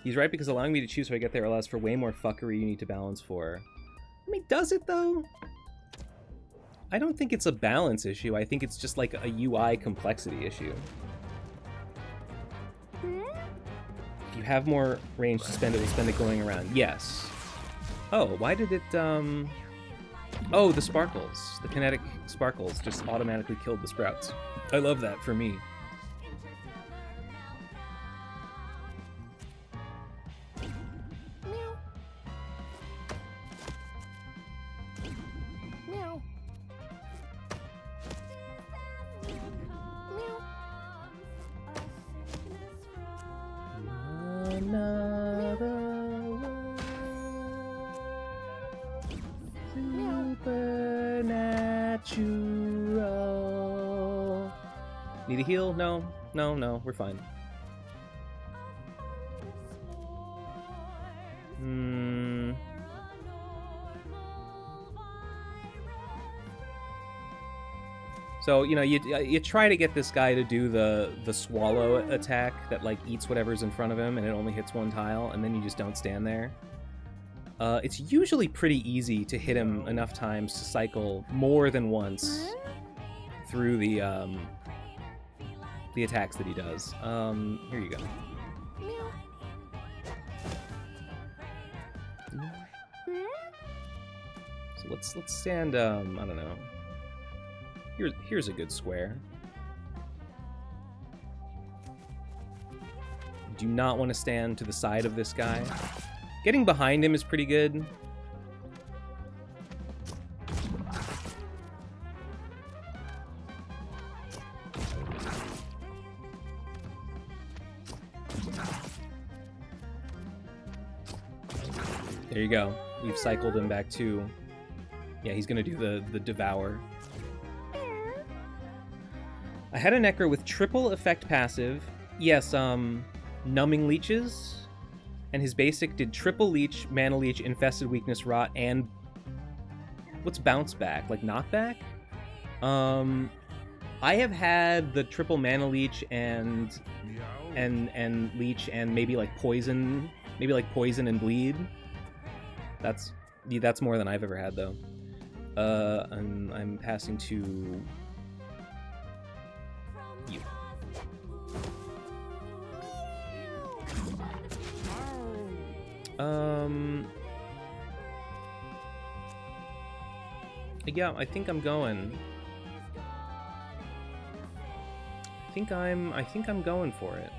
He's right, because allowing me to choose how I get there allows for way more fuckery you need to balance for. I mean, does it though? I don't think it's a balance issue. I think it's just like a UI complexity issue. If you have more range to spend it, we'll spend it going around. Yes. Oh, why did it, Oh, the sparkles. The kinetic sparkles just automatically killed the sprouts. I love that for me. Supernatural. Need a heal? No, we're fine. So, you know, you try to get this guy to do the swallow attack that, like, eats whatever's in front of him and it only hits one tile, and then you just don't stand there. It's usually pretty easy to hit him enough times to cycle more than once through the attacks that he does. Here you go. So let's stand. I don't know. Here's a good square. Do not want to stand to the side of this guy. Getting behind him is pretty good. There you go. We've cycled him back to... Yeah, he's gonna do the devour. I had a Necro with triple effect passive. Yes, numbing leeches. And his basic did triple leech, mana leech, infested weakness, rot, and... What's bounce back? Like knockback? I have had the triple mana leech and leech and maybe like poison and bleed. That's more than I've ever had though. I'm passing to you. Yeah, I think I'm going. I think I'm going for it.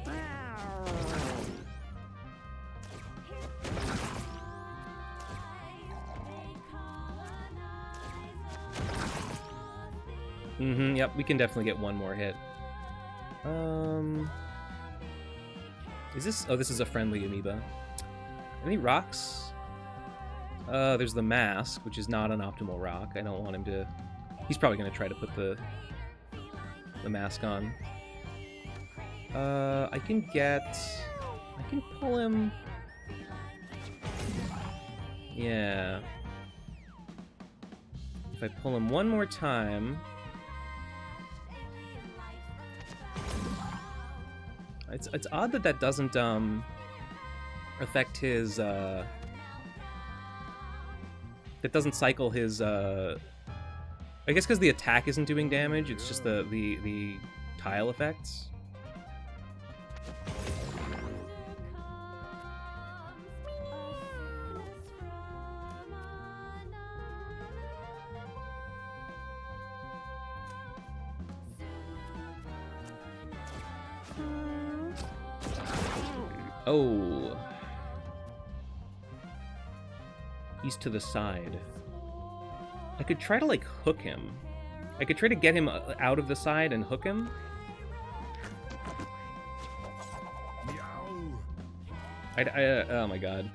Yep, we can definitely get one more hit. Is this... Oh, this is a friendly amoeba. Any rocks? There's the mask, which is not an optimal rock. I don't want him to... He's probably going to try to put the mask on. I can pull him... Yeah. If I pull him one more time... It's odd that doesn't affect his that doesn't cycle his I guess because the attack isn't doing damage, it's just the tile effects. Oh. He's to the side. I could try to, like, hook him. I could try to get him out of the side and hook him. Oh my god.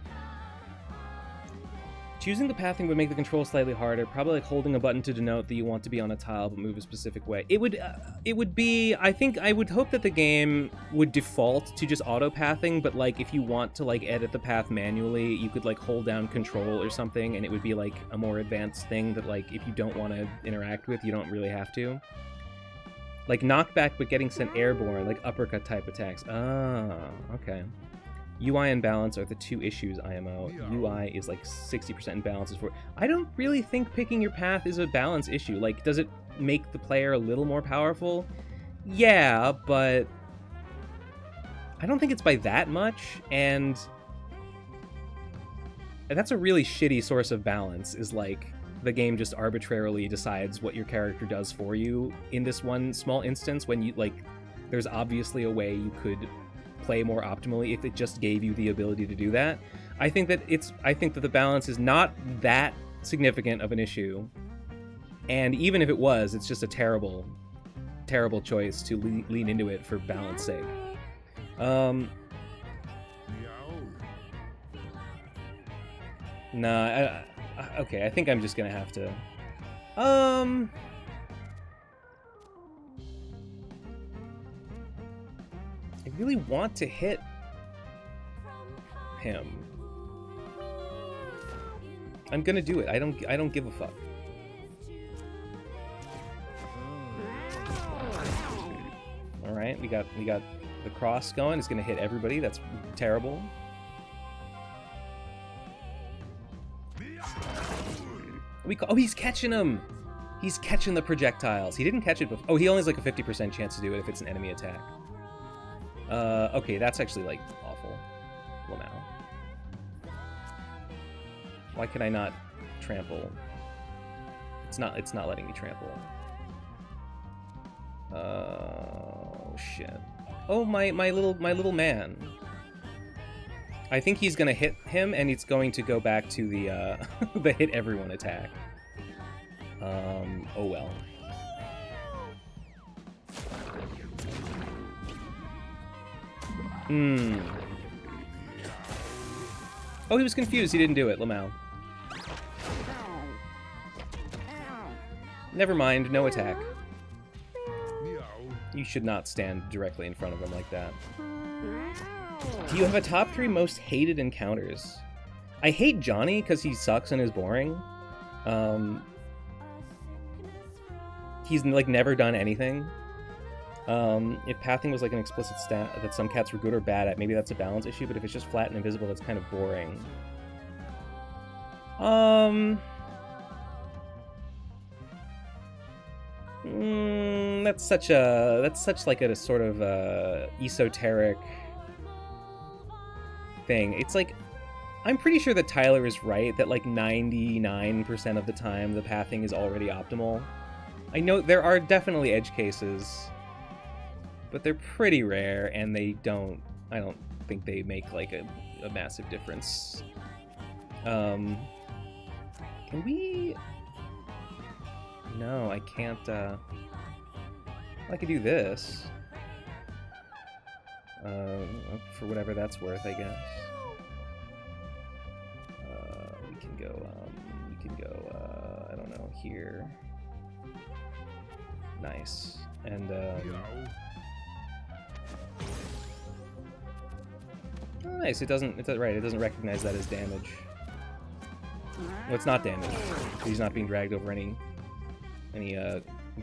Choosing the pathing would make the control slightly harder, probably like holding a button to denote that you want to be on a tile but move a specific way. It would be, I think, I would hope that the game would default to just auto-pathing, but like if you want to like edit the path manually, you could like hold down control or something and it would be like a more advanced thing that like if you don't want to interact with, you don't really have to. Like knockback but getting sent airborne, like uppercut type attacks. Ah, okay. UI and balance are the two issues, IMO. UI is like 60% and balance is 40%. I don't really think picking your path is a balance issue. Like, does it make the player a little more powerful? Yeah, but I don't think it's by that much, and that's a really shitty source of balance, is like the game just arbitrarily decides what your character does for you in this one small instance when you, like, there's obviously a way you could play more optimally if it just gave you the ability to do that. I think that the balance is not that significant of an issue, and even if it was, it's just a terrible choice to lean into it for balance sake. Nah, okay, I think I'm just gonna have to I really want to hit him. I'm gonna do it. I don't give a fuck. All right, we got the cross going. It's gonna hit everybody. That's terrible. Oh, he's catching him. He's catching the projectiles. He didn't catch it before. Oh, he only has like a 50% chance to do it if it's an enemy attack. Okay, that's actually, like, awful. Well, now. Why can I not trample? It's not letting me trample. Oh shit. Oh my little man. I think he's gonna hit him, and it's going to go back to the the hit everyone attack. Oh well. Oh, he was confused. He didn't do it, Lamau. Never mind, no attack. You should not stand directly in front of him like that. Do you have a top 3 most hated encounters? I hate Johnny because he sucks and is boring. He's like never done anything. If pathing was like an explicit stat that some cats were good or bad at, maybe that's a balance issue, but if it's just flat and invisible, that's kind of boring. That's such like a sort of esoteric thing. It's like, I'm pretty sure that Tyler is right that like 99% of the time the pathing is already optimal. I know there are definitely edge cases, but they're pretty rare, and I don't think they make like a massive difference. Can we? No, I can't. I could do this. For whatever that's worth, I guess. We can go. I don't know, here. Nice. And oh, nice. It doesn't recognize that as damage. Well, it's not damage. He's not being dragged over any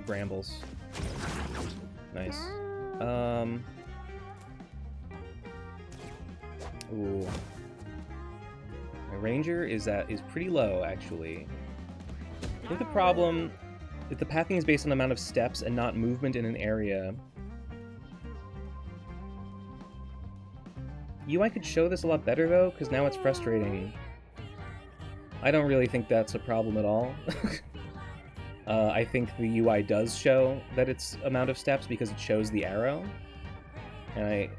brambles. Nice. Ooh. My ranger is pretty low, actually. I think the problem if the pathing is based on the amount of steps and not movement in an area. UI could show this a lot better, though, because now it's frustrating. I don't really think that's a problem at all. I think the UI does show that it's amount of steps because it shows the arrow. And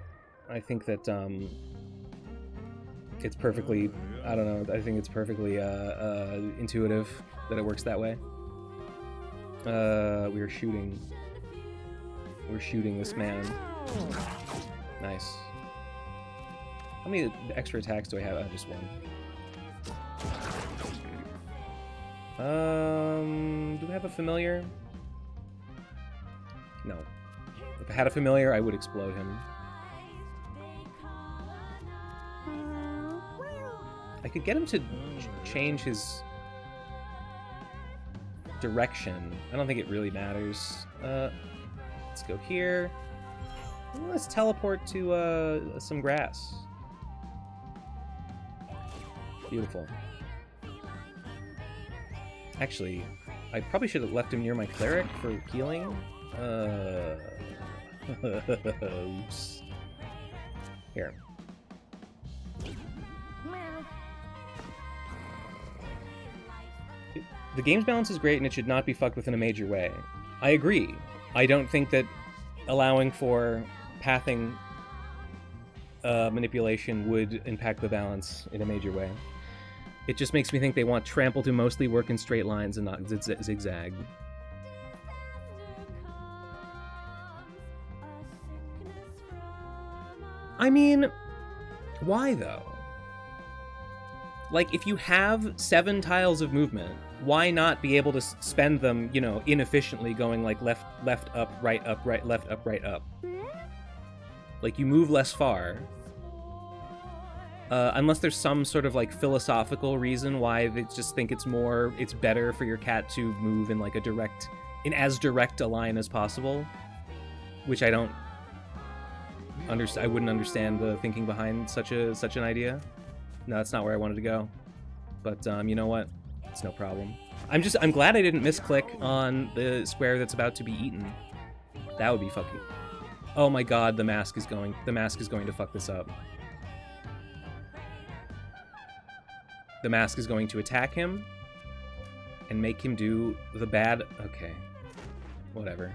I think that it's perfectly, I don't know, I think it's perfectly intuitive that it works that way. We're shooting this man. Nice. How many extra attacks do I have? Just one. Do I have a familiar? No. If I had a familiar, I would explode him. I could get him to change his direction. I don't think it really matters. Let's go here. Let's teleport to some grass. Beautiful. Actually, I probably should have left him near my cleric for healing. Oops. Here. The game's balance is great and it should not be fucked with in a major way. I agree. I don't think that allowing for pathing manipulation would impact the balance in a major way. It just makes me think they want trample to mostly work in straight lines and not zigzag. I mean, why though? Like, if you have 7 tiles of movement, why not be able to spend them, you know, inefficiently going like left, up, right, left, up, right, up? Like, you move less far. Unless there's some sort of like philosophical reason why they just think it's better for your cat to move in like in as direct a line as possible, which I don't understand. I wouldn't understand the thinking behind such an idea. No, that's not where I wanted to go. But you know what? It's no problem. I'm glad I didn't misclick on the square that's about to be eaten. That would be fucking. Oh my god, the mask is going to fuck this up. The mask is going to attack him, and make him do the bad... Okay. Whatever.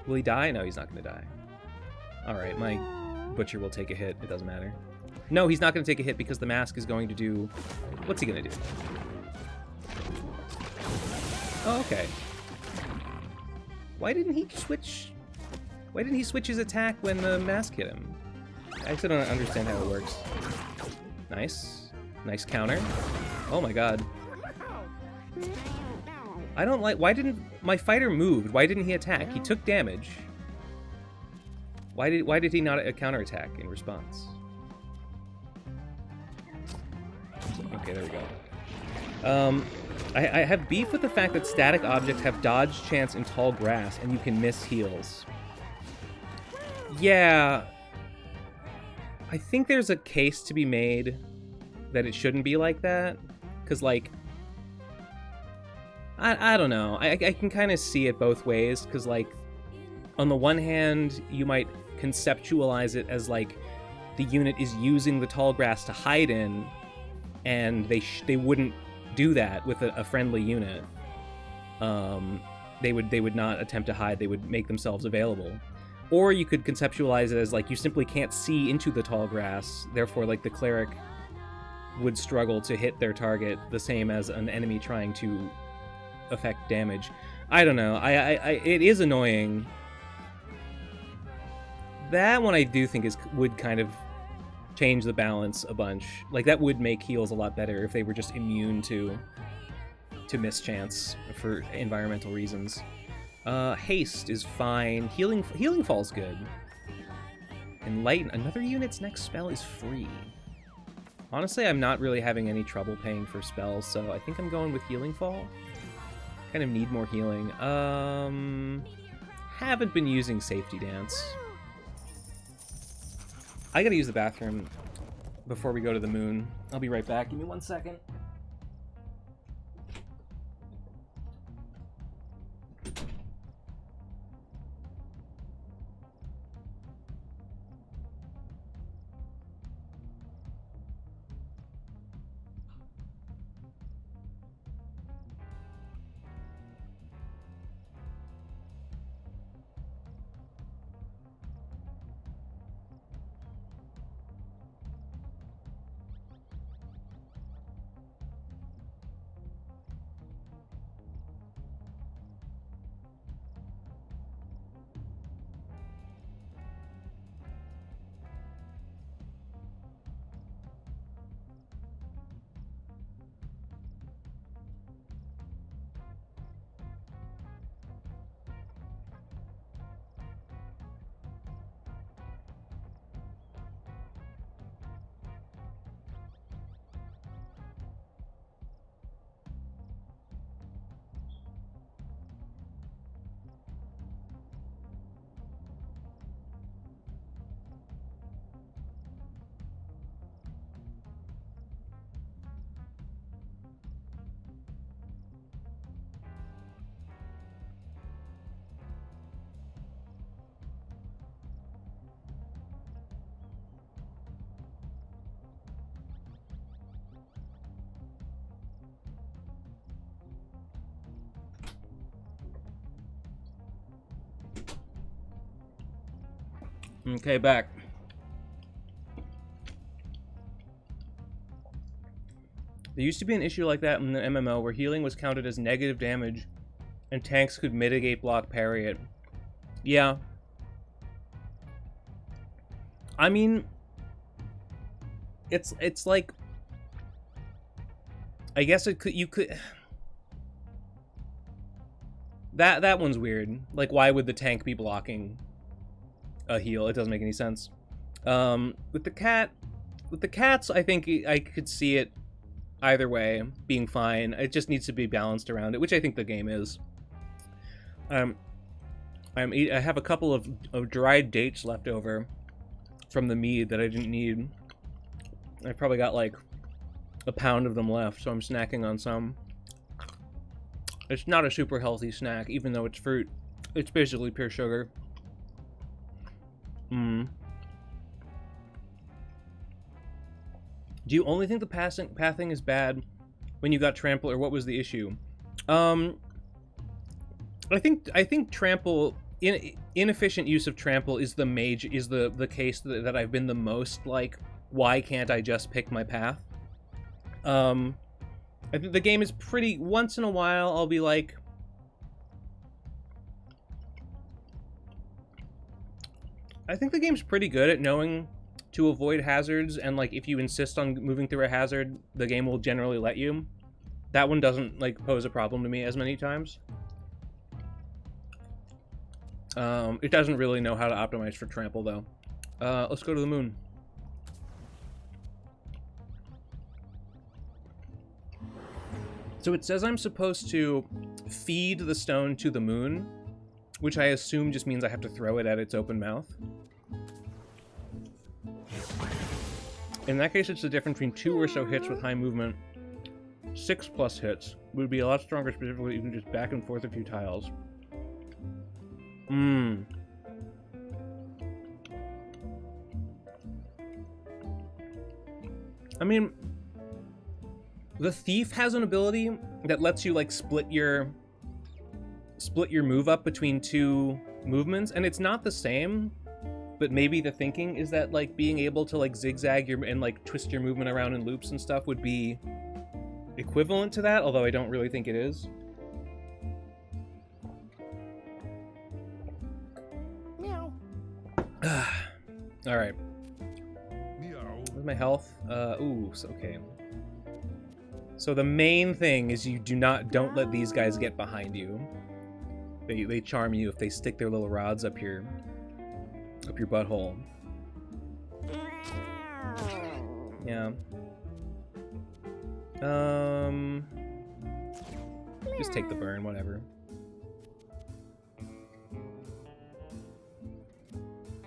Will he die? No, he's not going to die. Alright, my butcher will take a hit. It doesn't matter. No, he's not going to take a hit because the mask is going to do... What's he going to do? Oh, okay. Why didn't he switch... Why didn't he switch his attack when the mask hit him? I actually don't understand how it works. Nice. Nice counter. Oh my god. I don't like... Why didn't... My fighter moved. Why didn't he attack? He took damage. Why did he not counterattack in response? Okay, there we go. I have beef with the fact that static objects have dodge chance in tall grass, and you can miss heals. Yeah. I think there's a case to be made that it shouldn't be like that. Because, like... I don't know. I can kind of see it both ways. Because, like, on the one hand, you might conceptualize it as, like, the unit is using the tall grass to hide in, and they wouldn't do that with a friendly unit. They would not attempt to hide. They would make themselves available. Or you could conceptualize it as, like, you simply can't see into the tall grass, therefore, like, the cleric would struggle to hit their target the same as an enemy trying to affect damage. I don't know. It is annoying. That one I do think would kind of change the balance a bunch. Like, that would make heals a lot better if they were just immune to mischance for environmental reasons. Haste is fine. Healing Fall's good. Enlighten. Another unit's next spell is free. Honestly, I'm not really having any trouble paying for spells, so I think I'm going with Healing Fall. Kind of need more healing. Haven't been using Safety Dance. I gotta use the bathroom before we go to the moon. I'll be right back. Give me 1 second. Okay, back. There used to be an issue like that in the MMO where healing was counted as negative damage and tanks could mitigate, block, parry it. Yeah. I mean, it's like, I guess you could that one's weird. Like, why would the tank be blocking a heal? It doesn't make any sense. With the cats, I think I could see it either way being fine. It just needs to be balanced around it, which I think the game is. I have a couple of dried dates left over from the mead that I didn't need. I probably got like a pound of them left, so I'm snacking on some. It's not a super healthy snack, even though it's fruit. It's basically pure sugar. Do you only think the pathing is bad when you got trample, or what was the issue? I think trample, inefficient use of trample is the case that I've been the most like, why can't I just pick my path? I think the game is pretty, once in a while I'll be like, I think the game's pretty good at knowing to avoid hazards, and like if you insist on moving through a hazard, the game will generally let you. That one doesn't like pose a problem to me as many times. It doesn't really know how to optimize for trample though. Let's go to the moon. So it says I'm supposed to feed the stone to the moon, which I assume just means I have to throw it at its open mouth. In that case, it's the difference between 2 or so hits with high movement. 6+ hits would be a lot stronger, specifically even just back and forth a few tiles. I mean, the thief has an ability that lets you like split your move up between 2 movements, and it's not the same, but maybe the thinking is that like being able to like zigzag and like twist your movement around in loops and stuff would be equivalent to that, although I don't really think it is. Meow. All right. Where's my health? Ooh, okay. So the main thing is you don't let these guys get behind you. They charm you if they stick their little rods up your butthole. Yeah. Just take the burn, whatever.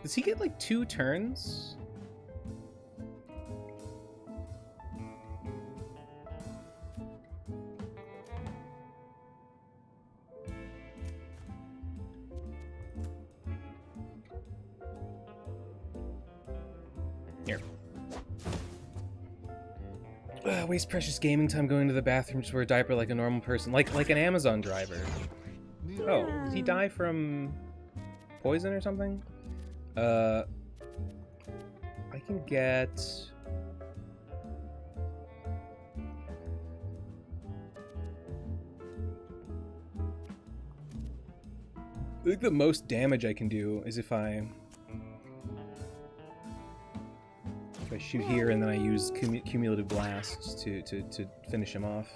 Does he get like 2 turns? Here. Waste precious gaming time going to the bathroom to wear a diaper like a normal person. Like an Amazon driver. Oh, did he die from poison or something? I can get... I think the most damage I can do is if I shoot here and then I use cumulative blasts to finish him off.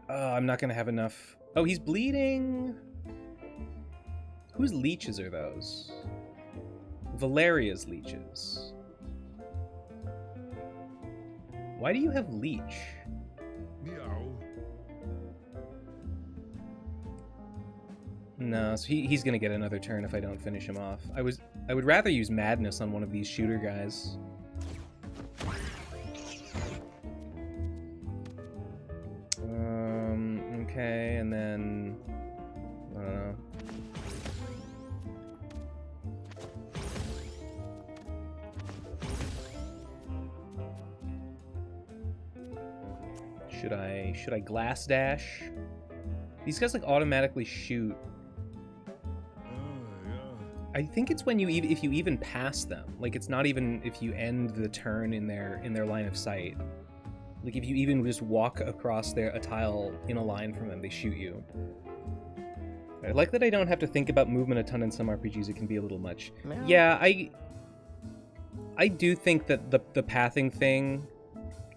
Oh, I'm not gonna have enough. Oh, he's bleeding. Whose leeches are those? Valeria's leeches. Why do you have leech? No, so he's gonna get another turn if I don't finish him off. I would rather use madness on one of these shooter guys. Okay, and then I don't know. Should I glass dash? These guys like automatically shoot. I think it's when if you even pass them. Like it's not even if you end the turn in their line of sight. Like if you even just walk across a tile in a line from them, they shoot you. I like that I don't have to think about movement a ton in some RPGs. It can be a little much. Meow. Yeah, I do think that the pathing thing,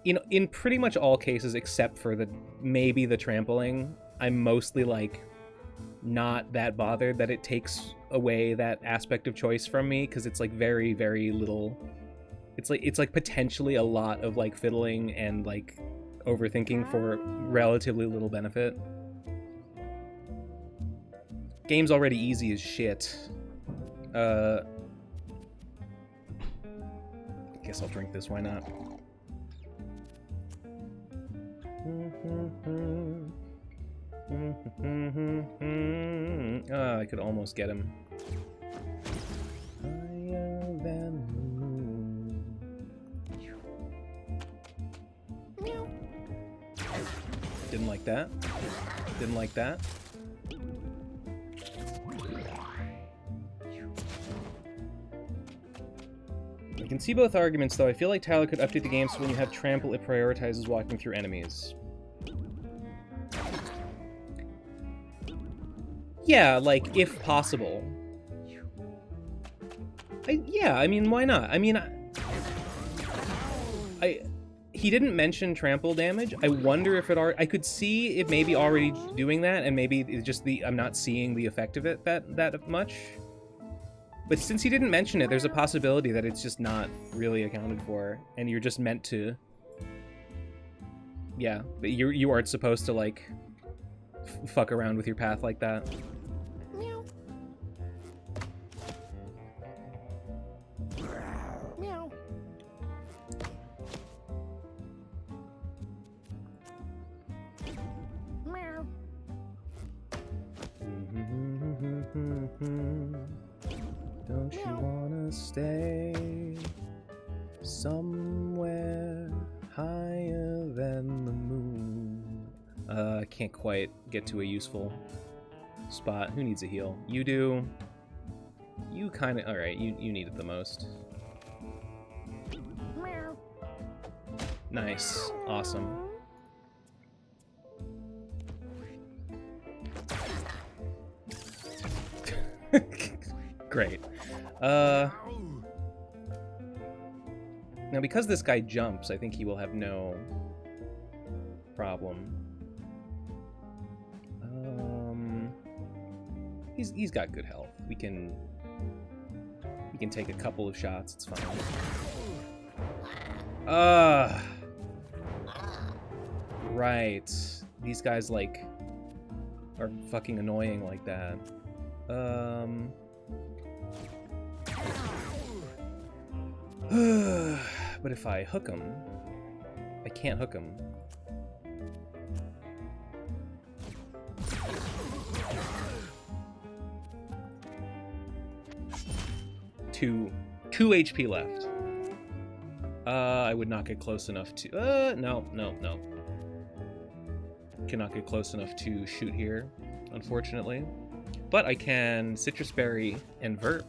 in pretty much all cases except for maybe the trampling, I'm mostly like not that bothered that it takes away that aspect of choice from me, because it's like very, very little. It's like potentially a lot of like fiddling and like overthinking for relatively little benefit. Game's already easy as shit. Guess I'll drink this, why not? I could almost get him. Didn't like that. Didn't like that. I can see both arguments, though. I feel like Tyler could update the game so when you have trample, it prioritizes walking through enemies. Yeah, like, if possible. Yeah, I mean, why not? I mean, he didn't mention trample damage. I wonder if it I could see it maybe already doing that, and maybe it's just I'm not seeing the effect of it that much. But since he didn't mention it, there's a possibility that it's just not really accounted for, and you're just meant to. Yeah, but you aren't supposed to like fuck around with your path like that. Meow. Meow. Meow. Don't you wanna stay somewhere higher than the moon? I can't quite get to a useful spot. Who needs a heal? You do. You kind of... Alright, you need it the most. Meow. Nice. Awesome. Great. Now, because this guy jumps, I think he will have no problem. He's got good health. We can take a couple of shots. It's fine. Right. These guys like are fucking annoying like that. But if I hook him, I can't hook him. Two HP left. I would not get close enough to... no. Cannot get close enough to shoot here, unfortunately. But I can Citrus Berry and Verp.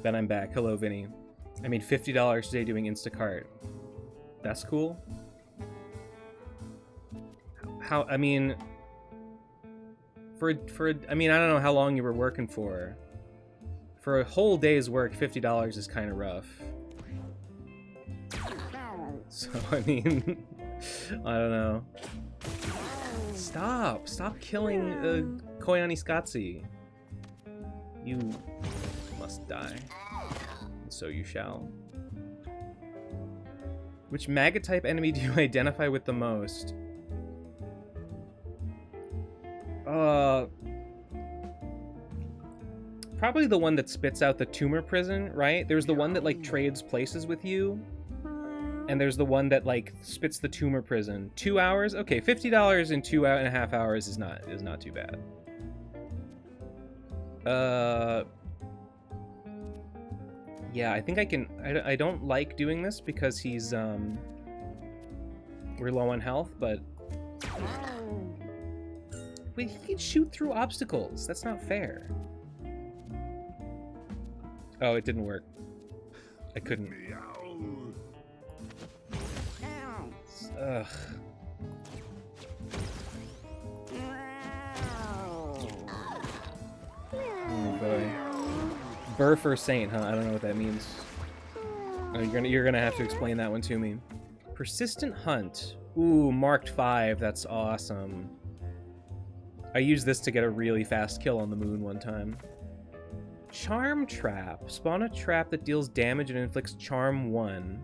Then I'm back. Hello, Vinny. I made $50 today doing Instacart. That's cool. How, I mean... I mean, I don't know how long you were working for. For a whole day's work, $50 is kind of rough. So, I mean... I don't know. Stop killing Koyani Skatsi. You must die. And so you shall. Which maggot type enemy do you identify with the most? Probably the one that spits out the tumor prison, right? There's the one that like trades places with you. And there's the one that like spits the tumor prison. 2 hours? Okay, $50 in 2.5 hours is not too bad. Yeah, I think I can... I don't like doing this because he's, we're low on health, but... Wait, he can shoot through obstacles. That's not fair. Oh, it didn't work. I couldn't. Ugh. Oh boy. Burfer Saint, huh? I don't know what that means. Oh, you're gonna have to explain that one to me. Persistent Hunt. Ooh, marked 5. That's awesome. I used this to get a really fast kill on the moon one time. Charm Trap. Spawn a trap that deals damage and inflicts Charm 1.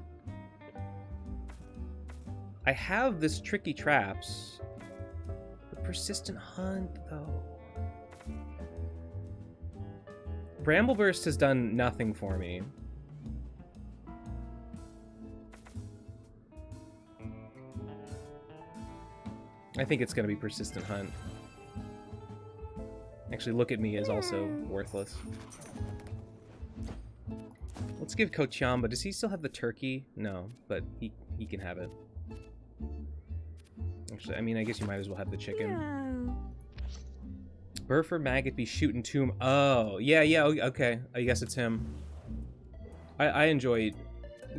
I have this tricky traps. But Persistent Hunt, though. Brambleburst has done nothing for me. I think it's going to be Persistent Hunt. Actually, Look at Me is also worthless. Let's give Kochamba. Does he still have the turkey? No, but he can have it. Actually, I mean, I guess you might as well have the chicken. Burfer maggot be shooting tomb. Oh, yeah, okay. I guess it's him. I enjoy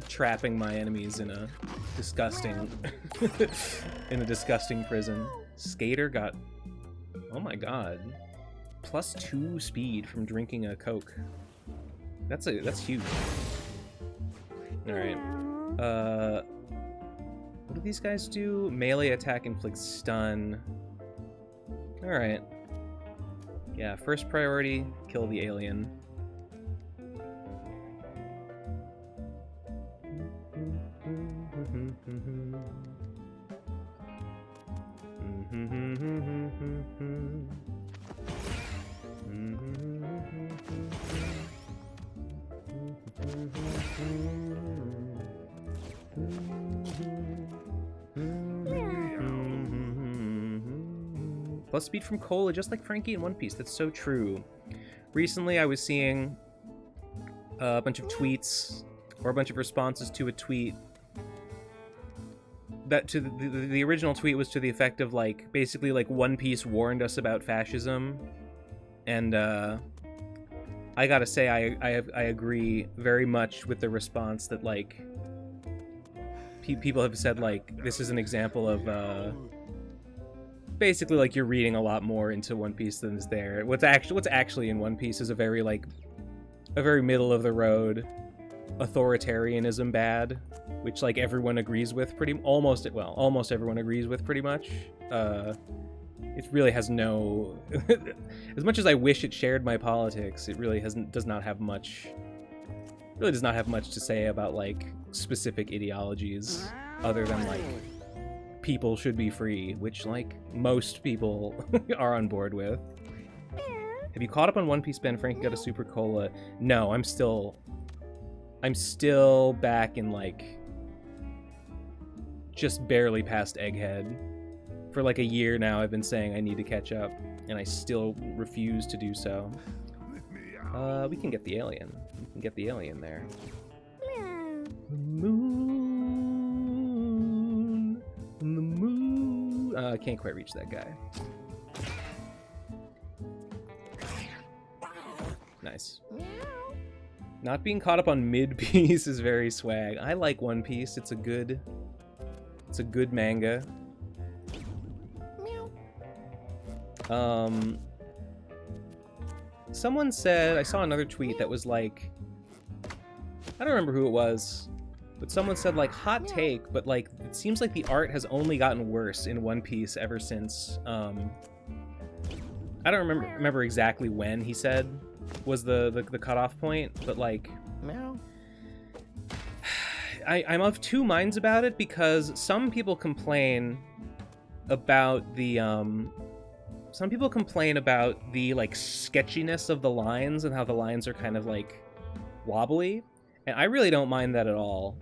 trapping my enemies in a disgusting in a disgusting prison. Skater got, oh my god, +2 speed from drinking a Coke. That's huge. All right. What do these guys do? Melee attack inflicts stun. All right. Yeah, first priority, kill the alien. Plus speed from Cola, just like Frankie in One Piece. That's so true. Recently, I was seeing a bunch of tweets, or a bunch of responses to a tweet. That to the original tweet was to the effect of, like, basically, like, One Piece warned us about fascism. And, I gotta say, I agree very much with the response that, like, people have said, like, this is an example of, basically, like, you're reading a lot more into One Piece than is there. What's actually in One Piece is a very middle of the road authoritarianism bad, which, like, everyone agrees with almost everyone agrees with pretty much. It really has no as much as I wish it shared my politics, it really does not have much to say about, like, specific ideologies other than, like, people should be free, which, like, most people are on board with. Have you caught up on One Piece, Ben? Frankie got a Super Cola. No, I'm still back in, like, just barely past Egghead. For like a year now, I've been saying I need to catch up, and I still refuse to do so. We can get the alien. We can get the alien there. The moon. The moon. I can't quite reach that guy. Nice. Not being caught up on mid-piece is very swag. I like One Piece. It's a good manga. Someone said, I saw another tweet that was like, I don't remember who it was, but someone said, like, hot take, but, like, it seems like the art has only gotten worse in One Piece ever since, I don't remember exactly when he said was the cutoff point, but, like, I'm of two minds about it, because some people complain about the, like, sketchiness of the lines and how the lines are kind of, like, wobbly, and I really don't mind that at all.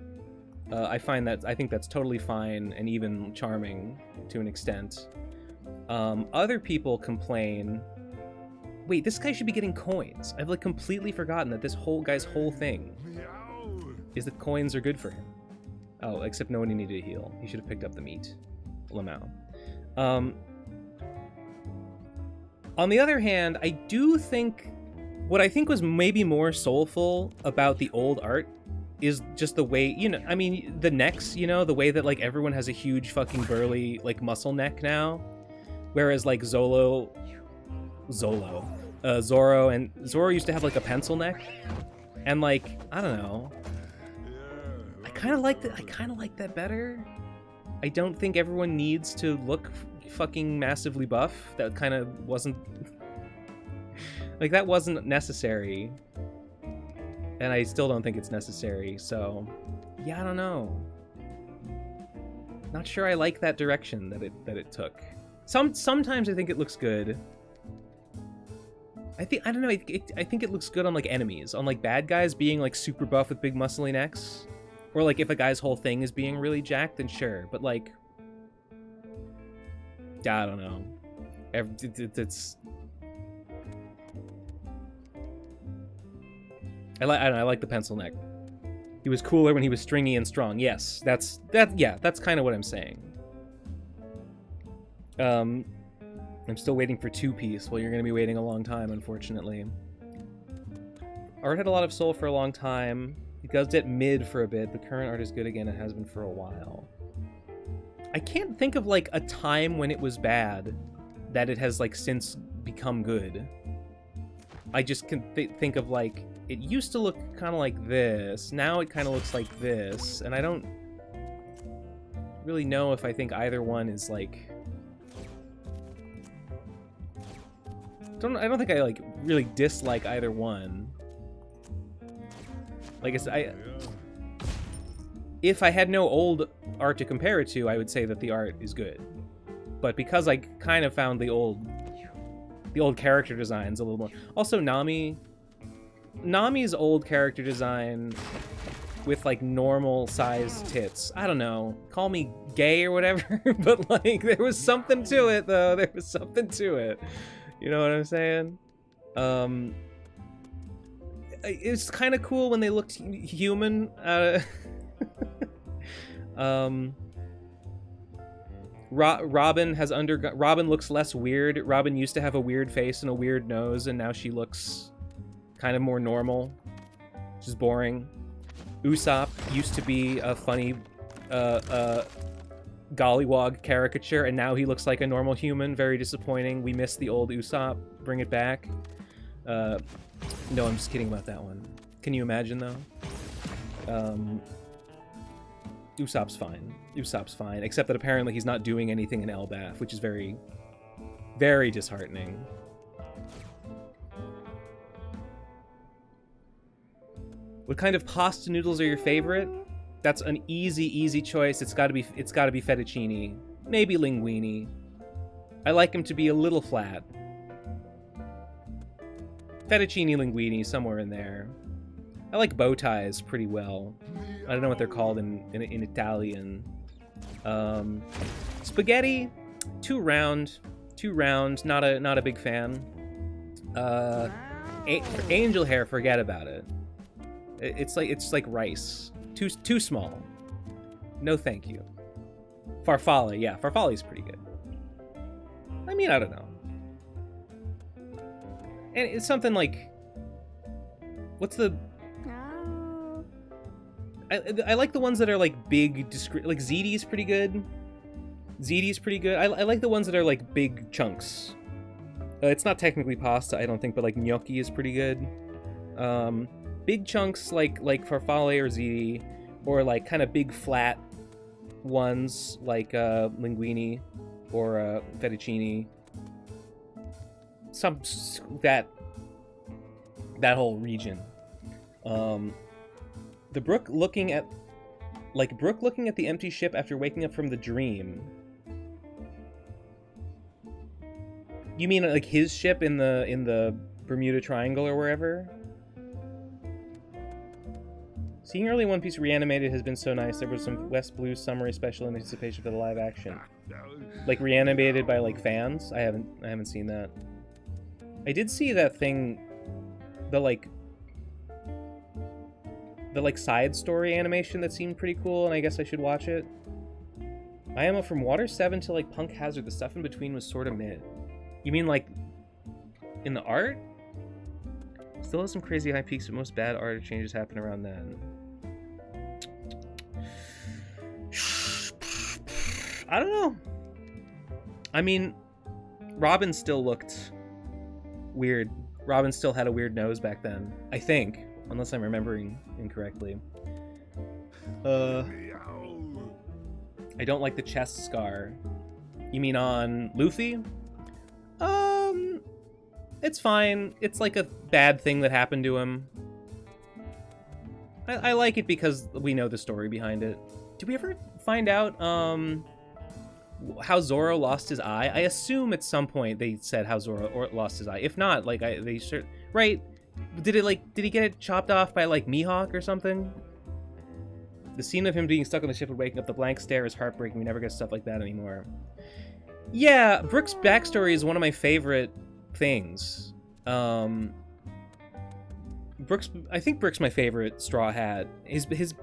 I think that's totally fine and even charming to an extent. Other people complain, wait, this guy should be getting coins. I've, like, completely forgotten that this guy's whole thing is that coins are good for him. Oh, except no one needed to heal. He should have picked up the meat. Lamau. On the other hand, I do think what I think was maybe more soulful about the old art is just the way, you know, I mean, the necks, you know, the way that, like, everyone has a huge fucking burly, like, muscle neck now, whereas, like, Zoro used to have, like, a pencil neck, and, like, I don't know, I kind of like that better. I don't think everyone needs to look fucking massively buff. That kind of wasn't like, that wasn't necessary, and I still don't think it's necessary. So yeah, I don't know, not sure I like that direction that it took. Sometimes I think it looks good. I don't know, I think it looks good on, like, enemies, on, like, bad guys being, like, super buff with big muscly necks, or, like, if a guy's whole thing is being really jacked, then sure, but, like, I don't know. It's I like the pencil neck. He was cooler when he was stringy and strong. Yes, that's kind of what I'm saying. I'm still waiting for Two Piece. Well, you're going to be waiting a long time, unfortunately. Art had a lot of soul for a long time. It goes at mid for a bit. The current art is good again. It has been for a while. I can't think of, like, a time when it was bad that it has, like, since become good. I just can think of, like, it used to look kind of like this. Now it kind of looks like this. And I don't really know if I think either one is, like... I don't think I, like, really dislike either one. Like, if I had no old art to compare it to, I would say that the art is good. But because I kind of found the old character designs a little more. Also, Nami's old character design with, like, normal sized tits. I don't know. Call me gay or whatever, but, like, there was something to it, though. There was something to it. You know what I'm saying? It's kind of cool when they looked human. Robin looks less weird. Robin used to have a weird face and a weird nose, and now she looks kind of more normal, which is boring. Usopp used to be a funny gollywog caricature, and now he looks like a normal human. Very disappointing. We miss the old Usopp. Bring it back. No, I'm just kidding about that one. Can you imagine, though? Usopp's fine. Usopp's fine, except that apparently he's not doing anything in Elbaf, which is very, very disheartening. What kind of pasta noodles are your favorite? That's an easy choice. It's got to be fettuccine, maybe linguine. I like them to be a little flat. Fettuccine linguine, somewhere in there. I like bow ties pretty well. I don't know what they're called in Italian. Spaghetti, too round. Not a big fan. Angel hair, forget about it. It's like rice. Too small. No, thank you. Farfalle, yeah, Farfalle's pretty good. I mean, I don't know. And it's something like, what's the? I like the ones that are like big, discrete. Like ziti's pretty good. Ziti's pretty good. I like the ones that are like big chunks. It's not technically pasta, I don't think, but like gnocchi is pretty good. Big chunks like farfalle or ziti, or like kind of big flat ones like linguine or fettuccine. That whole region. The Brook looking at the empty ship after waking up from the dream. You mean like his ship in the Bermuda Triangle or wherever? Seeing early One Piece reanimated has been so nice. There was some West Blue summary special in anticipation for the live action. Like reanimated by like fans? I haven't seen that. I did see that thing, the side story animation that seemed pretty cool, and I guess I should watch it. I am from Water 7 to like Punk Hazard. The stuff in between was sort of mid. You mean like in the art? Still has some crazy high peaks, but most bad art changes happen around then. I don't know. I mean, Robin still looked weird. Robin still had a weird nose back then, I think, unless I'm remembering incorrectly. I don't like the chest scar. You mean on Luffy? It's fine. It's like a bad thing that happened to him. I like it because we know the story behind it. Did we ever find out how Zoro lost his eye? I assume at some point they said how Zoro lost his eye. If not, like they should, right? Did he get it chopped off by like Mihawk or something? The scene of him being stuck on the ship and waking up, the blank stare is heartbreaking. We never get stuff like that anymore. Yeah, Brook's backstory is one of my favorite things. I think Brook's my favorite Straw Hat.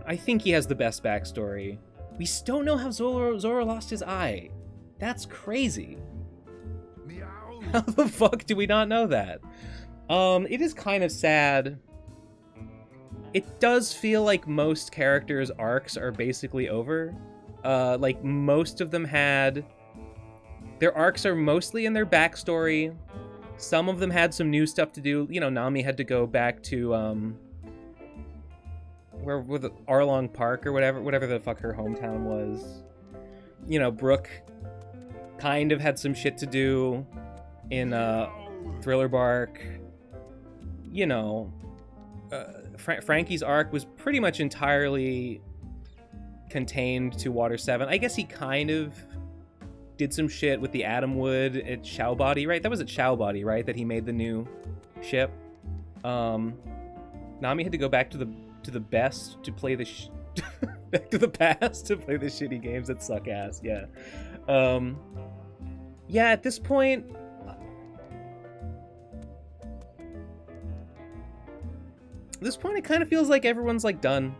I think he has the best backstory. We still don't know how Zoro lost his eye. That's crazy. How the fuck do we not know that? It is kind of sad. It does feel like most characters' arcs are basically over. Like, most of them had... Their arcs are mostly in their backstory. Some of them had some new stuff to do. You know, Nami had to go back to, where the Arlong Park or whatever the fuck her hometown was. You know, Brooke kind of had some shit to do in, Thriller Bark. You know, Frankie's arc was pretty much entirely contained to Water 7. I guess he kind of did some shit with the Atom Wood at Shaobody, right? That was at Shaobody, right? That he made the new ship. Nami had to go back to the best to play the back to the past to play the shitty games that suck ass. Yeah. Yeah. At this point, it kind of feels like everyone's like done.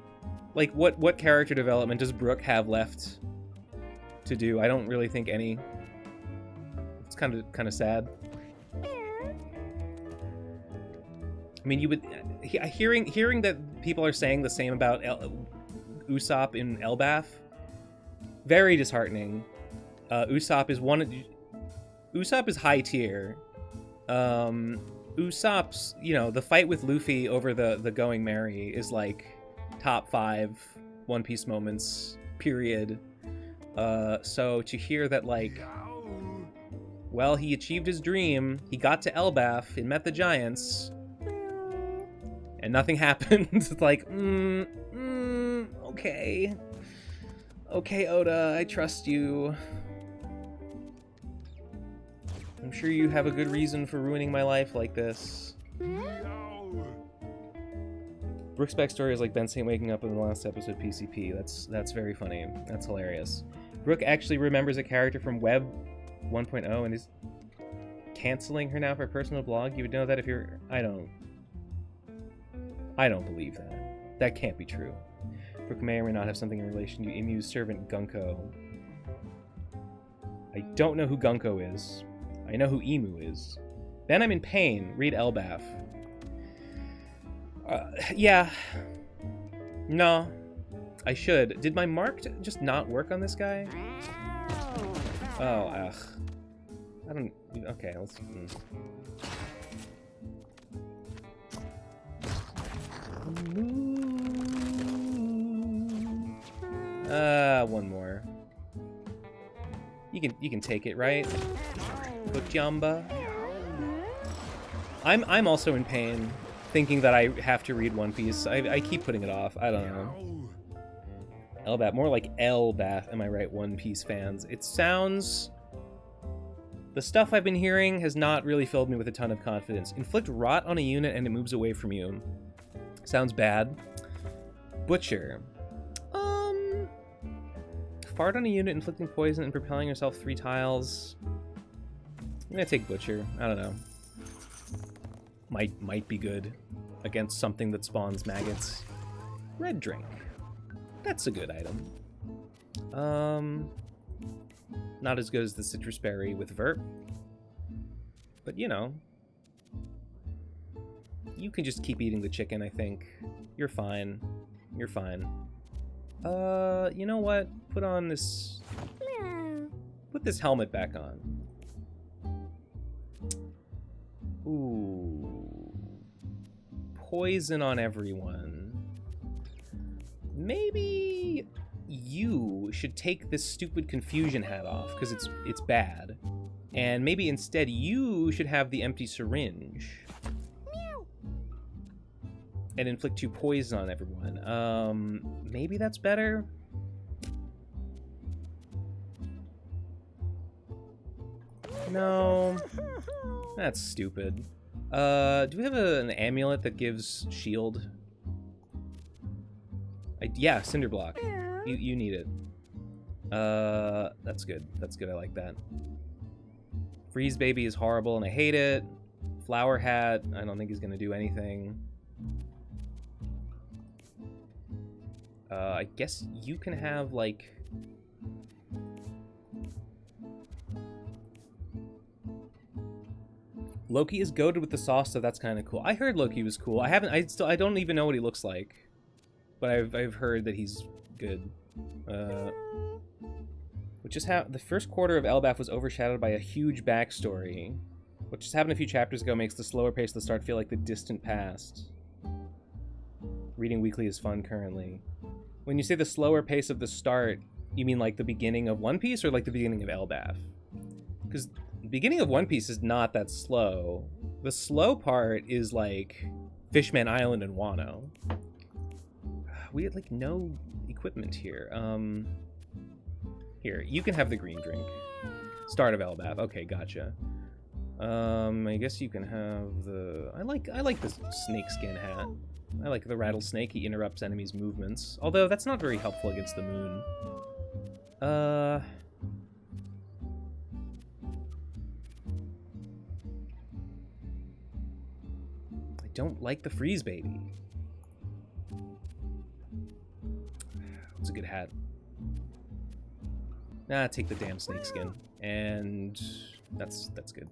Like, what character development does Brooke have left to do? I don't really think any. It's kind of sad. I mean, you would hearing that people are saying the same about Usopp in Elbaf. Very disheartening. Usopp is high tier. Usopp's, you know, the fight with Luffy over the Going Merry is like top 5 One Piece moments, period. So to hear that, like, well, he achieved his dream, he got to Elbaf and met the giants, and nothing happened. It's like, okay. Okay, Oda, I trust you. I'm sure you have a good reason for ruining my life like this. Brooke's backstory is like Ben Saint waking up in the last episode PCP. That's very funny. That's hilarious. Brooke actually remembers a character from Web 1.0 and is canceling her now for a personal blog. You would know that if you're... I don't believe that. That can't be true. Brooke may or may not have something in relation to Emu's servant Gunko. I don't know who Gunko is. I know who Emu is. Then I'm in pain. Read Elbaf. Yeah. No. I should. Did my mark just not work on this guy? Oh, ugh. I don't... Okay, let's... One more. You can take it, right? Bukjamba. I'm also in pain, thinking that I have to read One Piece. I keep putting it off. I don't know. Elbaf, more like Elbaf, am I right, One Piece fans? It sounds... The stuff I've been hearing has not really filled me with a ton of confidence. Inflict rot on a unit and it moves away from you. Sounds bad. Butcher. Fart on a unit, inflicting poison, and propelling yourself 3 tiles. I'm gonna take Butcher. I don't know. Might be good against something that spawns maggots. Red Drink. That's a good item. Not as good as the Citrus Berry with Verp. But, you know. You can just keep eating the chicken, I think. You're fine. You're fine. You know what? Put on this... Put this helmet back on. Ooh. Poison on everyone. Maybe you should take this stupid confusion hat off, because it's bad. And maybe instead you should have the empty syringe. And inflict 2 poison on everyone. Maybe that's better? No. That's stupid. Do we have an amulet that gives shield? Yeah, Cinder Block. You need it. That's good. That's good, I like that. Freeze Baby is horrible and I hate it. Flower Hat, I don't think he's gonna do anything. I guess you can have, like... Loki is goated with the sauce, so that's kind of cool. I heard Loki was cool. I don't even know what he looks like, but I've heard that he's good. Which just the first quarter of Elbaf was overshadowed by a huge backstory. What just happened a few chapters ago makes the slower pace of the start feel like the distant past. Reading weekly is fun currently. When you say the slower pace of the start, you mean like the beginning of One Piece or like the beginning of Elbaf? Because the beginning of One Piece is not that slow. The slow part is like Fishman Island and Wano. We had like no equipment here. Here, you can have the green drink. Start of Elbaf. Okay, gotcha. I guess you can have the... I like this snakeskin hat. I like the rattlesnake. He interrupts enemies' movements. Although, that's not very helpful against the moon. I don't like the freeze baby. It's a good hat. Nah, take the damn snakeskin. And that's good.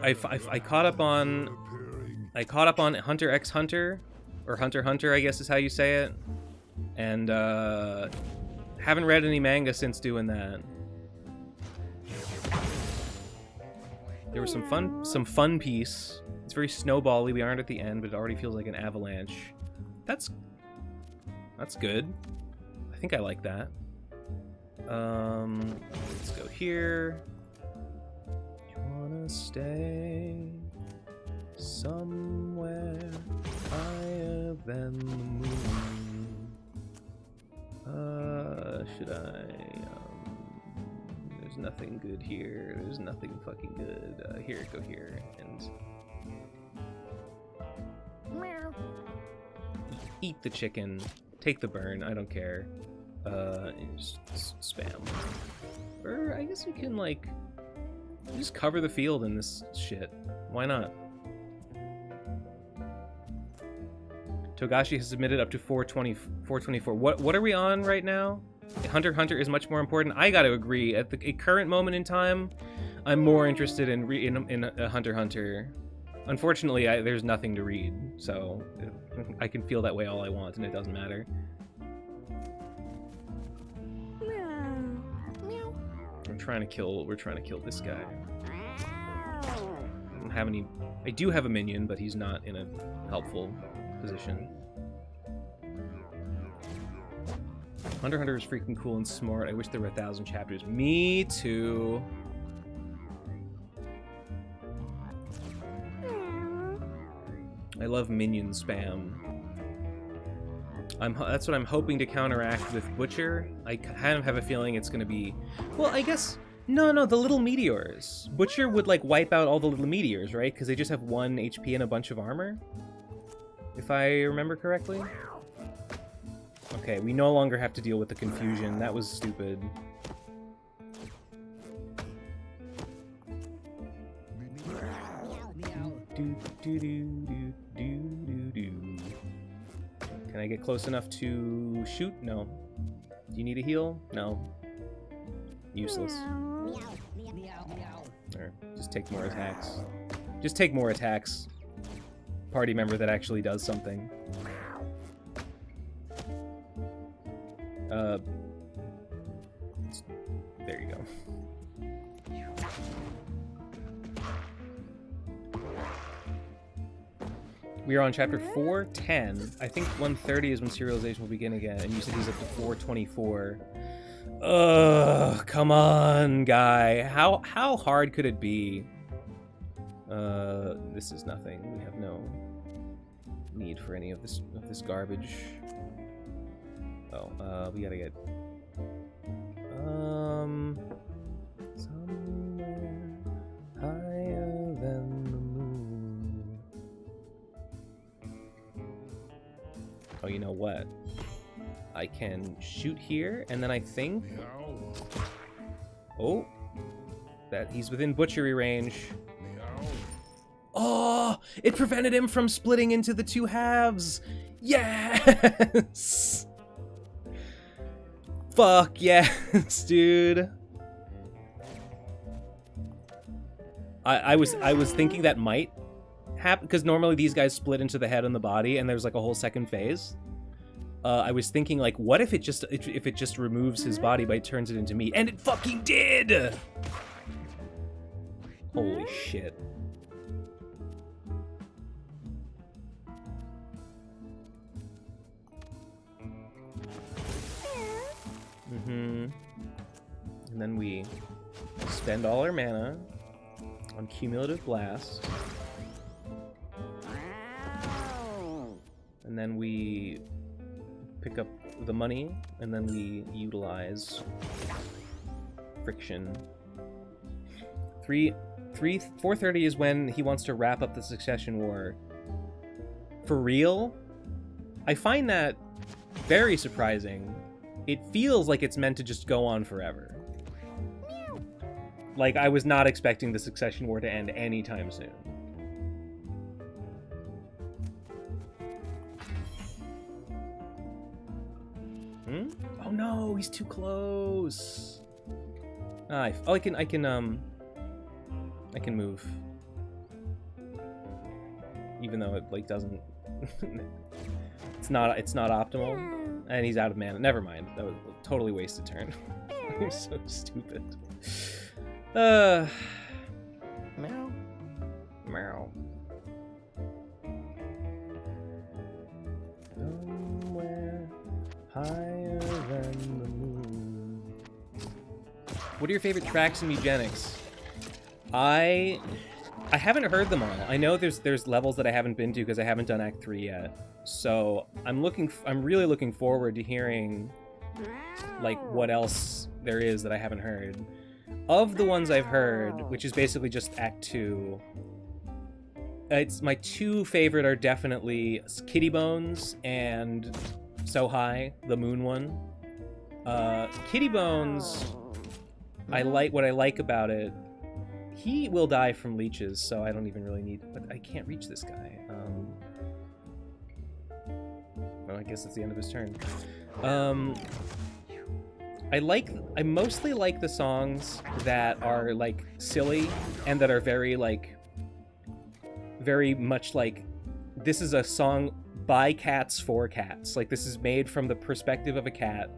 I caught up on Hunter x Hunter, or Hunter x Hunter, I guess is how you say it, and haven't read any manga since doing that. There was some fun piece. It's very snowbally. We aren't at the end, but it already feels like an avalanche. That's good. I think I like that. Let's go here. You wanna stay somewhere higher than the moon? Should I? There's nothing good here. There's nothing fucking good. Here, go here, and Meow. eat the chicken. Take the burn. I don't care. And just spam. Or I guess we can like just cover the field in this shit. Why not? Togashi has submitted up to 424. What are we on right now? Hunter x Hunter is much more important. I gotta agree. At the current moment in time, I'm more interested in Hunter x Hunter. Unfortunately, there's nothing to read, so I can feel that way all I want, and it doesn't matter. Meow. We're trying to kill this guy. I don't have any. I do have a minion, but he's not in a helpful position. Hunter x Hunter is freaking cool and smart. I wish there were 1,000 chapters. Me too. I love minion spam. That's what I'm hoping to counteract with Butcher. I kind of have a feeling it's gonna be... Well, I guess... No, the little meteors. Butcher would, like, wipe out all the little meteors, right? Because they just have 1 HP and a bunch of armor? If I remember correctly? Okay, we no longer have to deal with the confusion. That was stupid. Can I get close enough to shoot? No. Do you need a heal? No. Useless. Or just take more attacks. Just take more attacks. Party member that actually does something. There you go. We are on chapter 410. I think 130 is when serialization will begin again, and you said he's up to 424. Ugh, come on, guy. How hard could it be? This is nothing. We have no need for any of this garbage. Oh, we gotta get somewhere higher than the moon. Oh, you know what? I can shoot here, and then I think... Oh! That he's within butchery range. Oh! It prevented him from splitting into the 2 halves! Yes! Fuck yes, dude. I was thinking that might happen because normally these guys split into the head and the body, and there's like a whole second phase. I was thinking like, what if it just removes his body but turns it into meat, and it fucking did. Holy shit. And then we spend all our mana on Cumulative Blast. And then we pick up the money, and then we utilize Friction. 4:30 is when he wants to wrap up the Succession War. For real? I find that very surprising. It feels like it's meant to just go on forever. Like, I was not expecting the Succession War to end anytime soon. Oh no, he's too close. I can move. Even though it like doesn't it's not optimal. And he's out of mana. Never mind. That was a totally wasted turn. I'm so stupid. Meow. Meow. Somewhere higher than the moon. What are your favorite tracks in Mewgenics? I haven't heard them all. I know there's levels that I haven't been to because I haven't done Act 3 yet. So I'm really looking forward to hearing like what else there is that I haven't heard. Of the ones I've heard, which is basically just Act 2, it's my two favorite are definitely Kitty Bones and So High, the moon one. Kitty Bones, what I like about it, he will die from leeches, so I don't even really need, but I can't reach this guy. Well, I guess it's the end of his turn. I mostly like the songs that are like silly and that are very much like, this is a song by cats for cats. Like, this is made from the perspective of a cat,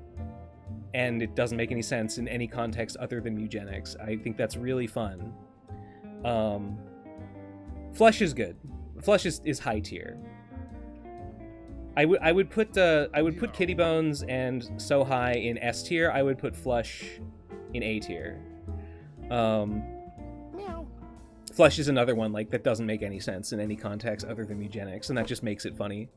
and it doesn't make any sense in any context other than Mewgenics. I think that's really fun. Flush is good. Flush is high tier. I would put Kitty Bones and So High in S tier. I would put Flush in A tier. Flush is another one like that doesn't make any sense in any context other than Mewgenics, and that just makes it funny.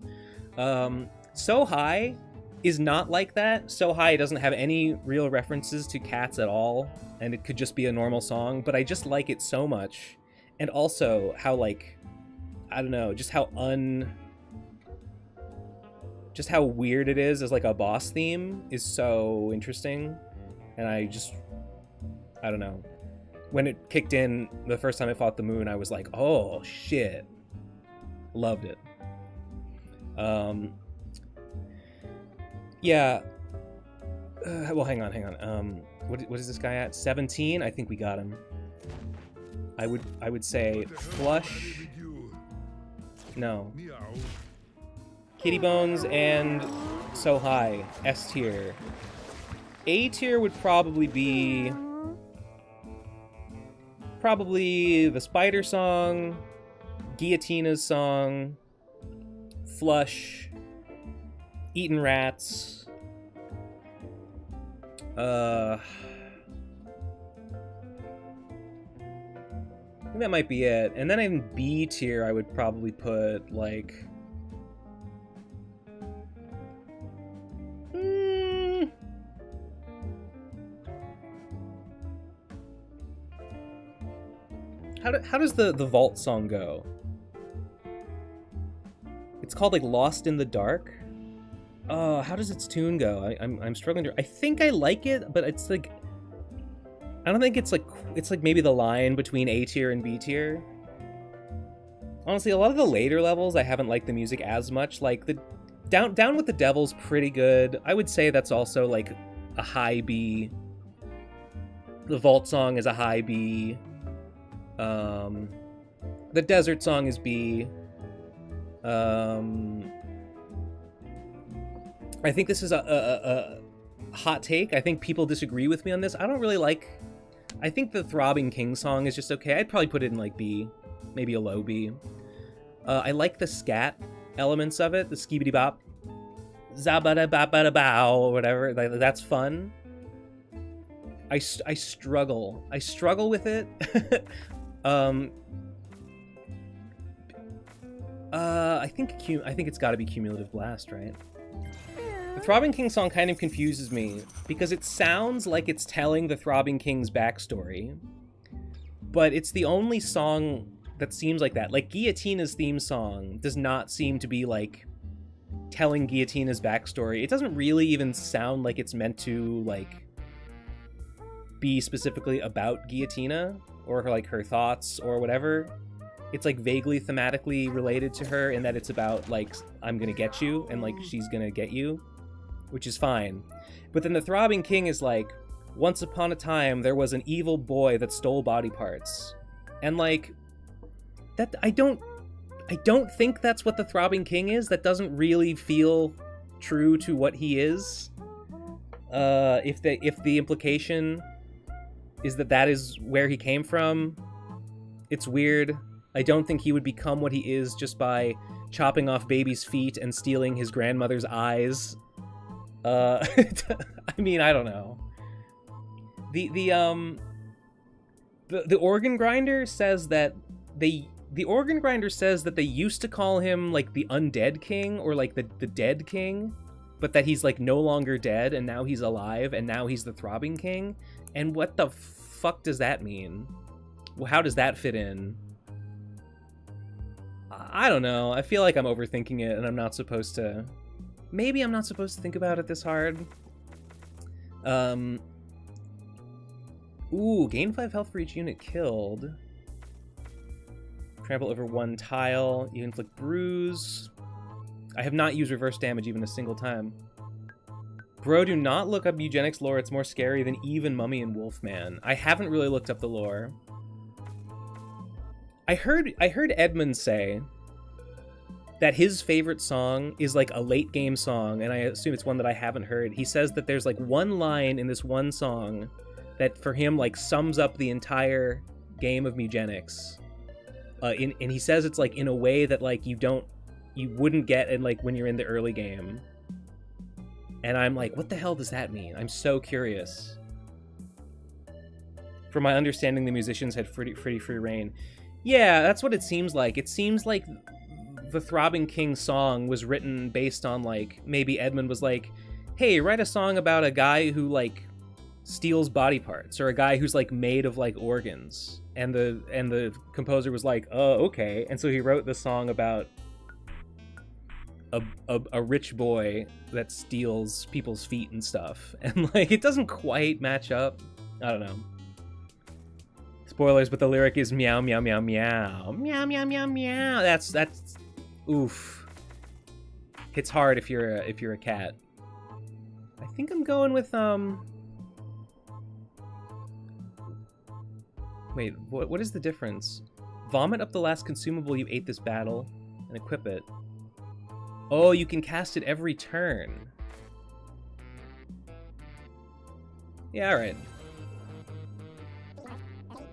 So High is not like that. So High doesn't have any real references to cats at all, and it could just be a normal song, but I just like it so much. And also how like, I don't know, just how weird it is as like a boss theme is so interesting. And I don't know. When it kicked in the first time I fought the moon, I was like, oh shit. Loved it. Yeah. Well, hang on. What is this guy at? 17? I think we got him. I would say Flush. No. Kitty Bones and So High, S tier. A tier would probably be the Spider song, Guillotina's song, Flush, Eaten Rats. I think that might be it. And then in B tier, I would probably put like. How does the Vault song go? It's called like Lost in the Dark. How does its tune go? I'm struggling to. I think I like it, but it's like, I don't think it's like maybe the line between A tier and B tier. Honestly, a lot of the later levels I haven't liked the music as much. Like the Down with the Devil's pretty good. I would say that's also like a high B. The vault song is a high B. The desert song is B. I think this is a hot take. I think people disagree with me on this. I don't really like... I think the Throbbing King song is just okay. I'd probably put it in like B. Maybe a low B. I like the scat elements of it. The skibidi bop. Zabada bada bow, or whatever. That's fun. I struggle. I struggle with it. I think it's got to be Cumulative Blast, right? The Throbbing King song kind of confuses me because it sounds like it's telling the Throbbing King's backstory, but it's the only song that seems like that. Like, Guillotina's theme song does not seem to be, like, telling Guillotina's backstory. It doesn't really even sound like it's meant to, like, be specifically about Guillotina or, like, her thoughts or whatever. It's, like, vaguely thematically related to her in that it's about, like, I'm gonna get you, and, like, she's gonna get you, which is fine. But then the Throbbing King is like, once upon a time, there was an evil boy that stole body parts. And, like, that, I don't think that's what the Throbbing King is. That doesn't really feel true to what he is. If the implication is that that is where he came from, it's weird. I don't think he would become what he is just by chopping off baby's feet and stealing his grandmother's eyes. I mean, I don't know. The organ grinder says that the organ grinder says that they used to call him like the undead king or like the dead king, but that he's like no longer dead and now he's alive and now he's the Throbbing King. And what the fuck does that mean? Well, how does that fit in? I don't know. I feel like I'm overthinking it and I'm not supposed to... Maybe I'm not supposed to think about it this hard. Ooh, gain 5 health for each unit killed. Trample over 1 tile. You inflict bruise. I have not used reverse damage even a single time. Bro, do not look up Mewgenics lore. It's more scary than even Mummy and Wolfman. I haven't really looked up the lore. I heard Edmund say that his favorite song is like a late game song, and I assume it's one that I haven't heard. He says that there's like one line in this one song that for him like sums up the entire game of Mewgenics. And he says it's like in a way that like you wouldn't get in like when you're in the early game. And I'm like, what the hell does that mean? I'm so curious. From my understanding, the musicians had pretty free reign. Yeah, that's what it seems like. It seems like the Throbbing King song was written based on, like, maybe Edmund was like, hey, write a song about a guy who, like, steals body parts, or a guy who's, like, made of, like, organs. And the composer was like, oh, okay. And so he wrote the song about a rich boy that steals people's feet and stuff. And, like, it doesn't quite match up. I don't know. Spoilers, but the lyric is meow, meow, meow, meow. Meow, meow, meow, meow. That's oof. Hits hard if you're a cat. I think I'm going with wait, what is the difference? Vomit up the last consumable you ate this battle and equip it. Oh, you can cast it every turn. Yeah, alright.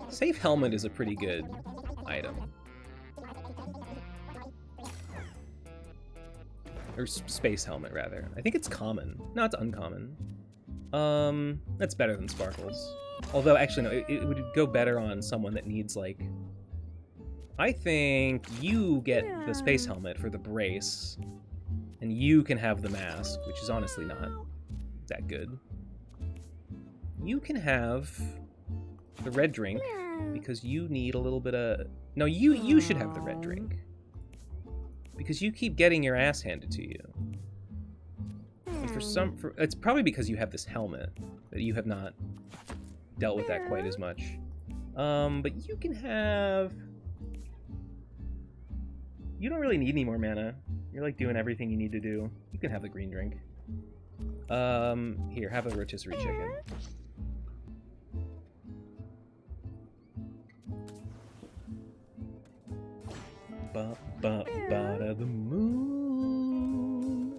Safe Helmet is a pretty good item. Or Space Helmet, rather. I think it's common. No, it's uncommon. That's better than Sparkles. Although, actually, no, it would go better on someone that needs, like... I think you get the Space Helmet for the brace, and you can have the mask, which is honestly not that good. You can have the red drink, because you need a little bit of... No, you should have the red drink. Because you keep getting your ass handed to you. And it's probably because you have this helmet that you have not dealt with that quite as much. But you can have... You don't really need any more mana. You're like doing everything you need to do. You can have the green drink. Here, have a rotisserie chicken. Ba-da the moon.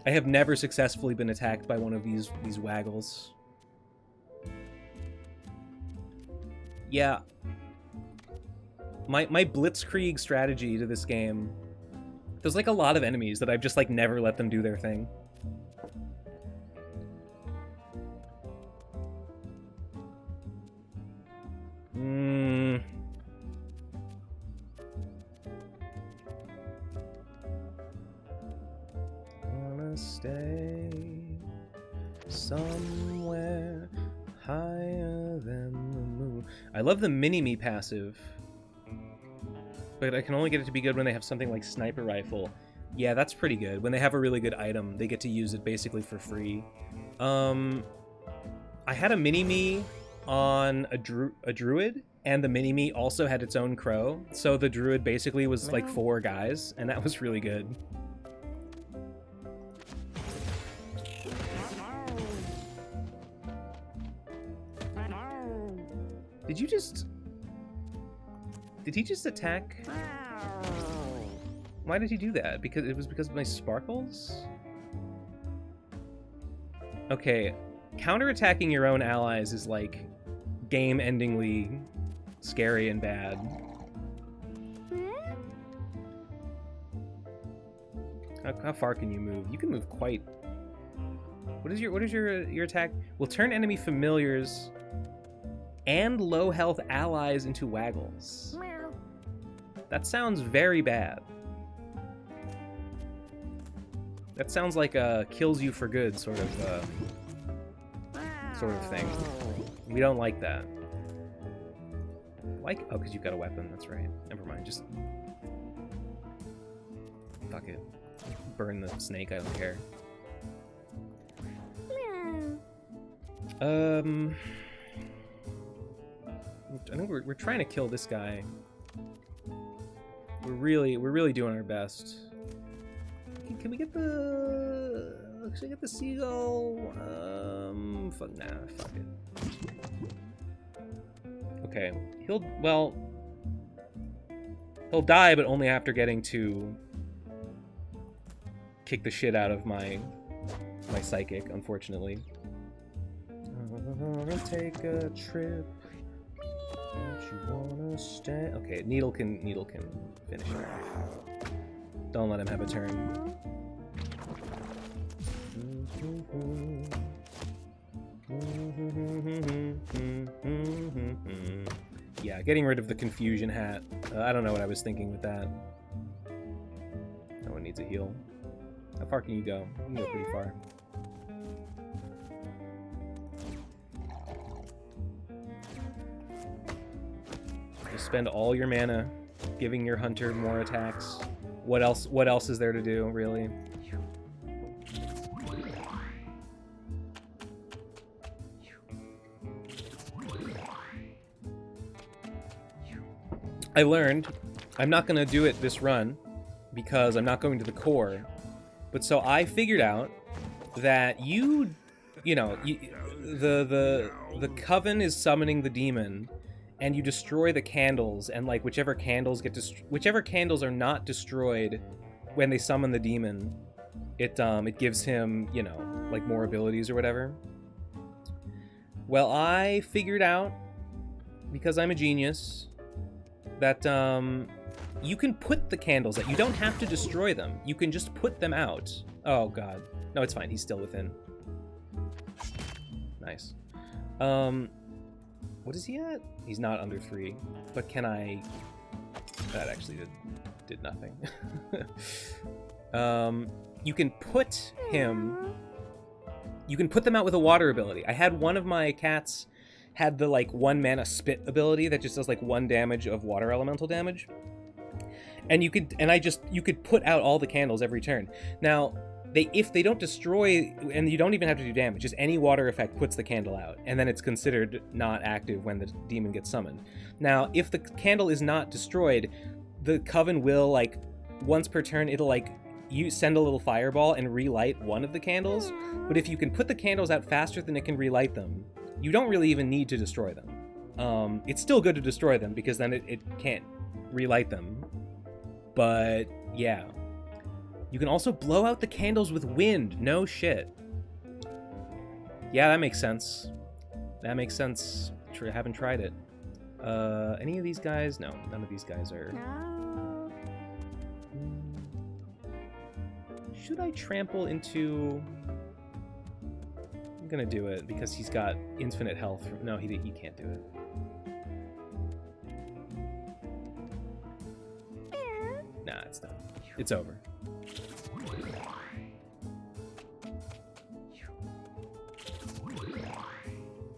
I have never successfully been attacked by one of these waggles. Yeah. My blitzkrieg strategy to this game, there's like a lot of enemies that I've just like never let them do their thing. Wanna stay somewhere higher than the moon. I love the mini-me passive, but I can only get it to be good when they have something like sniper rifle. Yeah, that's pretty good. When they have a really good item, they get to use it basically for free. I had a mini-me on a druid, and the mini-me also had its own crow, so the druid basically was like 4 guys, and that was really good. Did he just attack? Why did he do that? Because it was because of my sparkles? Okay, counterattacking your own allies is like game-endingly scary and bad. How far can you move? You can move quite. What is your attack? Will turn enemy familiars and low health allies into waggles. Meow. That sounds very bad. That sounds like a kills you for good sort of thing. We don't like that. Like, oh, because you've got a weapon. That's right. Never mind. Just fuck it. Burn the snake. I don't care. I think we're trying to kill this guy. We're really doing our best. Can we get the? Should I get the seagull? Fuck it. Okay, he'll die, but only after getting to kick the shit out of my psychic, unfortunately. Take a trip. Don't you wanna stay? Okay, Needle can finish it off. Don't let him have a turn. Yeah, getting rid of the confusion hat. I don't know what I was thinking with that. No one needs a heal. How far can you go? You can go pretty far. Just spend all your mana giving your hunter more attacks. What else is there to do, really? I learned I'm not going to do it this run because I'm not going to the core. But so I figured out that the coven is summoning the demon, and you destroy the candles, and like whichever candles are not destroyed when they summon the demon, it gives him, like more abilities or whatever. Well, I figured out, because I'm a genius, that you can put the candles out. You don't have to destroy them. You can just put them out. Oh god. No, it's fine. He's still within. Nice. What is he at? He's not under 3. But can I... That actually did nothing. You can put him... You can put them out with a water ability. I had one of my cats had the like 1 mana spit ability that just does like 1 damage of water elemental damage. And you could put out all the candles every turn. Now, if they don't destroy, and you don't even have to do damage, just any water effect puts the candle out, and then it's considered not active when the demon gets summoned. Now, if the candle is not destroyed, the coven will, like, once per turn, it'll like you send a little fireball and relight one of the candles, but if you can put the candles out faster than it can relight them, you don't really even need to destroy them. It's still good to destroy them because then it can't relight them. But yeah. You can also blow out the candles with wind. No shit. Yeah, that makes sense. That makes sense. Haven't tried it. Any of these guys? No, none of these guys are... No. Should I trample into... I'm gonna do it because he's got infinite health. No, he can't do it. Nah, it's done. It's over.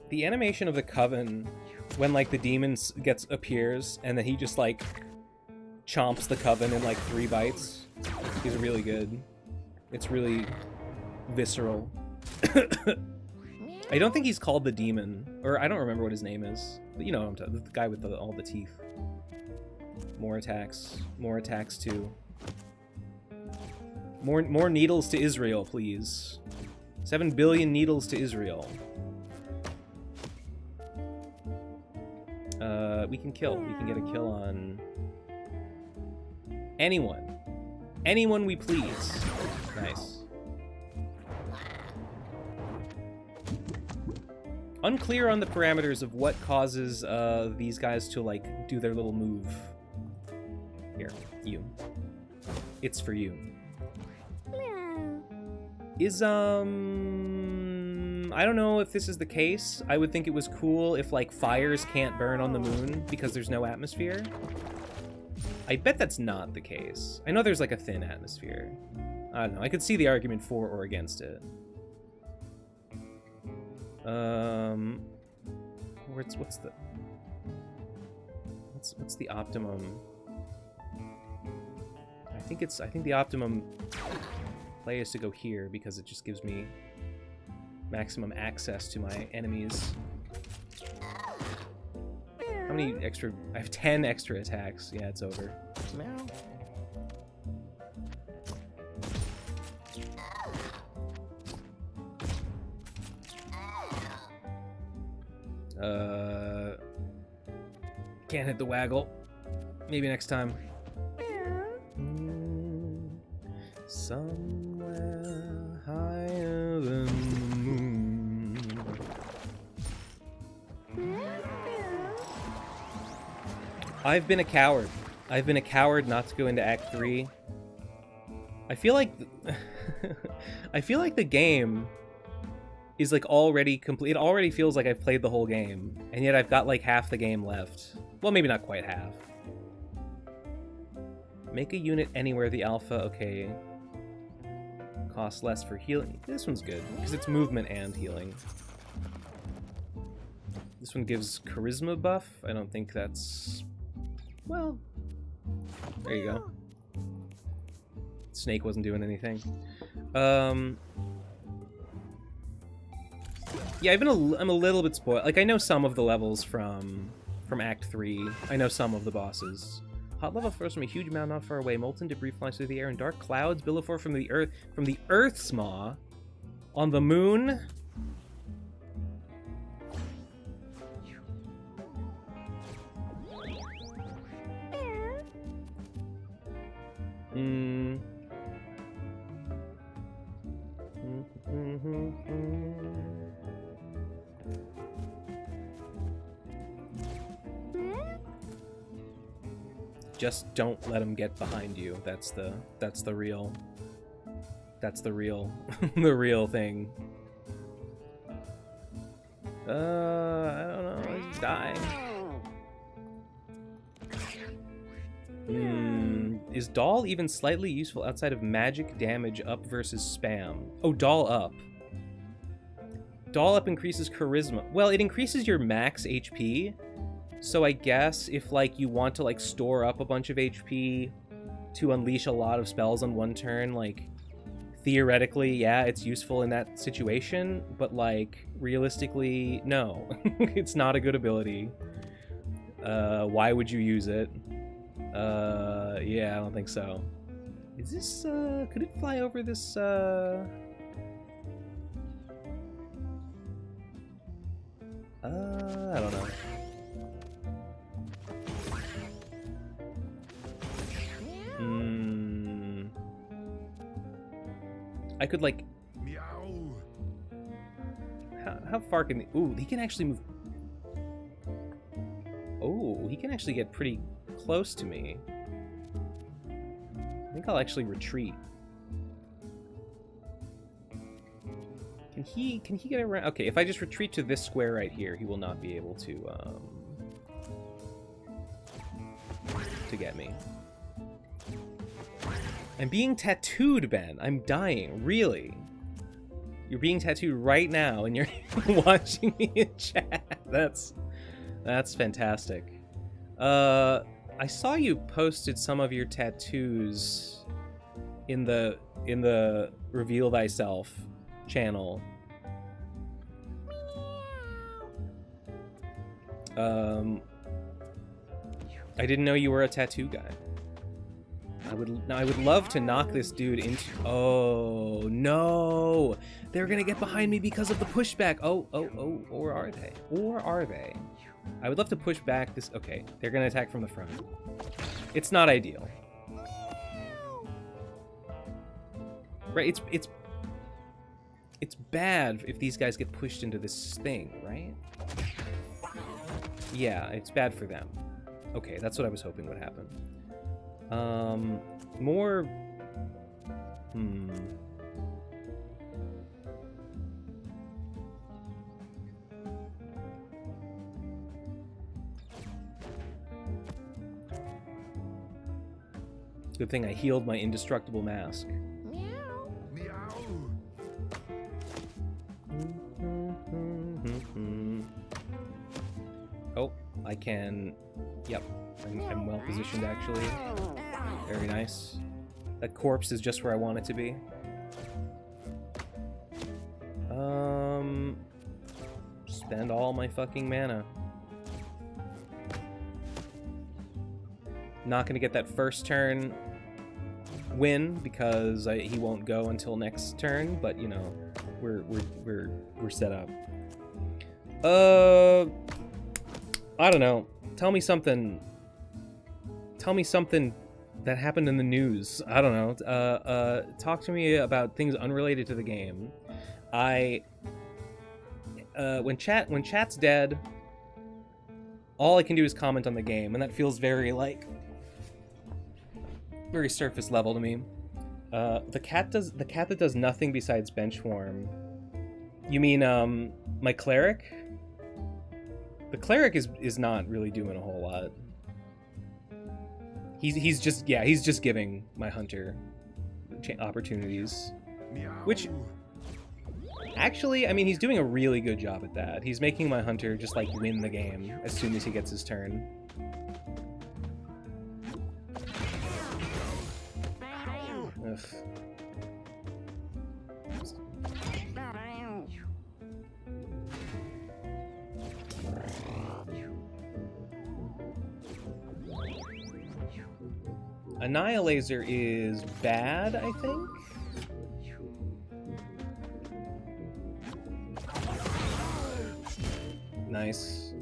The animation of the Coven when like the demon appears and then he just like chomps the Coven in like 3 bites is really good. It's really visceral. I don't think he's called the demon, or I don't remember what his name is, but you know what I'm talking about, the guy with all the teeth. More attacks too. More needles to Israel, please. 7 billion needles to Israel. We can kill. We can get a kill on anyone. Anyone we please. Nice. Unclear on the parameters of what causes these guys to like do their little move. Here, you. It's for you. Is I don't know if this is the case. I would think it was cool if like fires can't burn on the moon because there's no atmosphere. I bet that's not the case. I know there's like a thin atmosphere. I don't know. I could see the argument for or against it. What's the optimum? I think the optimum play is to go here because it just gives me maximum access to my enemies. How many extra? I have 10 extra attacks. Yeah, it's over. Can't hit the waggle. Maybe next time. Somewhere higher than the moon. I've been a coward. I've been a coward not to go into Act 3. I feel like I feel like the game is like already complete. It already feels like I've played the whole game, and yet I've got like half the game left. Well, maybe not quite half. Make a unit anywhere the alpha. Okay. Costs less for healing. This one's good because it's movement and healing. This one gives charisma buff. I don't think that's... Well, there you go. Snake wasn't doing anything. Yeah, I'm a little bit spoiled. Like, I know some of the levels from Act 3. I know some of the bosses. Hot lava flows from a huge mountain not far away. Molten debris flies through the air, and dark clouds billow forth from the Earth's maw. On the moon. Just don't let him get behind you. That's the real the real thing. I don't know. He's dying. Is Doll even slightly useful outside of magic damage up versus spam? Oh, Doll up. Doll up increases charisma. Well, it increases your max HP. So I guess if like you want to like store up a bunch of HP to unleash a lot of spells on one turn, like theoretically, yeah, it's useful in that situation, but like realistically, no. It's not a good ability. Why would you use it? Yeah, I don't think so. Is this, could it fly over this, I don't know. I could, like... How far can... Ooh, he can actually move... Oh, he can actually get pretty close to me. I think I'll actually retreat. Can he get around? Okay, if I just retreat to this square right here, he will not be able to get me. I'm being tattooed, Ben. I'm dying. Really? You're being tattooed right now, and you're watching me in chat. That's fantastic. I saw you posted some of your tattoos in the Reveal Thyself channel. I didn't know you were a tattoo guy. I would love to knock this dude into... Oh, no! They're gonna get behind me because of the pushback! Oh, or are they? Or are they? I would love to push back this... Okay, they're gonna attack from the front. It's not ideal. Right, it's bad if these guys get pushed into this thing, right? Yeah, it's bad for them. Okay, that's what I was hoping would happen. More... Good thing I healed my indestructible mask. Oh, I can... Yep, I'm well positioned actually. Very nice. That corpse is just where I want it to be. Spend all my fucking mana. Not gonna get that first turn win because he won't go until next turn, but you know, we're set up. I don't know. Tell me something that happened in the news. I don't know. Talk to me about things unrelated to the game. When chat's dead, all I can do is comment on the game, and that feels very very surface level to me. The cat that does nothing besides bench warm. You mean my cleric? The cleric is not really doing a whole lot. He's just giving my hunter opportunities, which actually, I mean, he's doing a really good job at that. He's making my hunter just like win the game as soon as he gets his turn. Ugh. Annihilazor is bad, I think. Nice.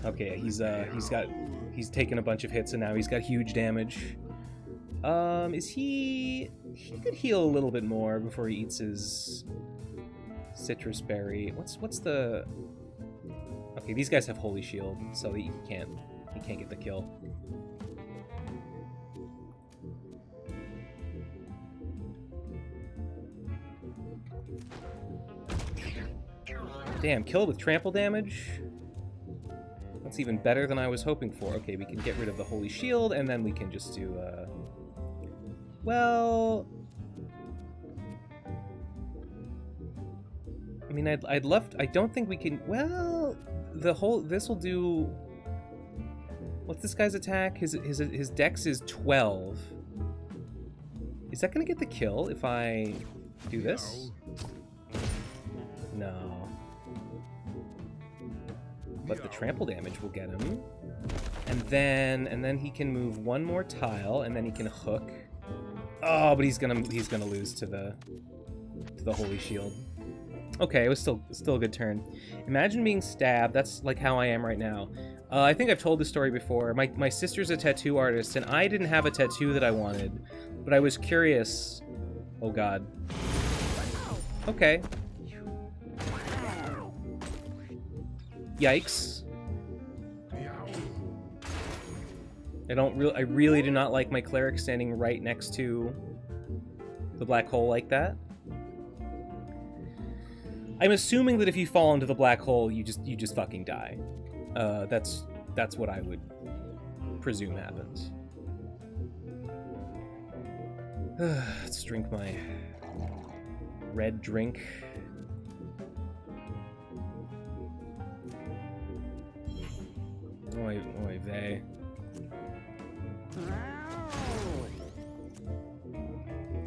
Okay, he's taken a bunch of hits and now he's got huge damage. He could heal a little bit more before he eats his citrus berry. What's the... Okay, these guys have holy shield, so he can't get the kill. Damn, kill with trample damage? That's even better than I was hoping for. Okay, we can get rid of the holy shield, and then we can just do, well... I mean, I'd love... I don't think we can... Well, this'll do... What's this guy's attack? His dex is 12. Is that gonna get the kill if I do this? No. But the trample damage will get him. And then he can move one more tile, and then he can hook. Oh, but he's gonna lose to the holy shield. Okay, it was still a good turn. Imagine being stabbed. That's like how I am right now. I think I've told this story before. My sister's a tattoo artist, and I didn't have a tattoo that I wanted, but I was curious. Oh God. Okay. Yikes. I really do not like my cleric standing right next to the black hole like that. I'm assuming that if you fall into the black hole, you just fucking die. That's what I would presume happens. Let's drink my red drink. Oy vey.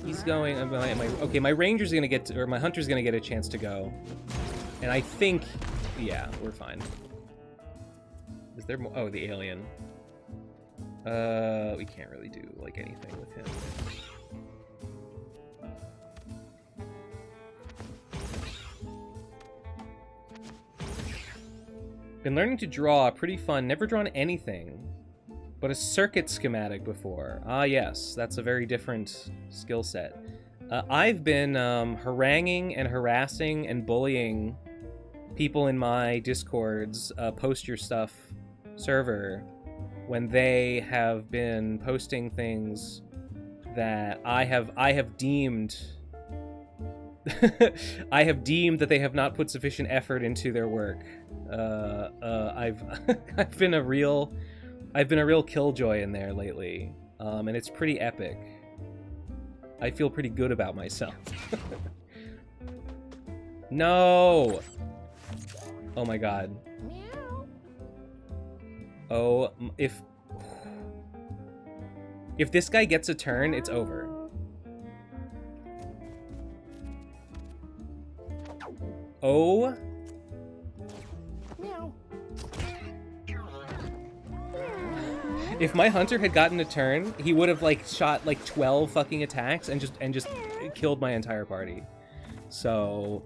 He's going. Okay, my ranger's gonna get or my hunter's gonna get a chance to go, and I think, yeah, we're fine. Is there more? Oh, the alien. We can't really do like anything with him. Been learning to draw. Pretty fun. Never drawn anything but a circuit schematic before. Ah, yes. That's a very different skill set. I've been haranguing and harassing and bullying people in my Discord's Post Your Stuff server when they have been posting things that I have deemed I have deemed that they have not put sufficient effort into their work. I've been a real killjoy in there lately, and it's pretty epic. I feel pretty good about myself. No! Oh my god. Oh, if this guy gets a turn, it's over. Oh. If my hunter had gotten a turn, he would have like shot like 12 fucking attacks and just killed my entire party. So,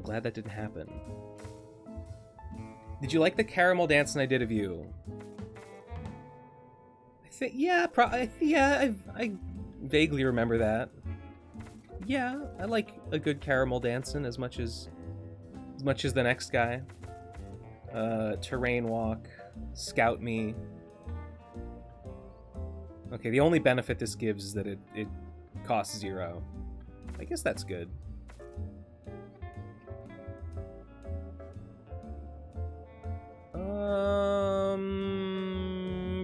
glad that didn't happen. Did you like the caramel dancing I did of you? I think, yeah, I vaguely remember that. Yeah, I like a good caramel dancing as much as the next guy. Terrain walk, scout me. Okay, the only benefit this gives is that it costs 0. I guess that's good.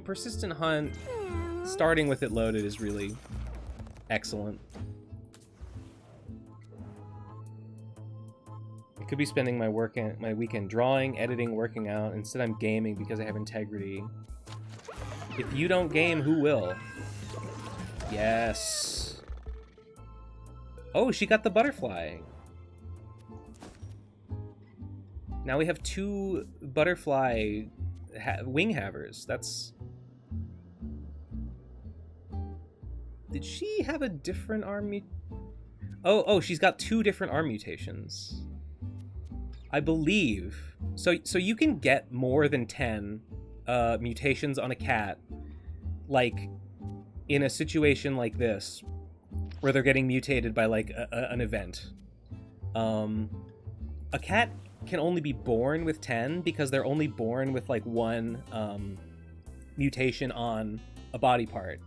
Persistent hunt, starting with it loaded is really excellent. I could be spending my weekend drawing, editing, working out. Instead, I'm gaming because I have integrity. If you don't game, who will? Yes. Oh, she got the butterfly. Now we have 2 butterfly wing havers. That's... Did she have a different arm Oh, she's got 2 different arm mutations. I believe. So you can get more than 10 mutations on a cat, like in a situation like this where they're getting mutated by like an event. A cat can only be born with 10 because they're only born with like 1 mutation on a body part.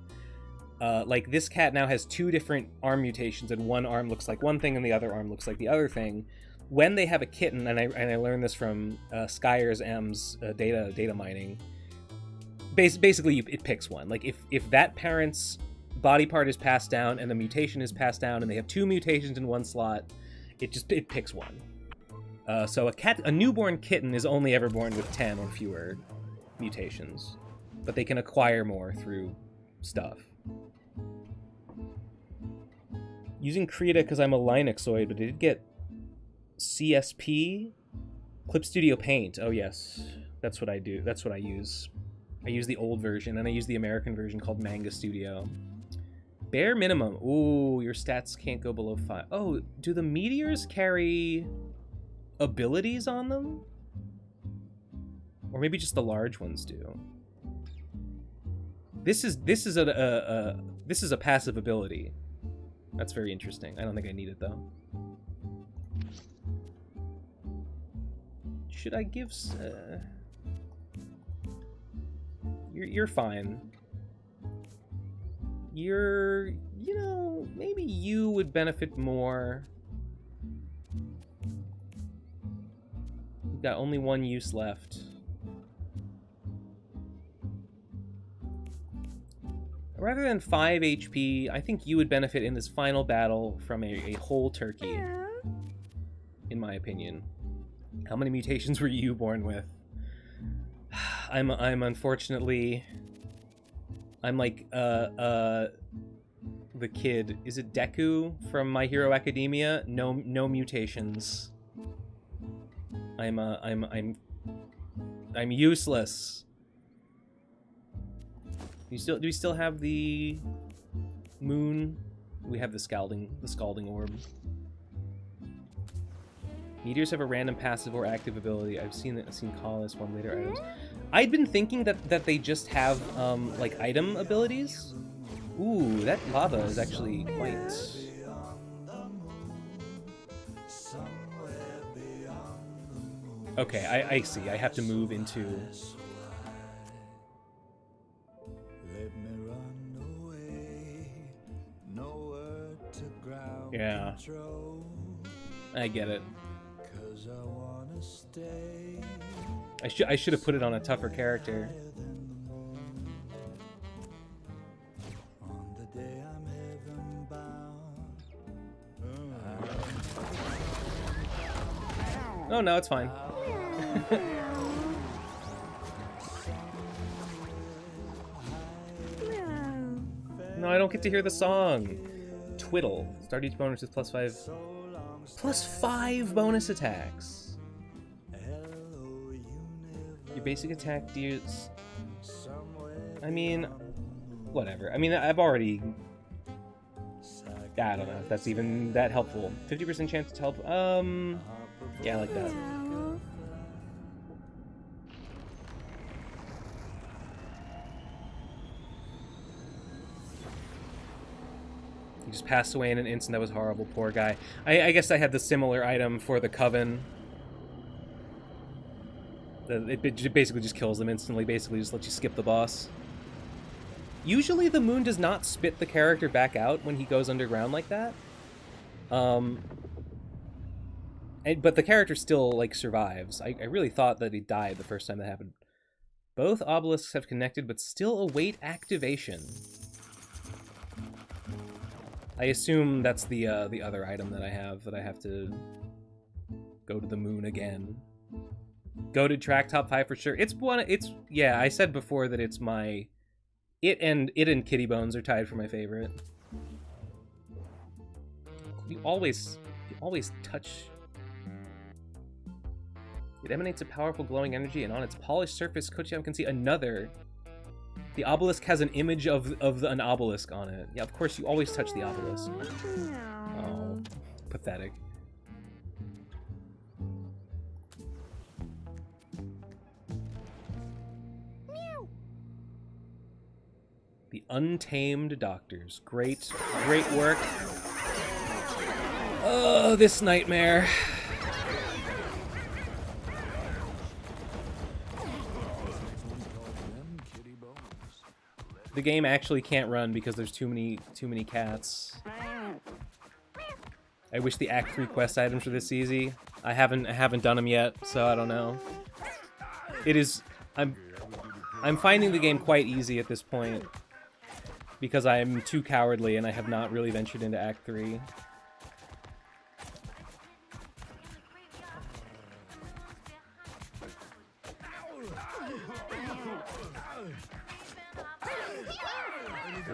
Like this cat now has 2 different arm mutations, and one arm looks like one thing and the other arm looks like the other thing. When they have a kitten, and I learned this from Skyers M's data mining. Basically, it picks one. Like if that parent's body part is passed down and the mutation is passed down, and they have 2 mutations in 1 slot, it picks one. So a newborn kitten is only ever born with 10 or fewer mutations, but they can acquire more through stuff. Using Krita because I'm a Linuxoid, but it did get CSP? Clip Studio Paint. Oh yes, that's what I do. That's what I use. I use the old version, and I use the American version called Manga Studio. Bare minimum. Ooh, your stats can't go below 5. Oh, do the meteors carry abilities on them? Or maybe just the large ones do. This is a passive ability. That's very interesting. I don't think I need it though. Should I give? You're fine. You know, maybe you would benefit more. You've got only one use left. Rather than 5 HP, I think you would benefit in this final battle from a whole turkey, in my opinion. How many mutations were you born with? I'm unfortunately... I'm like, the kid. Is it Deku from My Hero Academia? No mutations. I'm useless. Do we still have the moon? We have the scalding orb. Meteors have a random passive or active ability. I've seen call as one later items. I'd been thinking that they just have like item abilities. Ooh, that lava is actually quite. Okay, I see. I have to move into. Yeah, I get it. I should have put it on a tougher character. Oh no, it's fine. No, I don't get to hear the song. Twiddle. Start each bonus with +5. +5 bonus attacks. Your basic attack deals... I mean, whatever. I mean, I've already... I don't know if that's even that helpful. 50% chance to help. Yeah, I like that. He just passed away in an instant. That was horrible. Poor guy. I guess I had the similar item for the Coven. It basically just kills them instantly. Basically just lets you skip the boss. Usually the moon does not spit the character back out when he goes underground like that. But the character still, like, survives. I really thought that he died the first time that happened. Both obelisks have connected, but still await activation. I assume that's the other item that I have to go to the moon again. Go to track top 5 for sure. Yeah, I said before that it's my... It and Kitty Bones are tied for my favorite. You always touch... It emanates a powerful glowing energy, and on its polished surface, Kochiyama can see another. The obelisk has an image of an obelisk on it. Yeah, of course, you always touch the obelisk. Oh, pathetic. The Untamed Doctors. Great work. Oh, this nightmare. The game actually can't run because there's too many cats. I wish the Act 3 quest items were this easy. I haven't done them yet, so I don't know. It is... I'm finding the game quite easy at this point because I'm too cowardly and I have not really ventured into Act 3.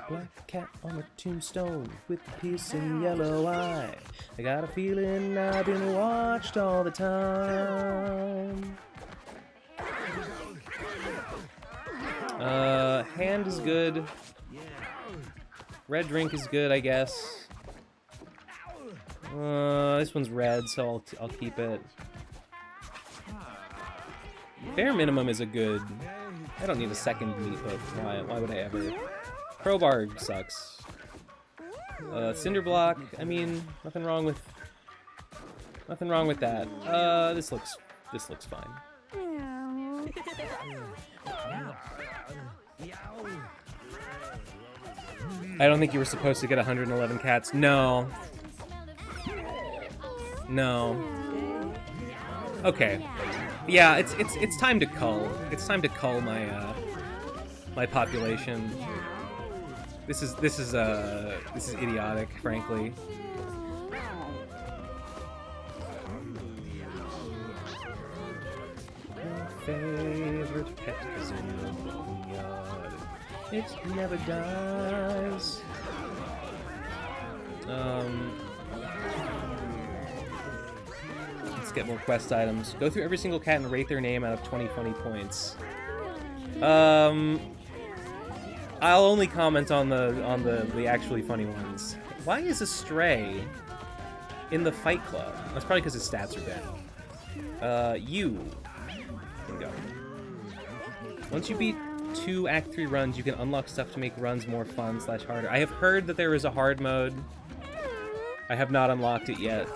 Black cat on a tombstone with a piercing yellow eye. I got a feeling I've been watched all the time. Hand is good. Red drink is good, I guess. This one's red, so I'll keep it. Bare minimum is a good... I don't need a second meat hook. Why would I ever? Crowbar sucks. Cinder block, I mean, nothing wrong with that. This looks fine. I don't think you were supposed to get 111 cats. No. No. Okay. Yeah, it's time to cull. It's time to cull my my population. This is idiotic, frankly. Favorite pet is in the boneyard. It never dies. Let's get more quest items. Go through every single cat and rate their name out of 20 funny points. I'll only comment on the actually funny ones. Why is a stray in the Fight Club? That's probably because his stats are down. You can go. Once you beat 2 Act 3 runs, you can unlock stuff to make runs more fun / harder. I have heard that there is a hard mode. I have not unlocked it yet.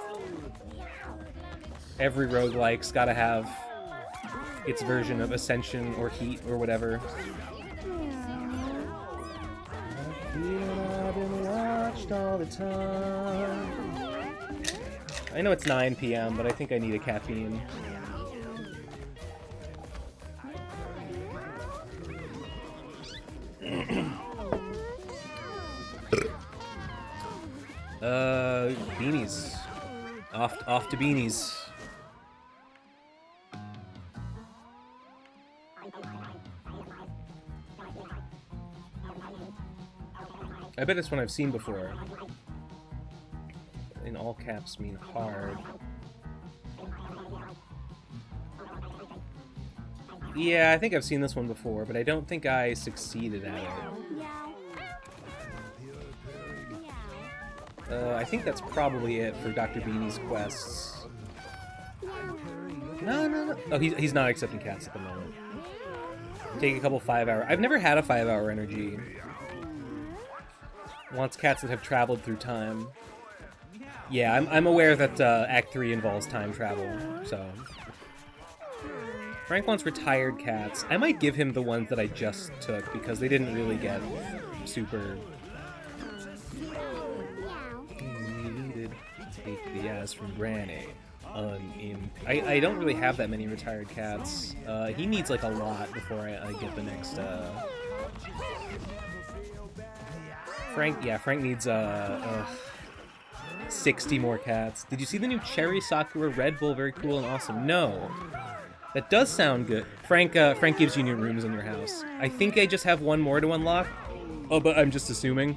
Every roguelike's gotta have its version of Ascension or Heat or whatever. I've been watched all the time. I know it's 9 p.m., but I think I need a caffeine. Beanies. Off to beanies. I bet it's one I've seen before. In all caps mean hard. Yeah, I think I've seen this one before, but I don't think I succeeded at it. I think that's probably it for Dr. Beanie's quests. No. Oh, he's not accepting cats at the moment. Take a couple 5-hour... I've never had a 5-hour energy. Wants cats that have traveled through time. Yeah, I'm aware that Act 3 involves time travel, so... Frank wants retired cats. I might give him the ones that I just took, because they didn't really get super... Take the ass from Granny. I don't really have that many retired cats. He needs like a lot before I get the next... Frank needs 60 more cats. Did you see the new Cherry Sakura Red Bull? Very cool and awesome. No. That does sound good. Frank gives you new rooms in your house. I think I just have one more to unlock. Oh, but I'm just assuming.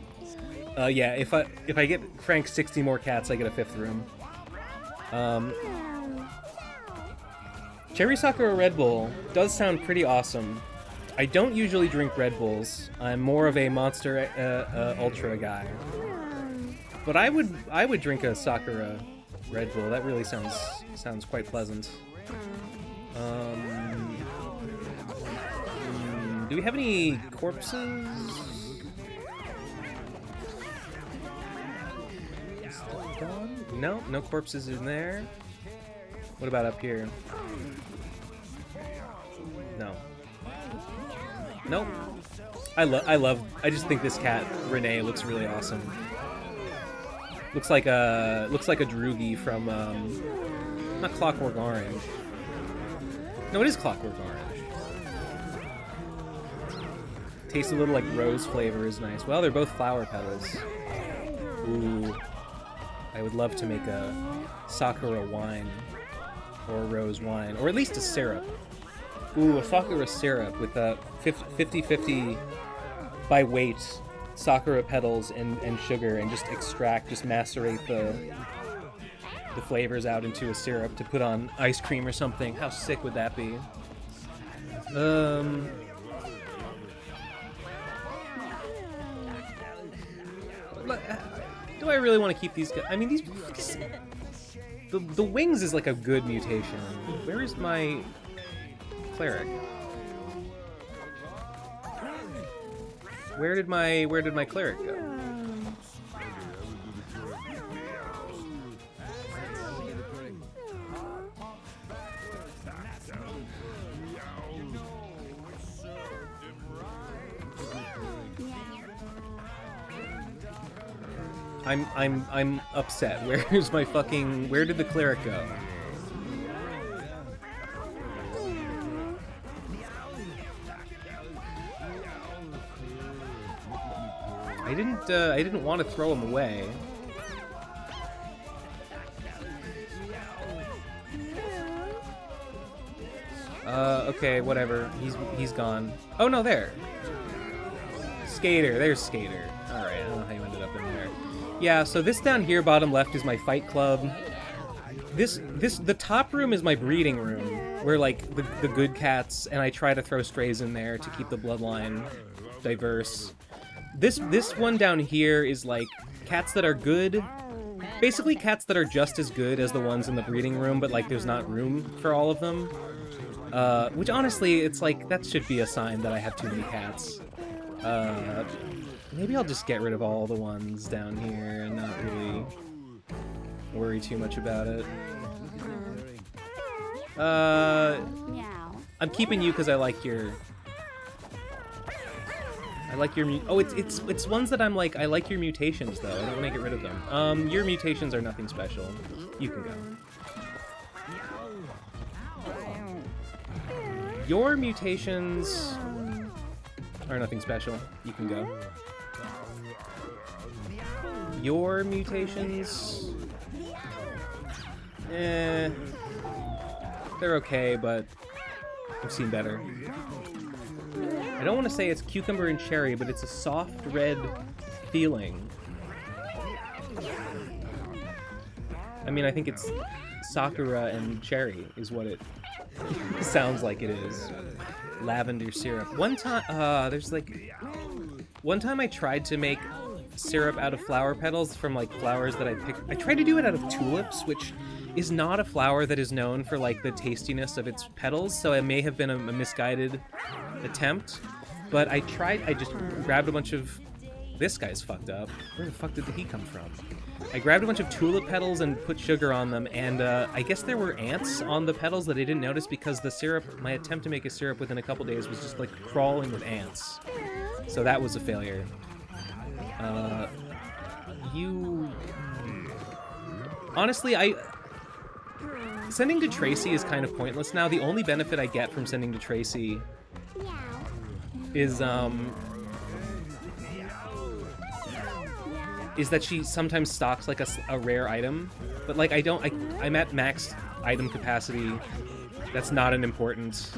Yeah, if I get Frank 60 more cats, I get a 5th room. Cherry Sakura Red Bull does sound pretty awesome. I don't usually drink Red Bulls. I'm more of a Monster Ultra guy. But I would drink a Sakura Red Bull. That really sounds quite pleasant. Do we have any corpses? No corpses in there. What about up here? No. Nope. I just think this cat, Renee, looks really awesome. Looks like a Droogie from not Clockwork Orange. No, it is Clockwork Orange. Tastes a little like rose flavor is nice. Well, they're both flower petals. Ooh. I would love to make a Sakura wine, or a rose wine, or at least a syrup. Ooh, a Sakura syrup with a 50-50 by weight Sakura petals and sugar, and just macerate the flavors out into a syrup to put on ice cream or something. How sick would that be? Do I really want to keep these guys? I mean, these the wings is like a good mutation. Where is my cleric? Where did my cleric go? I'm upset. Where's my fucking... Where did the cleric go? I didn't want to throw him away. Okay, whatever. He's gone. Oh no, there. Skater, there's Skater. Alright, I don't know how you ended up in there. Yeah, so this down here, bottom left, is my fight club. The top room is my breeding room, where, like, the good cats, and I try to throw strays in there to keep the bloodline diverse. This one down here is, like, cats that are good. Basically, cats that are just as good as the ones in the breeding room, but, like, there's not room for all of them. Which, honestly, it's like, that should be a sign that I have too many cats. Maybe I'll just get rid of all the ones down here and not really worry too much about it. I'm keeping you because I like your... Oh, it's ones that I'm like, I like your mutations, though. I don't want to get rid of them. Your mutations are nothing special. You can go. Your mutations are nothing special. You can go. Your mutations... they're okay, but I've seen better. I don't want to say it's cucumber and cherry, but it's a soft red feeling. I mean, I think it's sakura and cherry is what it sounds like it is. Lavender syrup. One time, one time I tried to make syrup out of flower petals from, like, flowers that I picked. I tried to do it out of tulips, which is not a flower that is known for, like, the tastiness of its petals, so it may have been a misguided attempt. But I just grabbed a bunch of... This guy's fucked up. Where the fuck did he come from? I grabbed a bunch of tulip petals and put sugar on them, and I guess there were ants on the petals that I didn't notice because the syrup, my attempt to make a syrup within a couple days was just, like, crawling with ants. So that was a failure. Honestly, sending to Tracy is kind of pointless now. The only benefit I get from sending to Tracy is that she sometimes stocks, like, a rare item. But, like, I'm at max item capacity. That's not an important...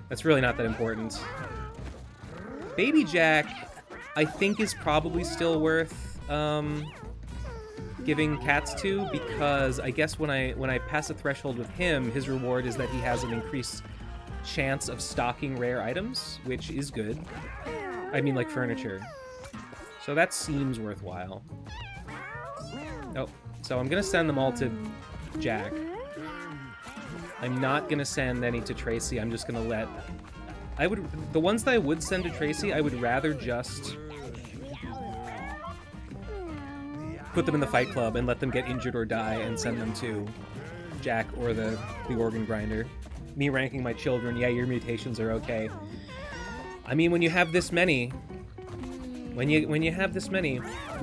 That's really not that important. Baby Jack, I think, is probably still worth giving cats to, because I guess when I pass a threshold with him, his reward is that he has an increased chance of stocking rare items, which is good. I mean, like, furniture. So that seems worthwhile. Oh, so I'm gonna send them all to Jack. I'm not gonna send any to Tracy. I'm just gonna let... The ones that I would send to Tracy, I would rather just put them in the fight club and let them get injured or die and send them to Jack or the organ grinder. Me ranking my children, yeah, your mutations are okay. I mean, when you have this many, when you have this many,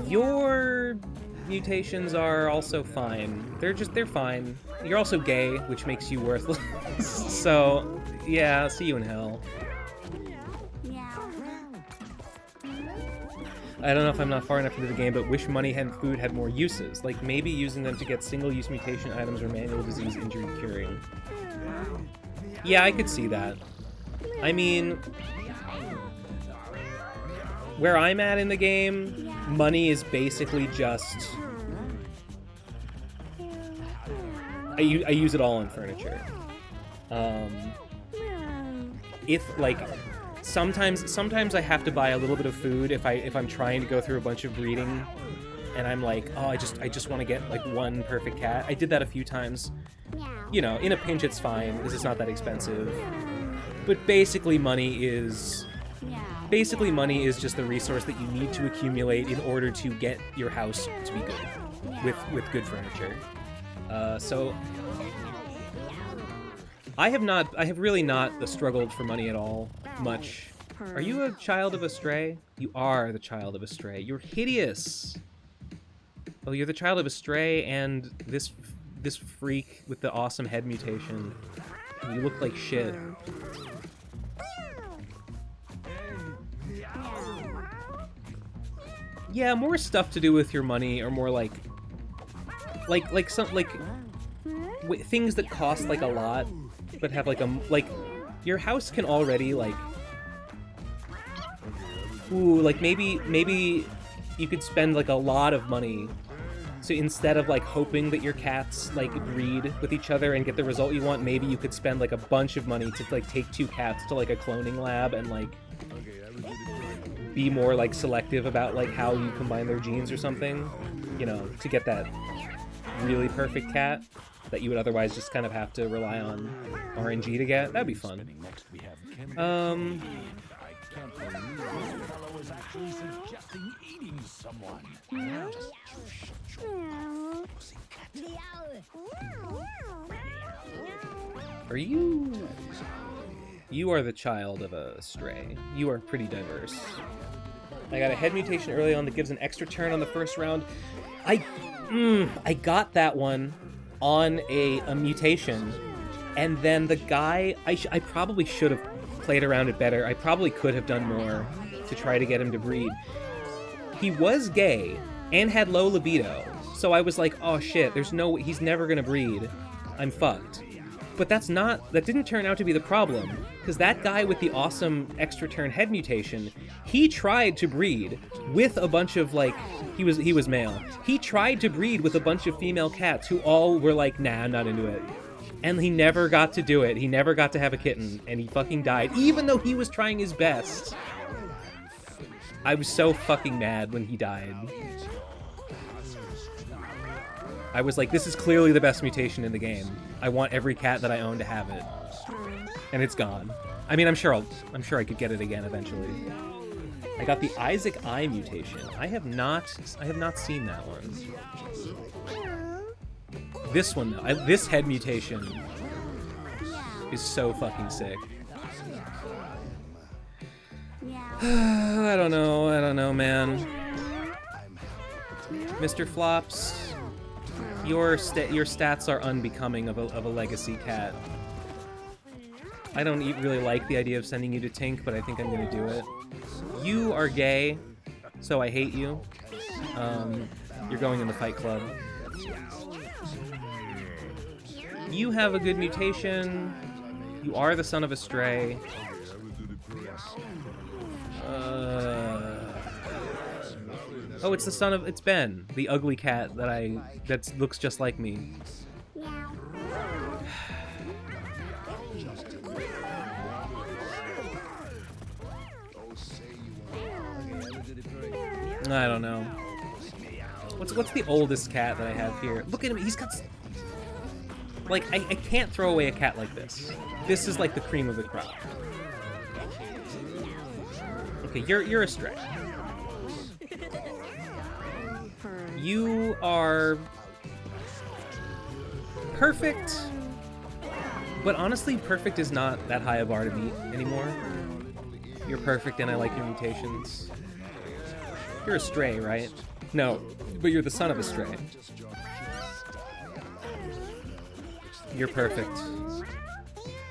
your mutations are also fine. They're fine. You're also gay, which makes you worthless. So, yeah, see you in hell. I don't know if I'm not far enough into the game, but wish money and food had more uses. Like, maybe using them to get single-use mutation items or manual disease injury curing. Yeah, I could see that. I mean, where I'm at in the game, money is basically just... I use it all on furniture. If, like... Sometimes I have to buy a little bit of food if I'm trying to go through a bunch of breeding and I'm like, oh, I just want to get like one perfect cat. I did that a few times. You know, in a pinch it's fine because it's not that expensive. But basically money is just the resource that you need to accumulate in order to get your house to be good with good furniture. So I have really not struggled for money at all much. Are you a child of a stray? You are the child of a stray. You're hideous. Oh, you're the child of a stray and this freak with the awesome head mutation. You look like shit. Yeah, more stuff to do with your money, or more like things that cost like a lot, but have like your house can already like. Ooh, like maybe you could spend like a lot of money. So instead of like hoping that your cats like breed with each other and get the result you want, maybe you could spend like a bunch of money to like take 2 cats to like a cloning lab and like be more like selective about like how you combine their genes or something, you know, to get that really perfect cat that you would otherwise just kind of have to rely on RNG to get. That'd be fun. Are you... You are the child of a stray. You are pretty diverse. I got a head mutation early on that gives an extra turn on the first round. I got that one on a mutation, and then the guy... I probably should have played around it better. I probably could have done more to try to get him to breed. He was gay and had low libido, so I was like, oh shit, he's never gonna breed. I'm fucked. But that didn't turn out to be the problem, because that guy with the awesome extra turn head mutation, he tried to breed with a bunch of like, he was male. He tried to breed with a bunch of female cats who all were like, nah, I'm not into it. And he never got to do it. He never got to have a kitten, and he fucking died, even though he was trying his best. I was so fucking mad when he died. I was like, this is clearly the best mutation in the game. I want every cat that I own to have it. And it's gone. I mean, I'm sure I could get it again eventually. I got the Isaac Eye mutation. I have not seen that one. This one though, this head mutation is so fucking sick. I don't know, man. Mr. Flops, your stats are unbecoming of a legacy cat. I don't really like the idea of sending you to Tink, but I think I'm gonna do it. You are gay, so I hate you. You're going in the Fight Club. You have a good mutation. You are the son of a stray. Oh, it's Ben, the ugly cat that looks just like me. I don't know. What's the oldest cat that I have here? Look at him, he's got... Like, I can't throw away a cat like this. This is like the cream of the crop. Okay, you're a stray. You are perfect, but honestly, perfect is not that high a bar to beat anymore. You're perfect, and I like your mutations. You're a stray, right? No, but you're the son of a stray. You're perfect.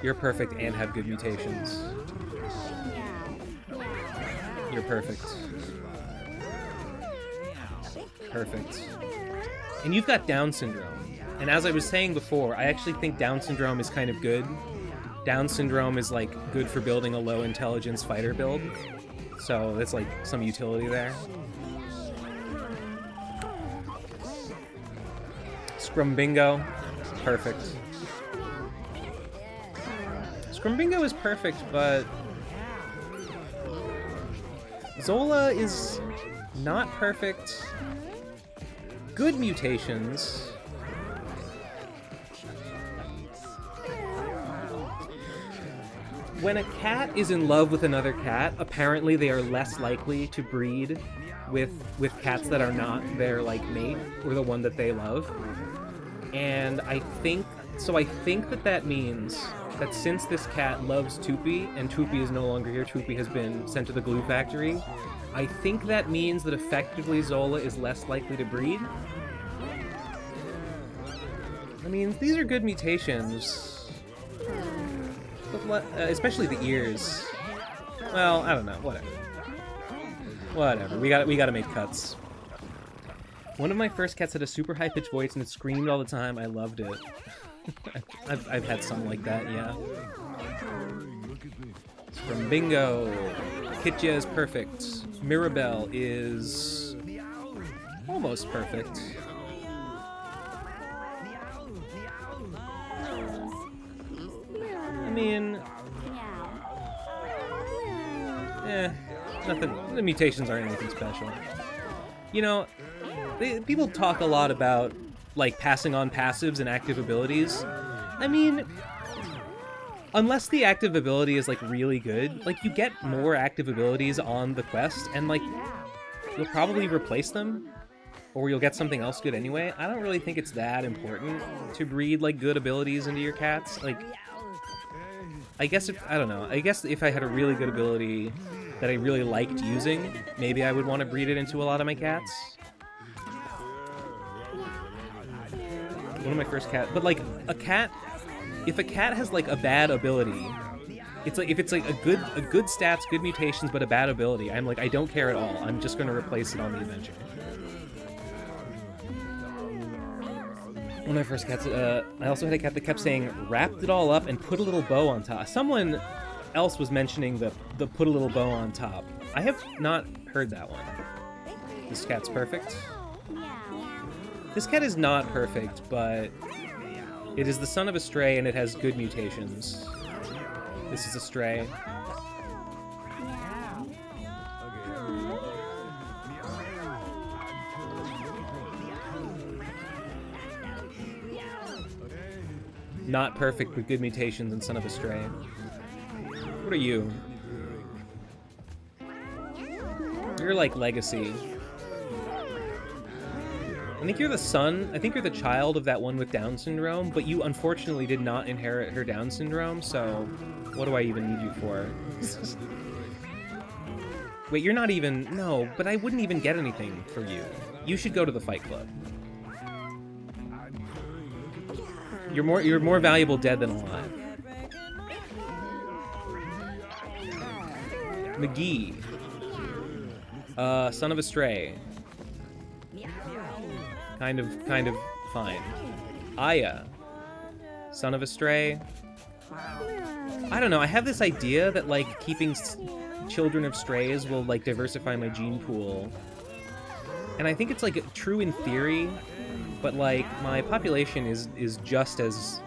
You're perfect and have good mutations. You're perfect. Perfect. And you've got Down syndrome. And as I was saying before, I actually think Down syndrome is kind of good. Down syndrome is like good for building a low intelligence fighter build. So that's like some utility there. Scrumbingo. Perfect. Scrumbingo is perfect, but Zola is not perfect. good mutations... When a cat is in love with another cat, apparently they are less likely to breed with cats that are not their, like, mate, or the one that they love. And I think that means that since this cat loves Toopy, and Toopy is no longer here, Toopy has been sent to the glue factory, I think that means that effectively Zola is less likely to breed. I mean, these are good mutations. But especially the ears. Well, I don't know. Whatever. Whatever. We gotta make cuts. One of my first cats had a super high-pitched voice and it screamed all the time. I loved it. I've had some like that, yeah. It's from Bingo. Kitja is perfect. Mirabelle is almost perfect. I mean, nothing. The mutations aren't anything special. You know, people talk a lot about, like, passing on passives and active abilities. I mean, unless the active ability is, like, really good, like, you get more active abilities on the quest, and, like, you'll probably replace them, or you'll get something else good anyway. I don't really think it's that important to breed, like, good abilities into your cats. Like, I guess if I had a really good ability that I really liked using, maybe I would want to breed it into a lot of my cats. One of my first cats, but like a cat, if a cat has like a bad ability, it's like if it's like a good stats, good mutations, but a bad ability, I'm like, I don't care at all. I'm just gonna replace it on the adventure. One of my first cats, I also had a cat that kept saying, wrapped it all up and put a little bow on top. Someone else was mentioning the put a little bow on top. I have not heard that one. This cat's perfect. This cat is not perfect, but it is the son of a stray and it has good mutations. This is a stray. Not perfect, but good mutations and son of a stray. What are you? You're like legacy. I think you're the son, I think you're the child of that one with Down syndrome, but you unfortunately did not inherit her Down syndrome, so what do I even need you for? Wait, you're not even, no, but I wouldn't even get anything for you. You should go to the Fight Club. You're more valuable dead than alive. McGee. Son of a stray. Kind of fine. Aya. Son of a stray. I don't know, I have this idea that, like, keeping children of strays will, like, diversify my gene pool. And I think it's, like, true in theory, but, like, my population is just as...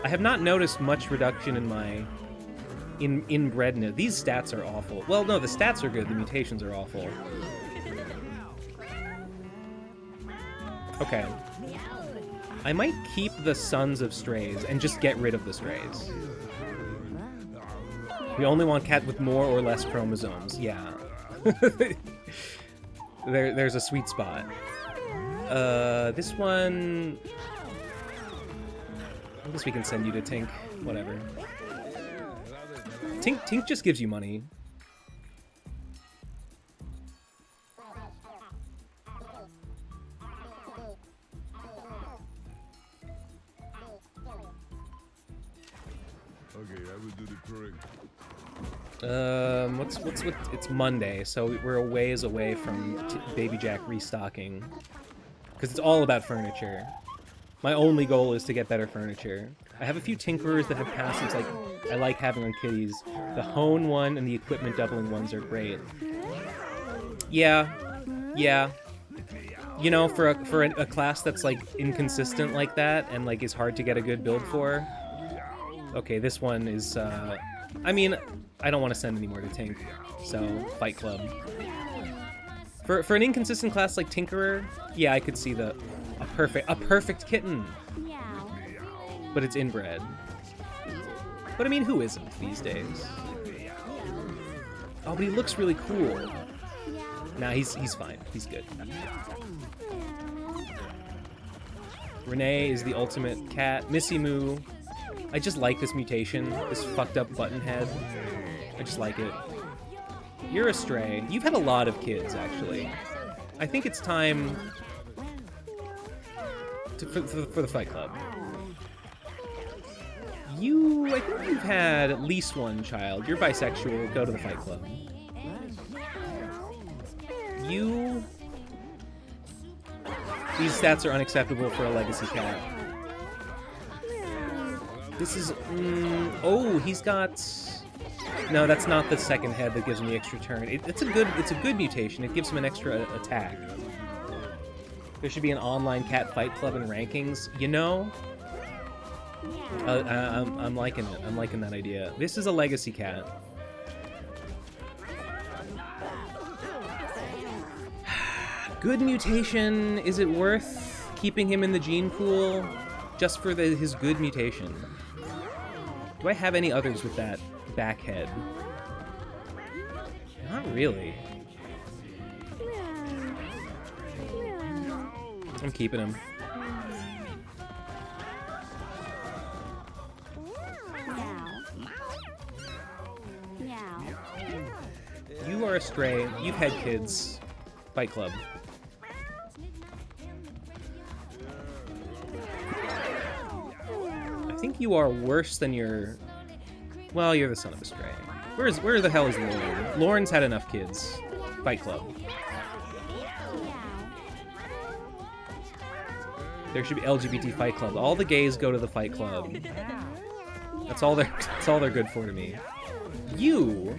I have not noticed much reduction in my... inbredness. These stats are awful. Well, no, the stats are good, the mutations are awful. Okay. I might keep the sons of strays and just get rid of the strays. We only want cat with more or less chromosomes. Yeah. There's a sweet spot. This one... I guess we can send you to Tink. Whatever. Tink just gives you money. Okay, I will do the correct. It's Monday, so we're a ways away from Baby Jack restocking. Because it's all about furniture. My only goal is to get better furniture. I have a few tinkerers that have passives like I like having on kitties. The hone one and the equipment doubling ones are great. Yeah. You know, for a class that's like inconsistent like that and like is hard to get a good build for. Okay, this one is I mean, I don't want to send any more to Tink, so Fight Club. For an inconsistent class like Tinkerer, yeah, I could see a perfect kitten. But it's inbred. But I mean, who isn't these days? Oh, but he looks really cool. Nah, he's fine. He's good. Renee is the ultimate cat. Missy Moo. I just like this mutation. This fucked up button head. I just like it. You're a stray. You've had a lot of kids, actually. I think it's time for the Fight Club. I think you've had at least one child. You're bisexual. Go to the Fight Club. These stats are unacceptable for a legacy cat. This is... oh, he's got... No, that's not the second head that gives him the extra turn. It's a good mutation. It gives him an extra attack. There should be an online cat fight club and rankings. You know? I'm liking it. I'm liking that idea. This is a legacy cat. Good mutation. Is it worth keeping him in the gene pool just for his good mutation? Do I have any others with that back head? Not really. I'm keeping him. You are a stray. You've had kids. Fight Club. I think you are worse than your... Well, you're the son of a stray. Where the hell is Lauren? Lauren's had enough kids. Fight Club. There should be LGBT Fight Club. All the gays go to the Fight Club. That's all they're good for to me. You...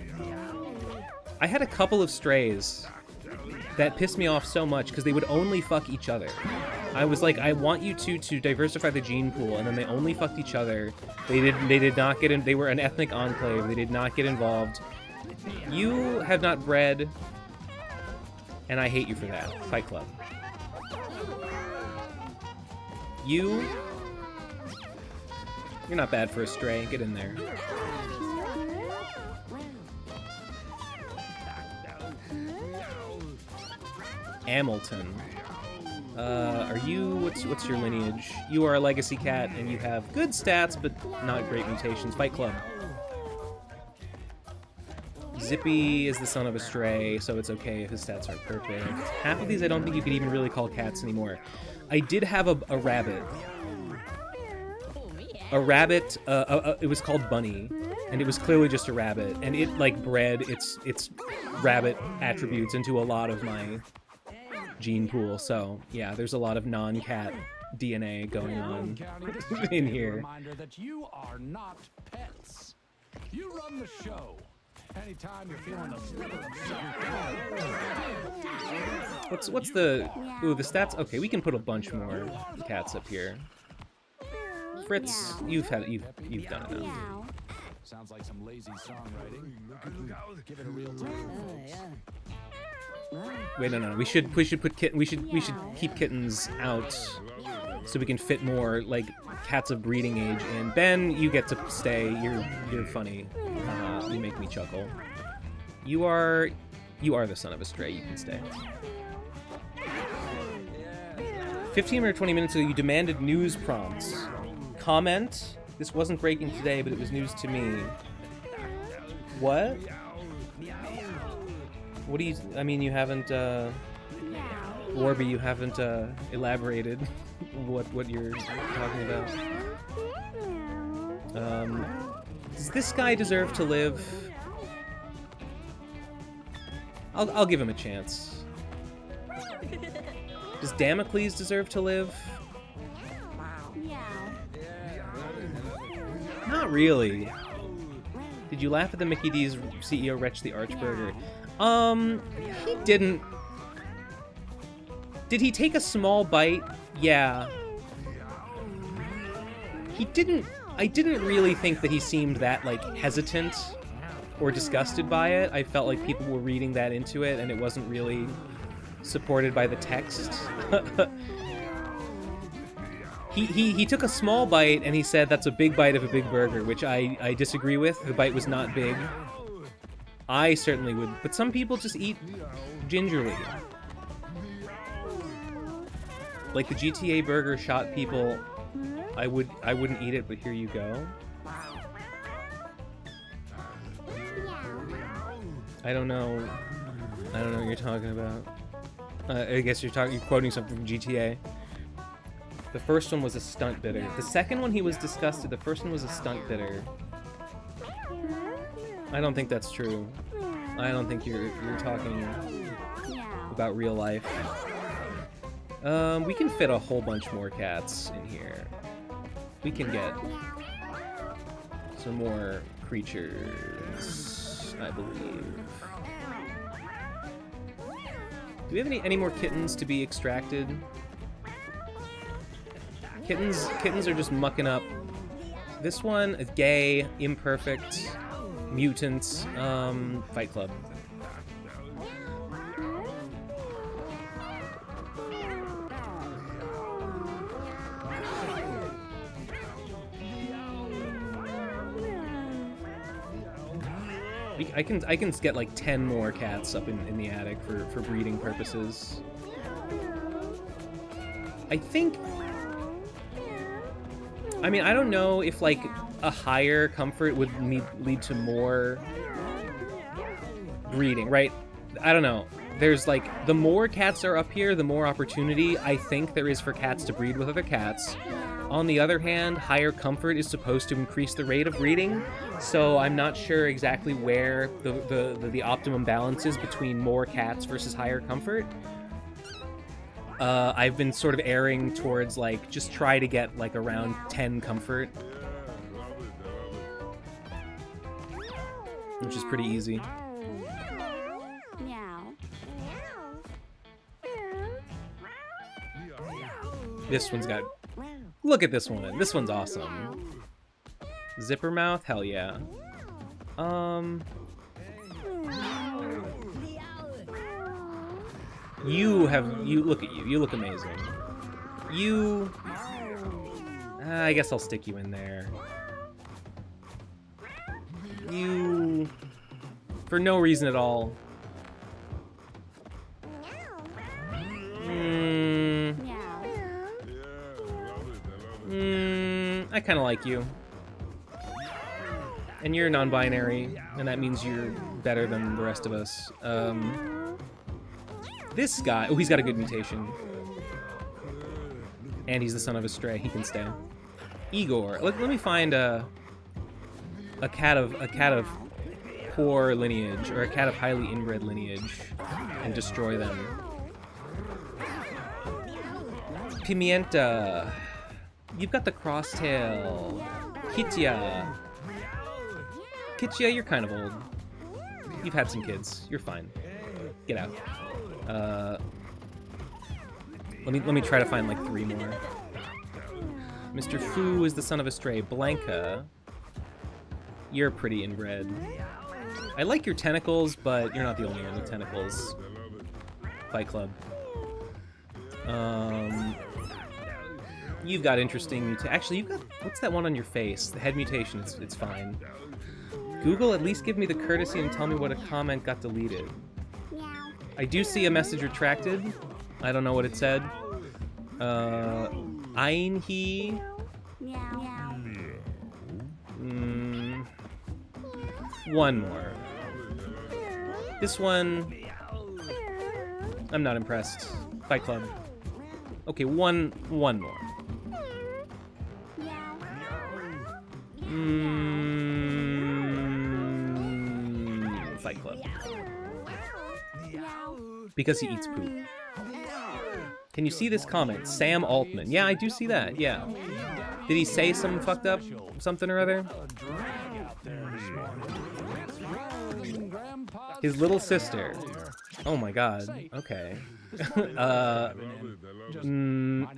I had a couple of strays that pissed me off so much because they would only fuck each other. I was like, I want you to diversify the gene pool, and then they only fucked each other. They did not get in. They were an ethnic enclave. They did not get involved. You have not bred, and I hate you for that. Fight Club. You're not bad for a stray. Get in there. Hamilton. Are you... What's your lineage? You are a legacy cat, and you have good stats, but not great mutations. Fight Club. Zippy is the son of a stray, so it's okay if his stats aren't perfect. Half of these I don't think you could even really call cats anymore. I did have a rabbit. A rabbit, it was called Bunny, and it was clearly just a rabbit, and it, like, bred its rabbit attributes into a lot of my gene pool, so yeah, there's a lot of non-cat DNA going on in here. Reminder that you are not pets. You run the show. Anytime you're feeling a sliver of What's the... Ooh, the stats... Okay, we can put a bunch more cats up here. Fritz, you've done enough. Sounds like some lazy songwriting. Give it a real time. Wait, no. We should keep kittens out so we can fit more like cats of breeding age in. Ben, you get to stay. You're funny. You make me chuckle. You are the son of a stray. You can stay. 15 or 20 minutes ago, you demanded news prompts. Comment. This wasn't breaking today, but it was news to me. What? What do you... I mean, you haven't, Warby, you haven't, elaborated what you're talking about. Does this guy deserve to live? I'll give him a chance. Does Damocles deserve to live? Not really. Did you laugh at the Mickey D's CEO Wretch the Archburger? He didn't. Did he take a small bite? Yeah. He didn't. I didn't really think that he seemed that, like, hesitant or disgusted by it. I felt like people were reading that into it, and it wasn't really supported by the text. He took a small bite and he said that's a big bite of a big burger, which I disagree with. The bite was not big. I certainly would, but some people just eat gingerly. Like the GTA burger shot people, I wouldn't eat it, but here you go. I don't know what you're talking about. I guess you're quoting something from GTA. The first one was a stunt bidder. The second one he was disgusted. The first one was a stunt bidder. I don't think that's true. I don't think you're talking about real life. We can fit a whole bunch more cats in here. We can get some more creatures, I believe. Do we have any more kittens to be extracted? Kittens are just mucking up. This one is gay, imperfect, mutant, Fight Club. I can get like 10 more cats up in the attic for breeding purposes. I mean, I don't know if like a higher comfort would lead to more breeding, right? I don't know. There's like, the more cats are up here, the more opportunity I think there is for cats to breed with other cats. On the other hand, higher comfort is supposed to increase the rate of breeding, so I'm not sure exactly where the optimum balance is between more cats versus higher comfort. I've been sort of erring towards like, just try to get like around 10 comfort, which is pretty easy. This one's got... Look at this one. This one's awesome. Zipper mouth? Hell yeah. Look at you. You look amazing. I guess I'll stick you in there. For no reason at all. I kind of like you. And you're non-binary, and that means you're better than the rest of us. This guy... Oh, he's got a good mutation. And he's the son of a stray. He can stay. Igor. Let me find a cat of poor lineage, or a cat of highly inbred lineage, and destroy them. Pimienta. You've got the crosstail. Kitya. Kitya, you're kind of old. You've had some kids. You're fine. Get out. Let me try to find like 3 more. Mr. Fu is the son of a stray. Blanca. You're pretty inbred. I like your tentacles, but you're not the only one with tentacles. Fight Club. You've got interesting actually, you've got... What's that one on your face? The head mutation, it's fine. Google, at least give me the courtesy and tell me what a comment got deleted. I do see a message retracted. I don't know what it said. Einhe. One more. This one... I'm not impressed. Fight Club. Okay, one more. Fight Club. Because he eats poop. Can you see this comment? Sam Altman. Yeah, I do see that, yeah. Did he say some fucked up something or other? His little sister. Oh my god. Okay.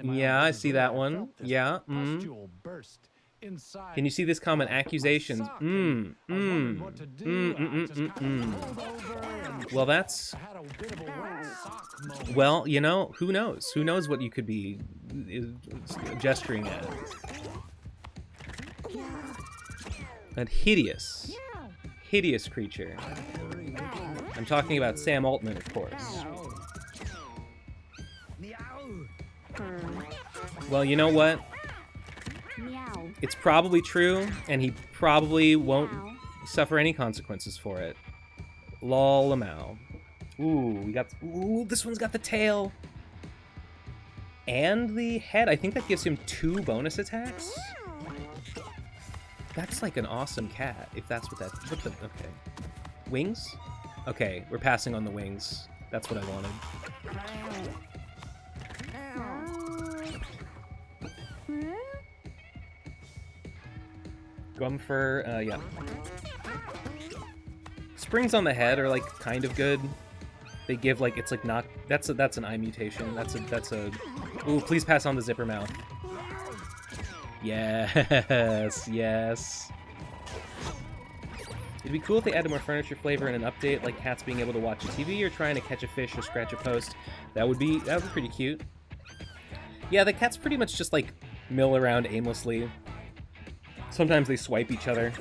Yeah, I see that one. Yeah. inside. Can you see this comment? Accusations. I was wondering what to do. I just kinda rolled over and Well, that's... I had a bit of a wet sock moment. Well, you know, who knows? Who knows what you could be gesturing at? That hideous, hideous creature. I'm talking about Sam Altman, of course. Well, you know what? Meow. It's probably true, and he probably won't suffer any consequences for it. Lol-a-mow. Ooh, we got... Ooh, this one's got the tail. And the head. I think that gives him 2 bonus attacks. That's like an awesome cat, if that's what that... What the... Okay. Wings? Okay, we're passing on the wings. That's what I wanted. Grumfer, yeah. Springs on the head are, like, kind of good. They give, like, it's, like, not... That's an eye mutation. That's a... Ooh, please pass on the zipper mouth. Yes, yes. It'd be cool if they added more furniture flavor in an update, like cats being able to watch a TV or trying to catch a fish or scratch a post. That would be pretty cute. Yeah, the cats pretty much just, like, mill around aimlessly. Sometimes they swipe each other.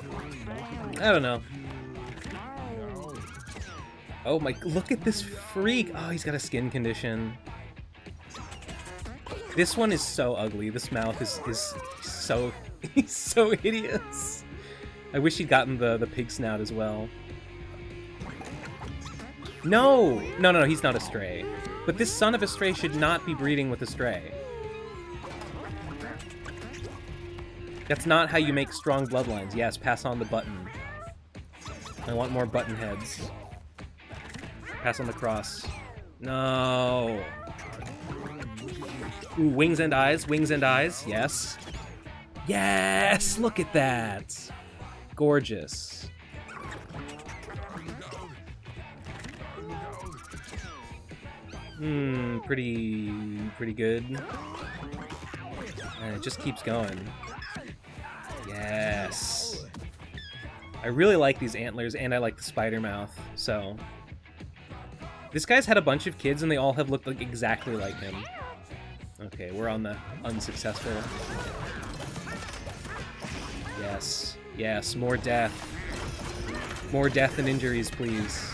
I don't know. Oh my, look at this freak! Oh, he's got a skin condition. This one is so ugly. This mouth is so... he's so hideous. I wish he'd gotten the pig snout as well. No! No, he's not a stray. But this son of a stray should not be breeding with a stray. That's not how you make strong bloodlines. Yes, pass on the button. I want more button heads. Pass on the cross. No. Ooh, wings and eyes, wings and eyes. Yes. Yes! Look at that! Gorgeous. Pretty good. And it just keeps going. Yes. I really like these antlers, and I like the spider mouth, so... This guy's had a bunch of kids, and they all have looked like exactly like him. Okay, we're on the unsuccessful. Yes. Yes, more death. More death and injuries, please.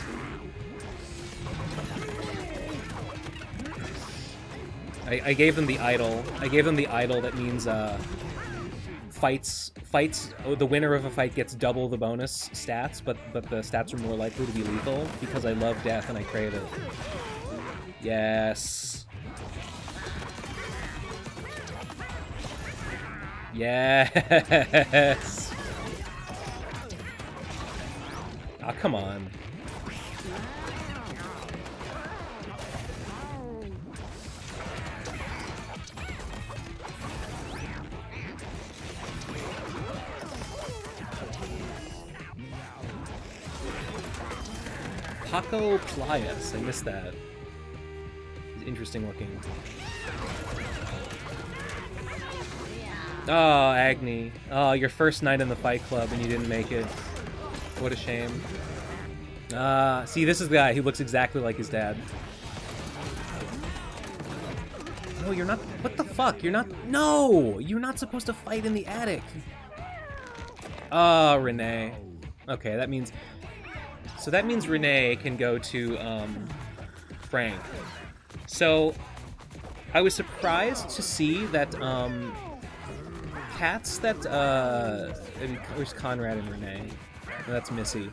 I gave them the idol. I gave them the idol that means, fights, the winner of a fight gets double the bonus stats, but the stats are more likely to be lethal, because I love death and I crave it. Yes. Yes! Ah, come on. Paco Plias. I missed that. He's interesting looking. Oh, Agni. Oh, your first night in the Fight Club and you didn't make it. What a shame. See, this is the guy who looks exactly like his dad. No, you're not. What the fuck? You're not. No! You're not supposed to fight in the attic. Oh, Renee. Okay, that means... So that means Renee can go to, Frank. So, I was surprised to see that, cats that, where's Conrad and Renee? Oh, that's Missy.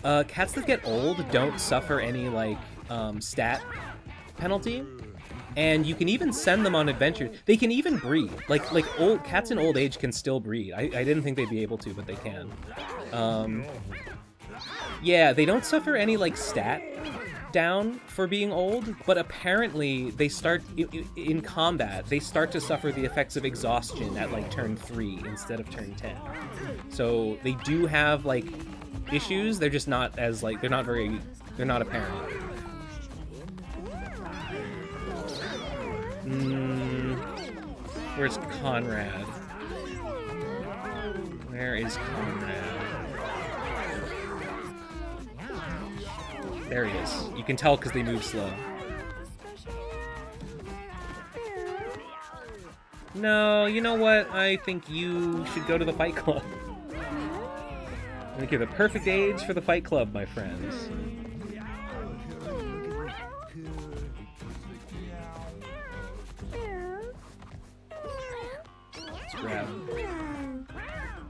Cats that get old don't suffer any, like, stat penalty. And you can even send them on adventures. They can even breed. Like old cats in old age can still breed. I didn't think they'd be able to, but they can. Yeah, they don't suffer any, like, stat down for being old, but apparently they start, in combat, they start to suffer the effects of exhaustion at, like, turn 3 instead of turn 10. So they do have, like, issues, they're just not as, like, they're not apparent. Where's Conrad? Where is Conrad? There he is. You can tell because they move slow. No, you know what? I think you should go to the Fight Club. I think you're the perfect age for the Fight Club, my friends. Let's grab.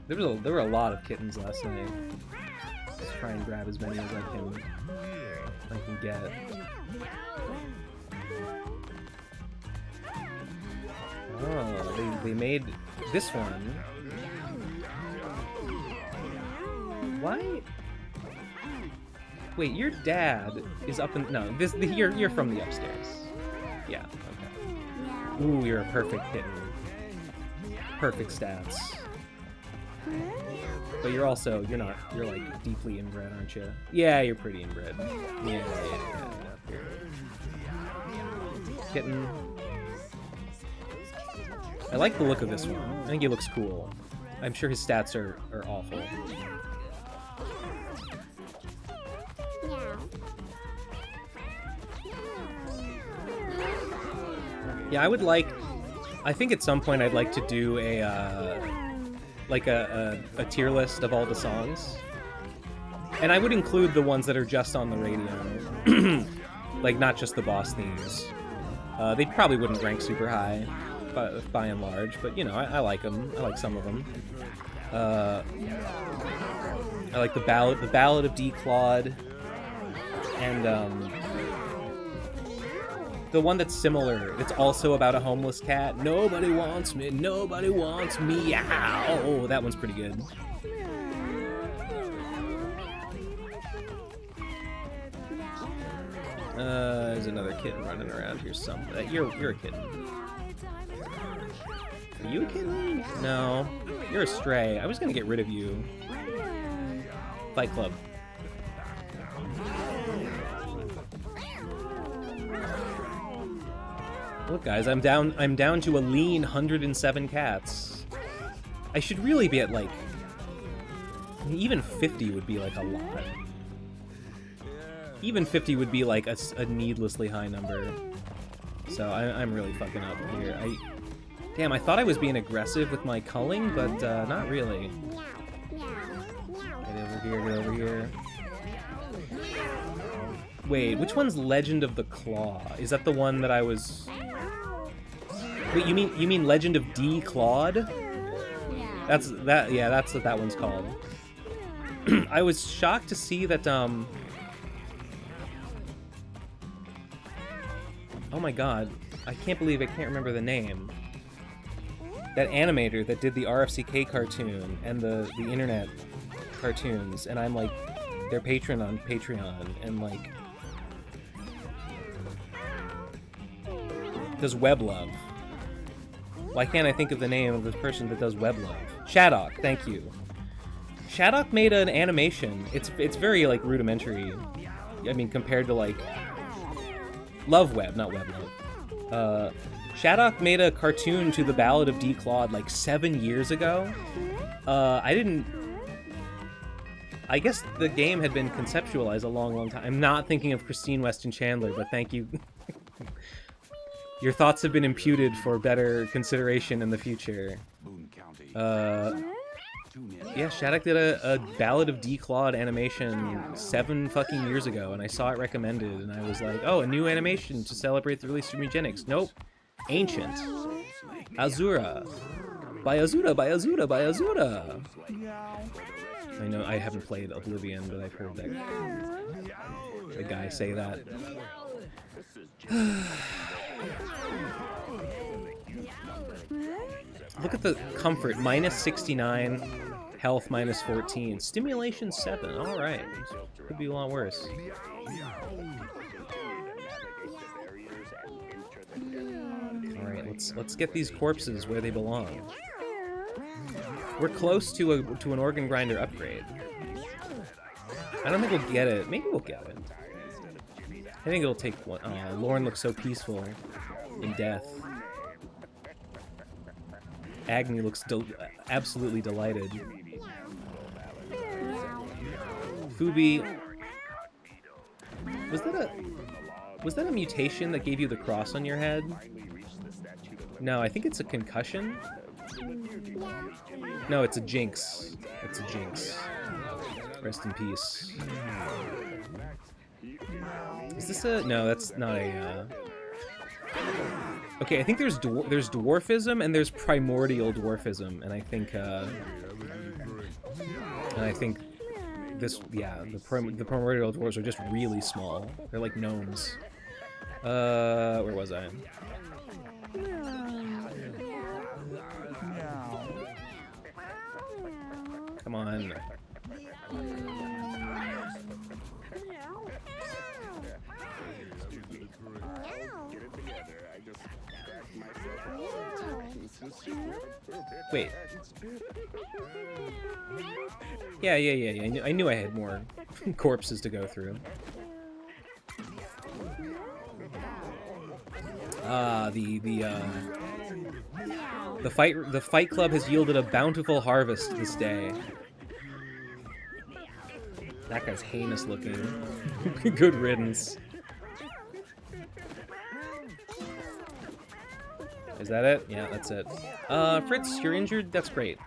There were a lot of kittens last night. Let's try and grab as many as I can get. Oh, they made this one. Why? Wait, your dad is up in you're from the upstairs. Yeah, okay. Ooh, you're a perfect kitten. Perfect stats. But you're like deeply inbred, aren't you? Yeah, you're pretty inbred. Yeah. Kitten. I like the look of this one. I think he looks cool. I'm sure his stats are awful. Yeah, I think at some point I'd like to do a tier list of all the songs. And I would include the ones that are just on the radio. Like, not just the boss themes. They probably wouldn't rank super high, by and large, but, you know, I like them. I like some of them. I like the Ballad of D. Claude, and, the one that's similar, it's also about a homeless cat. Nobody wants me, meow. That one's pretty good. There's another kitten running around here somewhere. You're a kitten. Are you a kitten? No. You're a stray. I was gonna get rid of you. Fight Club. Look, guys, I'm down to a lean 107 cats. I should really be at, like... I mean, even 50 would be, like, a lot. Even 50 would be, like, a needlessly high number. So I'm really fucking up here. Damn, I thought I was being aggressive with my culling, but not really. Get over here. Wait, which one's Legend of the Claw? Is that the one that I was... Wait, you mean Legend of D. Claude? That's what that one's called. I was shocked to see that, Oh my god. I can't believe I can't remember the name. That animator that did the RFCK cartoon and the internet cartoons, and I'm like their patron on Patreon, and like does Weblove. Why can't I think of the name of the person that does Weblove? Shadok, thank you. Shadok made an animation. It's very like rudimentary. I mean, compared to like Love Web, not Weblove. Shadok made a cartoon to the Ballad of D. Claude like 7 years ago. I guess the game had been conceptualized a long time. I'm not thinking of Christine Weston Chandler, but thank you. Your thoughts have been imputed for better consideration in the future. Yeah, Shadok did a Ballad of D. Claude animation 7 fucking years ago, and I saw it recommended, and I was like, oh, a new animation to celebrate the release of Mewgenics. Nope. Ancient. Azura. By Azura. I know I haven't played Oblivion, but I've heard the guy say that. Look at the comfort. Minus 69. Health minus 14. Stimulation 7. Alright. Could be a lot worse. Alright, let's get these corpses where they belong. We're close to an organ grinder upgrade. I don't think we'll get it. Maybe we'll get it. I think it'll take one. Oh, Lauren looks so peaceful in death. Agni looks absolutely delighted. Fubi. Was that a mutation that gave you the cross on your head? No, I think it's a concussion. No, it's a jinx. It's a jinx. Rest in peace. Is this a... No, that's not a... Okay, I think there's dwarfism and there's primordial dwarfism, and I think this, yeah, the primordial dwarves are just really small. They're like gnomes. Where was I? Come on. Wait. Yeah. I knew I had more corpses to go through. The fight club has yielded a bountiful harvest this day. That guy's heinous looking. Good riddance. Is that it? Yeah, that's it. Fritz, you're injured? That's great.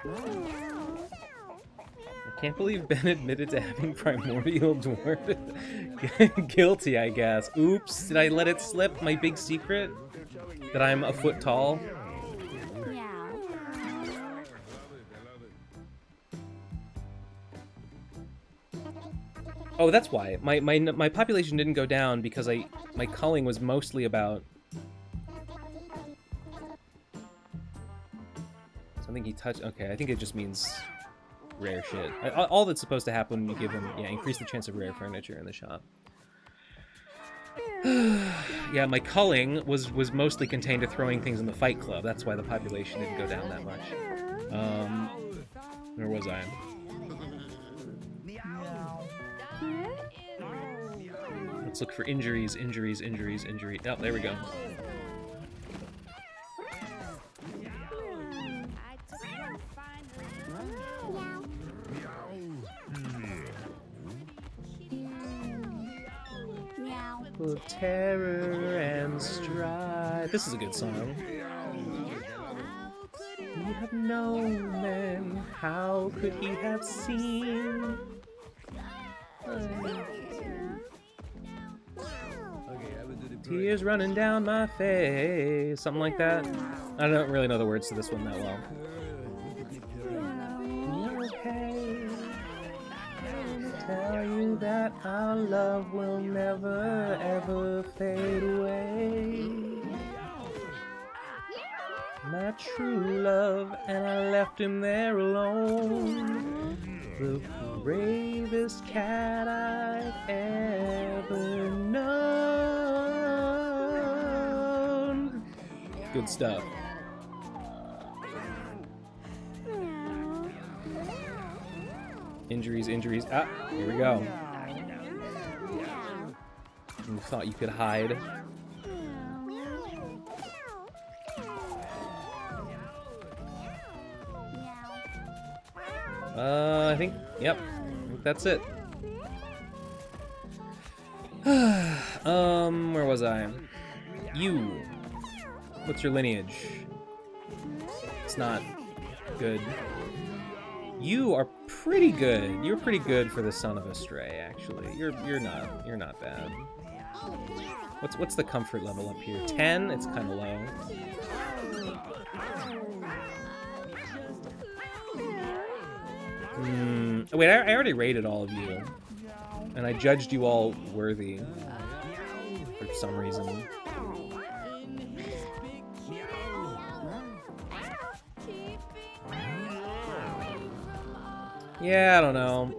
I can't believe Ben admitted to having primordial dwarf. Guilty, I guess. Oops, did I let it slip? My big secret? That I'm a foot tall? Oh, that's why. My population didn't go down because my culling was mostly about... Something he touched... Okay, I think it just means rare shit. All that's supposed to happen when you give him... Yeah, increase the chance of rare furniture in the shop. Yeah, my culling was mostly contained to throwing things in the fight club. That's why the population didn't go down that much. Where was I? Let's look for injuries. Oh, there we go. Full of terror and strife. This is a good song. You have known then, how could he have seen? Tears running down my face. Something like that. I don't really know the words to this one that well. Okay. Tell you that our love will never ever fade away. My true love, and I left him there alone. The bravest cat I've ever known. Good stuff. Injuries. Ah, here we go. You thought you could hide. I think, yep. I think that's it. Where was I? You. What's your lineage? It's not good. You are pretty good. You're pretty good for the son of a stray, actually. You're not bad. What's the comfort level up here? 10? It's kind of low. Wait, I already rated all of you. And I judged you all worthy. For some reason. Yeah, I don't know.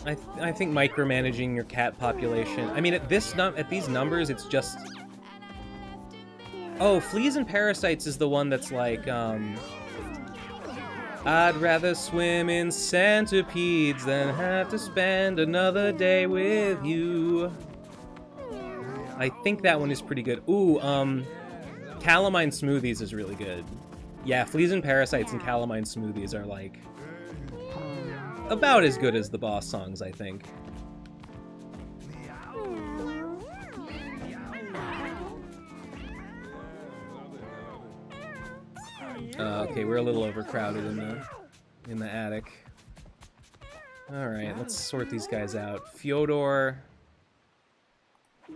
I think micromanaging your cat population. I mean, at these numbers, it's just... Oh, fleas and parasites is the one that's like, I'd rather swim in centipedes than have to spend another day with you. I think that one is pretty good. Ooh, calamine smoothies is really good. Yeah, fleas and parasites and calamine smoothies are like about as good as the boss songs, I think. Okay, we're a little overcrowded in the attic. All right, let's sort these guys out. Fyodor.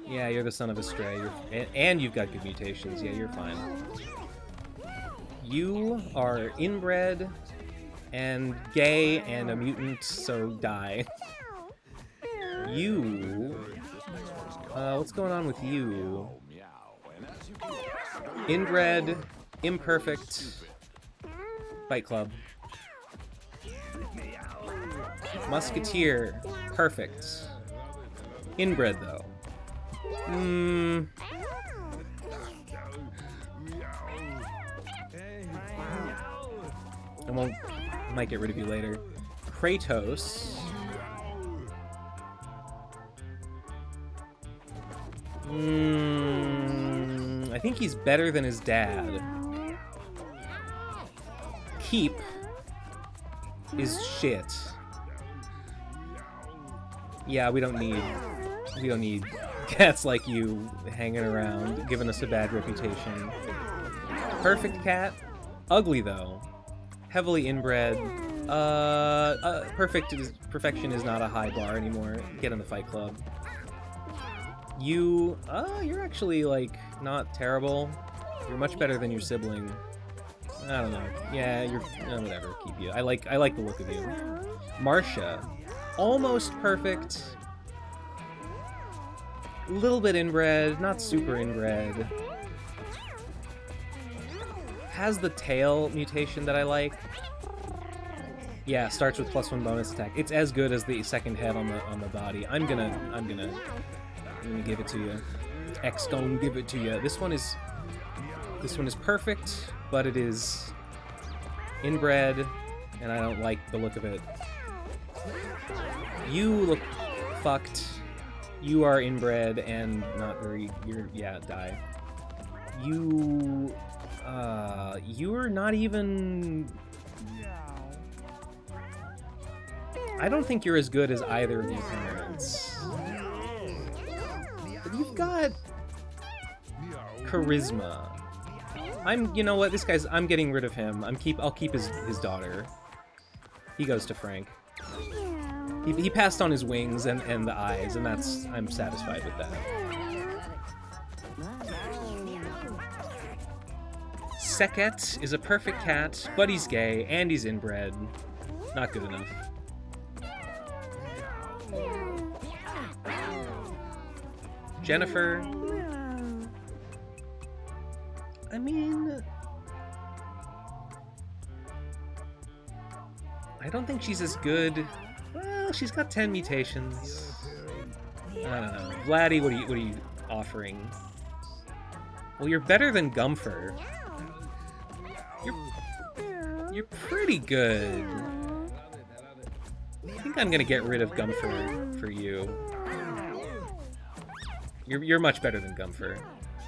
Yeah, you're the son of a stray. And you've got good mutations. Yeah, you're fine. You are inbred and gay and a mutant, so die. You... what's going on with you? Inbred, imperfect, Fight Club. Musketeer, perfect. Inbred, though. I might get rid of you later. Kratos. I think he's better than his dad. Keep is shit. Yeah, we don't need cats like you hanging around, giving us a bad reputation. Perfect cat. Ugly, though. Heavily inbred. Perfection is not a high bar anymore. Get in the Fight Club. You're actually, like, not terrible. You're much better than your sibling. I don't know. Yeah, you're... whatever, keep you. I like the look of you. Marcia. Almost perfect. A little bit inbred, not super inbred. Has the tail mutation that I like. Yeah, starts with +1 bonus attack. It's as good as the second head on the body. I'm gonna give it to you. X gonna give it to you. This one is perfect, but it is inbred, and I don't like the look of it. You look fucked. You are inbred and not very. Die. You're not even. I don't think you're as good as either of your parents. But you've got charisma. You know what? This guy's. I'm getting rid of him. I'll keep his daughter. He goes to Frank. He passed on his wings and the eyes, and I'm satisfied with that. Seket is a perfect cat, but he's gay and he's inbred. Not good enough. Jennifer. I mean, I don't think she's as good. Well, she's got 10 mutations. I don't know. Vladdy, what are you offering? Well, you're better than Gumfer. You're pretty good. I think I'm gonna get rid of Gumfer for you. You're much better than Gumfer.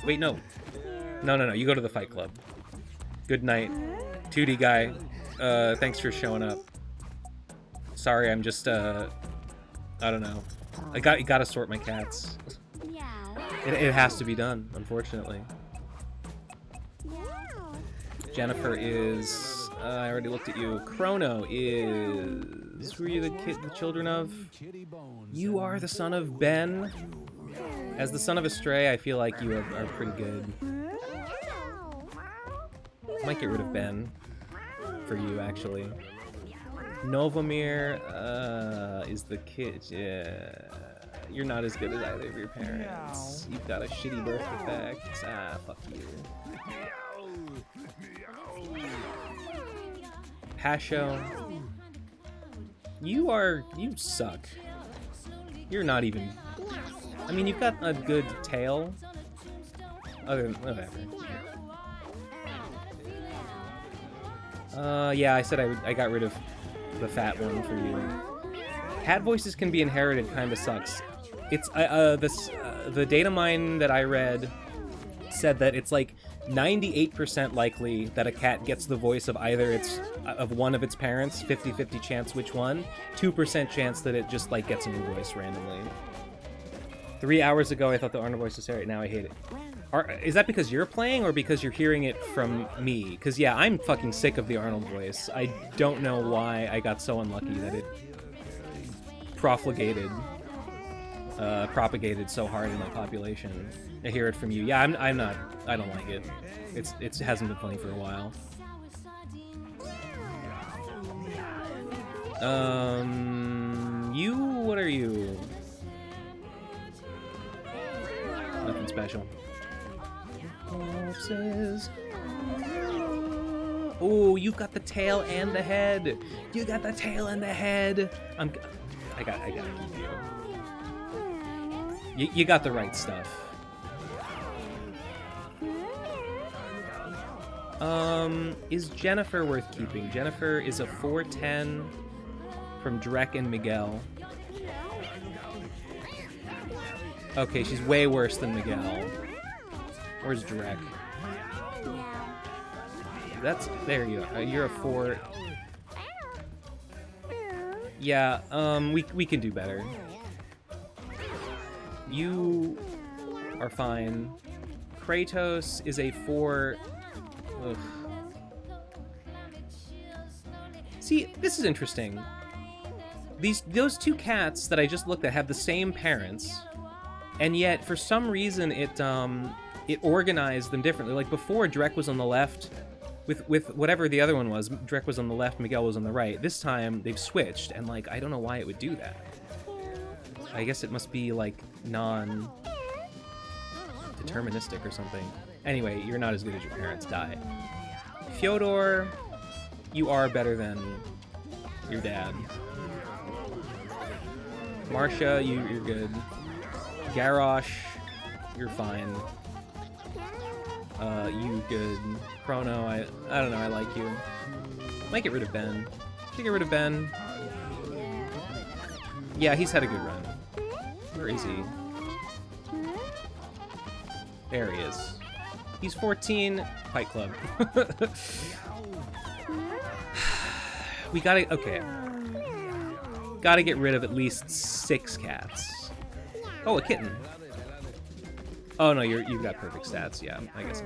Wait, no. No. You go to the Fight Club. Good night, 2D guy. Thanks for showing up. Sorry, I'm just I don't know. I gotta sort my cats. It has to be done, unfortunately. Jennifer is... I already looked at you. Chrono is... Who are you the children of? You are the son of Ben. As the son of a stray, I feel like you are pretty good. Might get rid of Ben. For you, actually. Novomir is the kid. Yeah. You're not as good as either of your parents. You've got a shitty birth defect. Ah, fuck you. Pasho. You suck. You're not even... I mean, you've got a good tail. Whatever. Yeah, I said I got rid of the fat one for you. Cat voices can be inherited, kinda sucks. It's, the data mine that I read said that it's like 98% likely that a cat gets the voice of either of one of its parents, 50-50 chance which one, 2% chance that it just like gets a new voice randomly. 3 hours ago I thought the Arnold voice was Harry, now I hate it. Is that because you're playing or because you're hearing it from me? Because yeah, I'm fucking sick of the Arnold voice. I don't know why I got so unlucky that it propagated so hard in my population. I hear it from you. Yeah, I don't like it. It hasn't been funny for a while. What are you? Nothing special. Corpses. Oh, you've got the tail and the head. You got the tail and the head. I gotta keep you. You got the right stuff. Is Jennifer worth keeping? Jennifer is a 410 from Drek and Miguel. Okay, she's way worse than Miguel. Where's Drek? There you are. You're a 4. Yeah, we can do better. You are fine. Kratos is a 4. Ugh. See, this is interesting. Those two cats that I just looked at have the same parents, and yet for some reason it organized them differently. Like before, Drek was on the left, with whatever the other one was. Drek was on the left, Miguel was on the right. This time they've switched, and like I don't know why it would do that. I guess it must be like non-deterministic or something. Anyway, you're not as good as your parents. Die. Fyodor, you are better than your dad. Marcia, you're good. Garrosh, you're fine. You good. Chrono, I don't know, I like you. Might get rid of Ben. Should I get rid of Ben? Yeah, he's had a good run. Where is he? There he is. He's 14. Fight Club. We gotta... Okay. Gotta get rid of at least 6 cats. Oh, a kitten. Oh, no, you've got perfect stats. Yeah, I guess.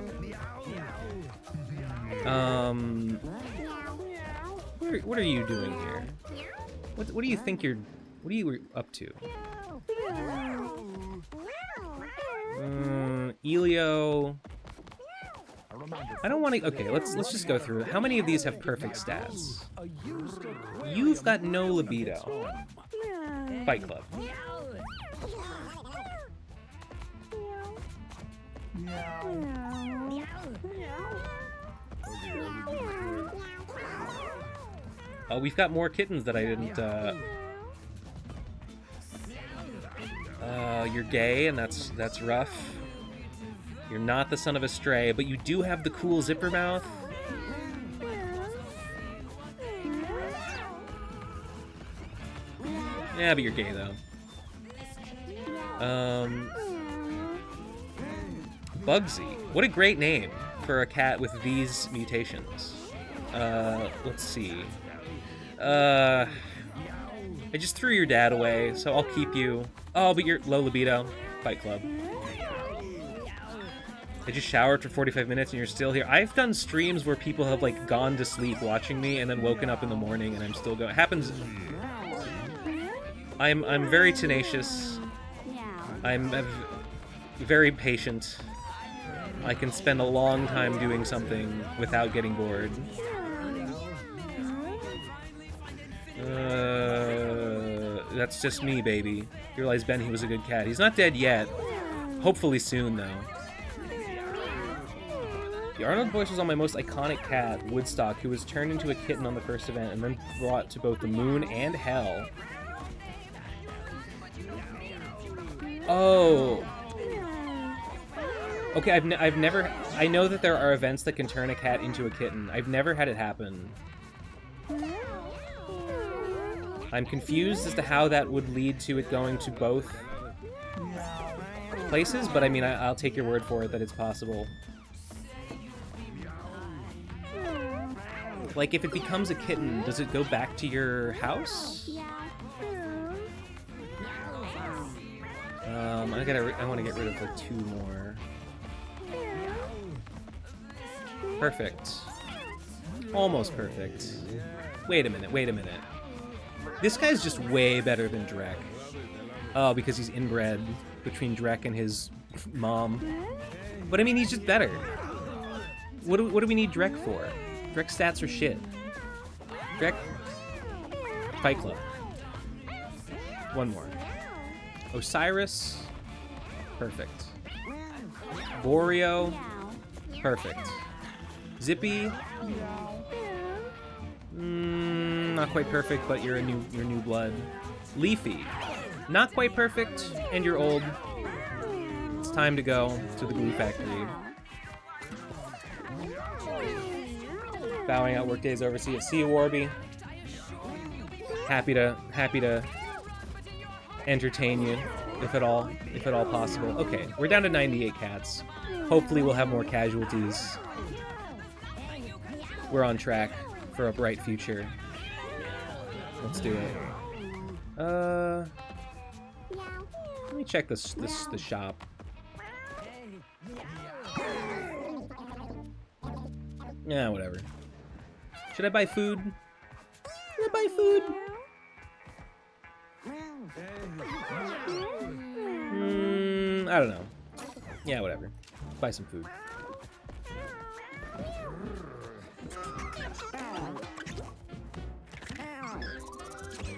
What are you doing here? What do you think you're... What are you up to? Elio... I don't want to... Okay, let's just go through. How many of these have perfect stats? You've got no libido. Fight Club. Oh, we've got more kittens that I didn't... You're gay, and that's rough. You're not the son of a stray, but you do have the cool zipper mouth. Yeah, but you're gay, though. Bugsy. What a great name for a cat with these mutations. Let's see. I just threw your dad away, so I'll keep you. Oh, but you're low libido. Fight Club. I just showered for 45 minutes and you're still here. I've done streams where people have, like, gone to sleep watching me and then woken up in the morning and I'm still going. It happens. I'm very tenacious. I'm very patient. I can spend a long time doing something without getting bored. That's just me, baby. You realize Ben, he was a good cat. He's not dead yet. Hopefully soon, though. The Arnold voice was on my most iconic cat, Woodstock, who was turned into a kitten on the first event and then brought to both the moon and hell. Oh. Okay, I've never... I know that there are events that can turn a cat into a kitten. I've never had it happen. I'm confused as to how that would lead to it going to both places, but I mean, I'll take your word for it that it's possible. Like, if it becomes a kitten, does it go back to your house? I want to get rid of like 2 more. Perfect. Almost perfect. Wait a minute, wait a minute. This guy's just way better than Drek. Oh, because he's inbred between Drek and his mom. But I mean, he's just better. What do we need Drek for? Drek's stats are shit. Drek... Fight Club. 1 more. Osiris. Perfect. Boreal. Perfect. Zippy. Not quite perfect, but you're new blood. Leafy. Not quite perfect, and you're old. It's time to go to the glue factory. Bowing out workdays overseas. See you, Warby. Happy to entertain you, if at all possible. Okay, we're down to 98 cats. Hopefully we'll have more casualties. We're on track for a bright future. Let's do it. Let me check the shop. Yeah, whatever. Should I buy food? Should I buy food? I don't know. Yeah, whatever. Buy some food.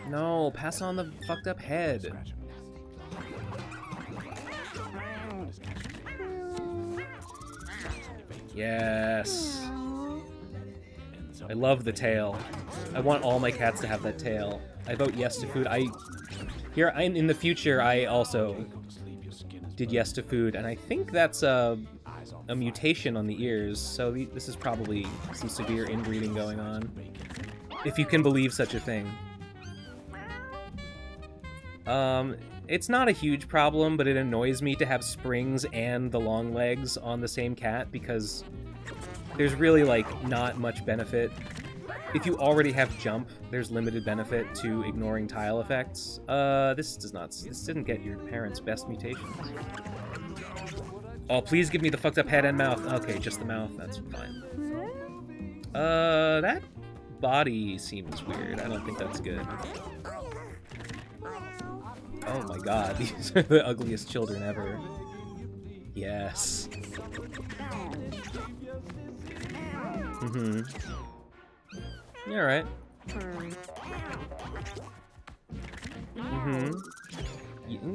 No, pass on the fucked up head. Yes. I love the tail. I want all my cats to have that tail. I vote yes to food. In the future, I also did yes to food, and I think that's a mutation on the ears, so this is probably some severe inbreeding going on. If you can believe such a thing. It's not a huge problem, but it annoys me to have springs and the long legs on the same cat, because there's really, like, not much benefit. If you already have jump, there's limited benefit to ignoring tile effects. This didn't get your parents' best mutations. Oh, please give me the fucked up head and mouth. Okay, just the mouth, that's fine. That body seems weird. I don't think that's good. Oh my god, these are the ugliest children ever. Yes. Yeah, alright.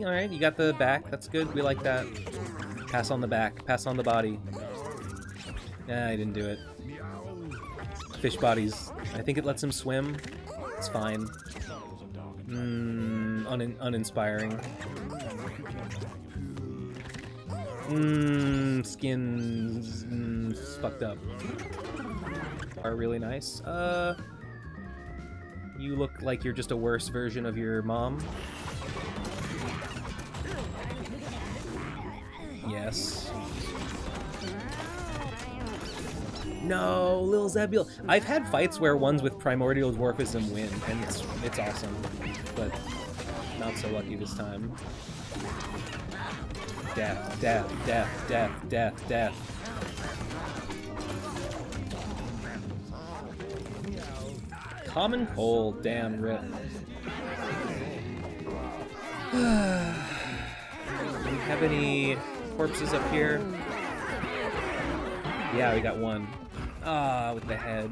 Alright, you got the back, that's good, we like that. Pass on the back, pass on the body. Nah, I didn't do it. Fish bodies, I think it lets him swim. It's fine. Uninspiring. Skins fucked up. Are really nice. You look like you're just a worse version of your mom. Yes. No, Lil Zebul. I've had fights where ones with primordial dwarfism win, and it's awesome, but not so lucky this time. Death, death, death, death, death, death. Common cold, damn rip. Do we have any corpses up here? Yeah, we got one. Ah, with the head.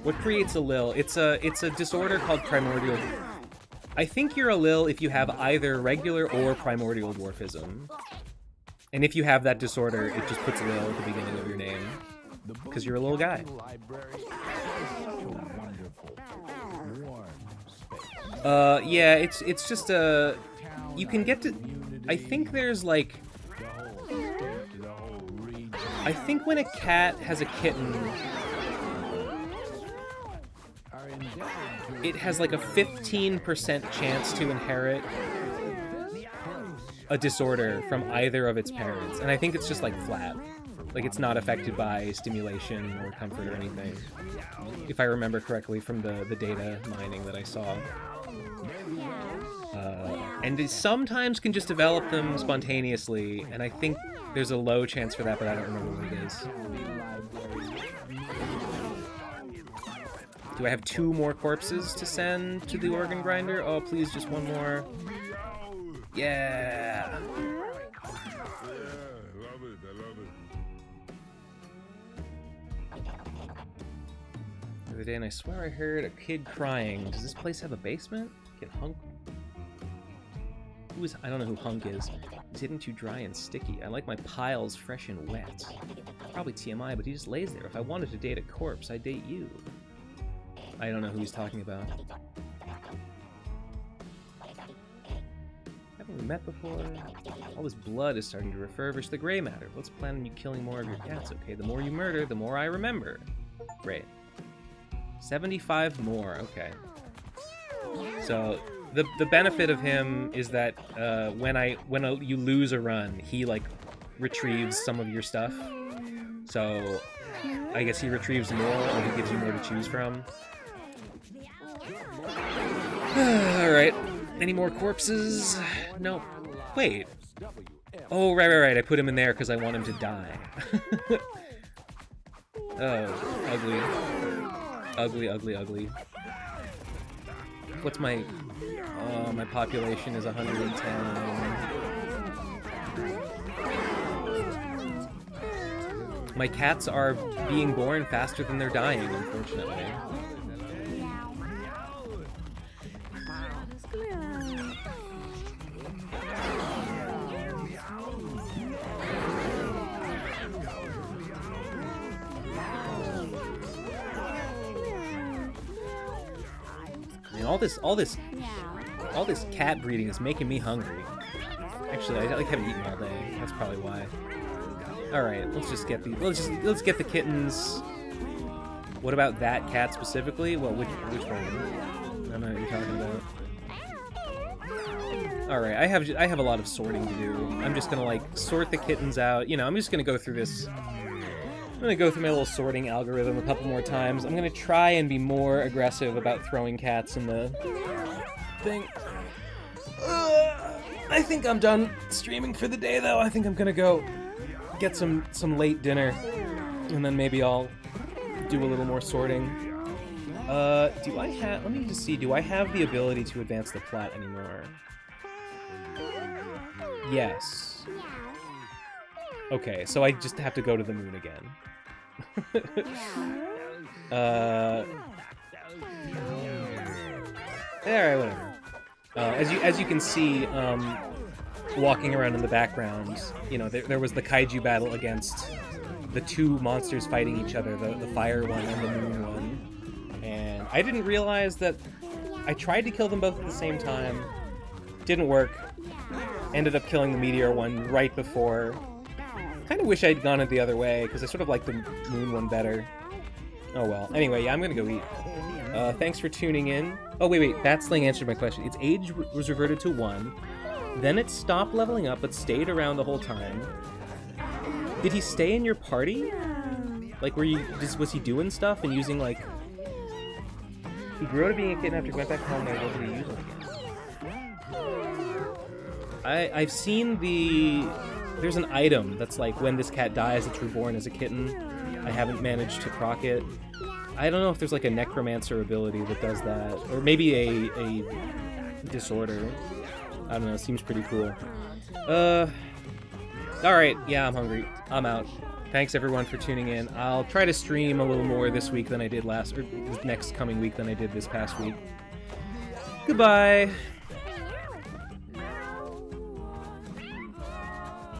What creates a Lil? It's a disorder called primordial. I think you're a Lil if you have either regular or primordial dwarfism. And if you have that disorder, it just puts Lil at the beginning of your name. Because you're a little guy. Yeah, it's just a... You can get to... I think there's like... I think when a cat has a kitten, it has like a 15% chance to inherit a disorder from either of its parents. And I think it's just like flat. Like, it's not affected by stimulation or comfort or anything. If I remember correctly from the data mining that I saw. And it sometimes can just develop them spontaneously, and I think there's a low chance for that, but I don't remember what it is. Do I have 2 more corpses to send to the organ grinder? Oh, please, just 1 more. Yeah! The other day, and I swear I heard a kid crying. Does this place have a basement? Kid Hunk? I don't know who Hunk is. He's getting too dry and sticky. I like my piles fresh and wet. Probably TMI, but he just lays there. If I wanted to date a corpse, I'd date you. I don't know who he's talking about. Haven't we met before? All this blood is starting to refurbish the gray matter. Let's plan on you killing more of your cats, okay? The more you murder, the more I remember. Great. 75 more, okay. So, the benefit of him is that when you lose a run, he, like, retrieves some of your stuff. So, I guess he retrieves more, or he gives you more to choose from. Alright. Any more corpses? No. Wait. Oh, right. I put him in there because I want him to die. Oh, ugly. Ugly. What's my... Oh, my population is 110. My cats are being born faster than they're dying, unfortunately. All this cat breeding is making me hungry. Actually, I like haven't eaten all day. That's probably why. All right, let's get the kittens. What about that cat specifically? Well, which one? I don't know what you're talking about. All right, I have a lot of sorting to do. I'm just gonna like sort the kittens out. You know, I'm just gonna go through this. I'm gonna go through my little sorting algorithm a couple more times. I'm gonna try and be more aggressive about throwing cats in the thing. I think I'm done streaming for the day, though. I think I'm gonna go get some late dinner, and then maybe I'll do a little more sorting. Do I have... Let me just see. Do I have the ability to advance the plot anymore? Yes. Okay, so I just have to go to the moon again. Alright, whatever. As you can see, walking around in the background, you know, there was the kaiju battle against the 2 monsters fighting each other, the fire one and the moon one. And I didn't realize that I tried to kill them both at the same time. Didn't work. Ended up killing the meteor one right before. Kind of wish I'd gone it the other way, because I sort of like the moon one better. Oh well. Anyway, yeah, I'm gonna go eat. Thanks for tuning in. Oh, wait. Batsling answered my question. Its age was reverted to 1. Then it stopped leveling up, but stayed around the whole time. Did he stay in your party? Like, was he doing stuff and using, like... He grew out of being a kitten after he went back home and I was able to use him again. I've seen the... There's an item that's like, when this cat dies, it's reborn as a kitten. I haven't managed to proc it. I don't know if there's like a necromancer ability that does that. Or maybe a disorder. I don't know, seems pretty cool. Alright, yeah, I'm hungry. I'm out. Thanks everyone for tuning in. I'll try to stream a little more this week than I did next coming week than I did this past week. Goodbye!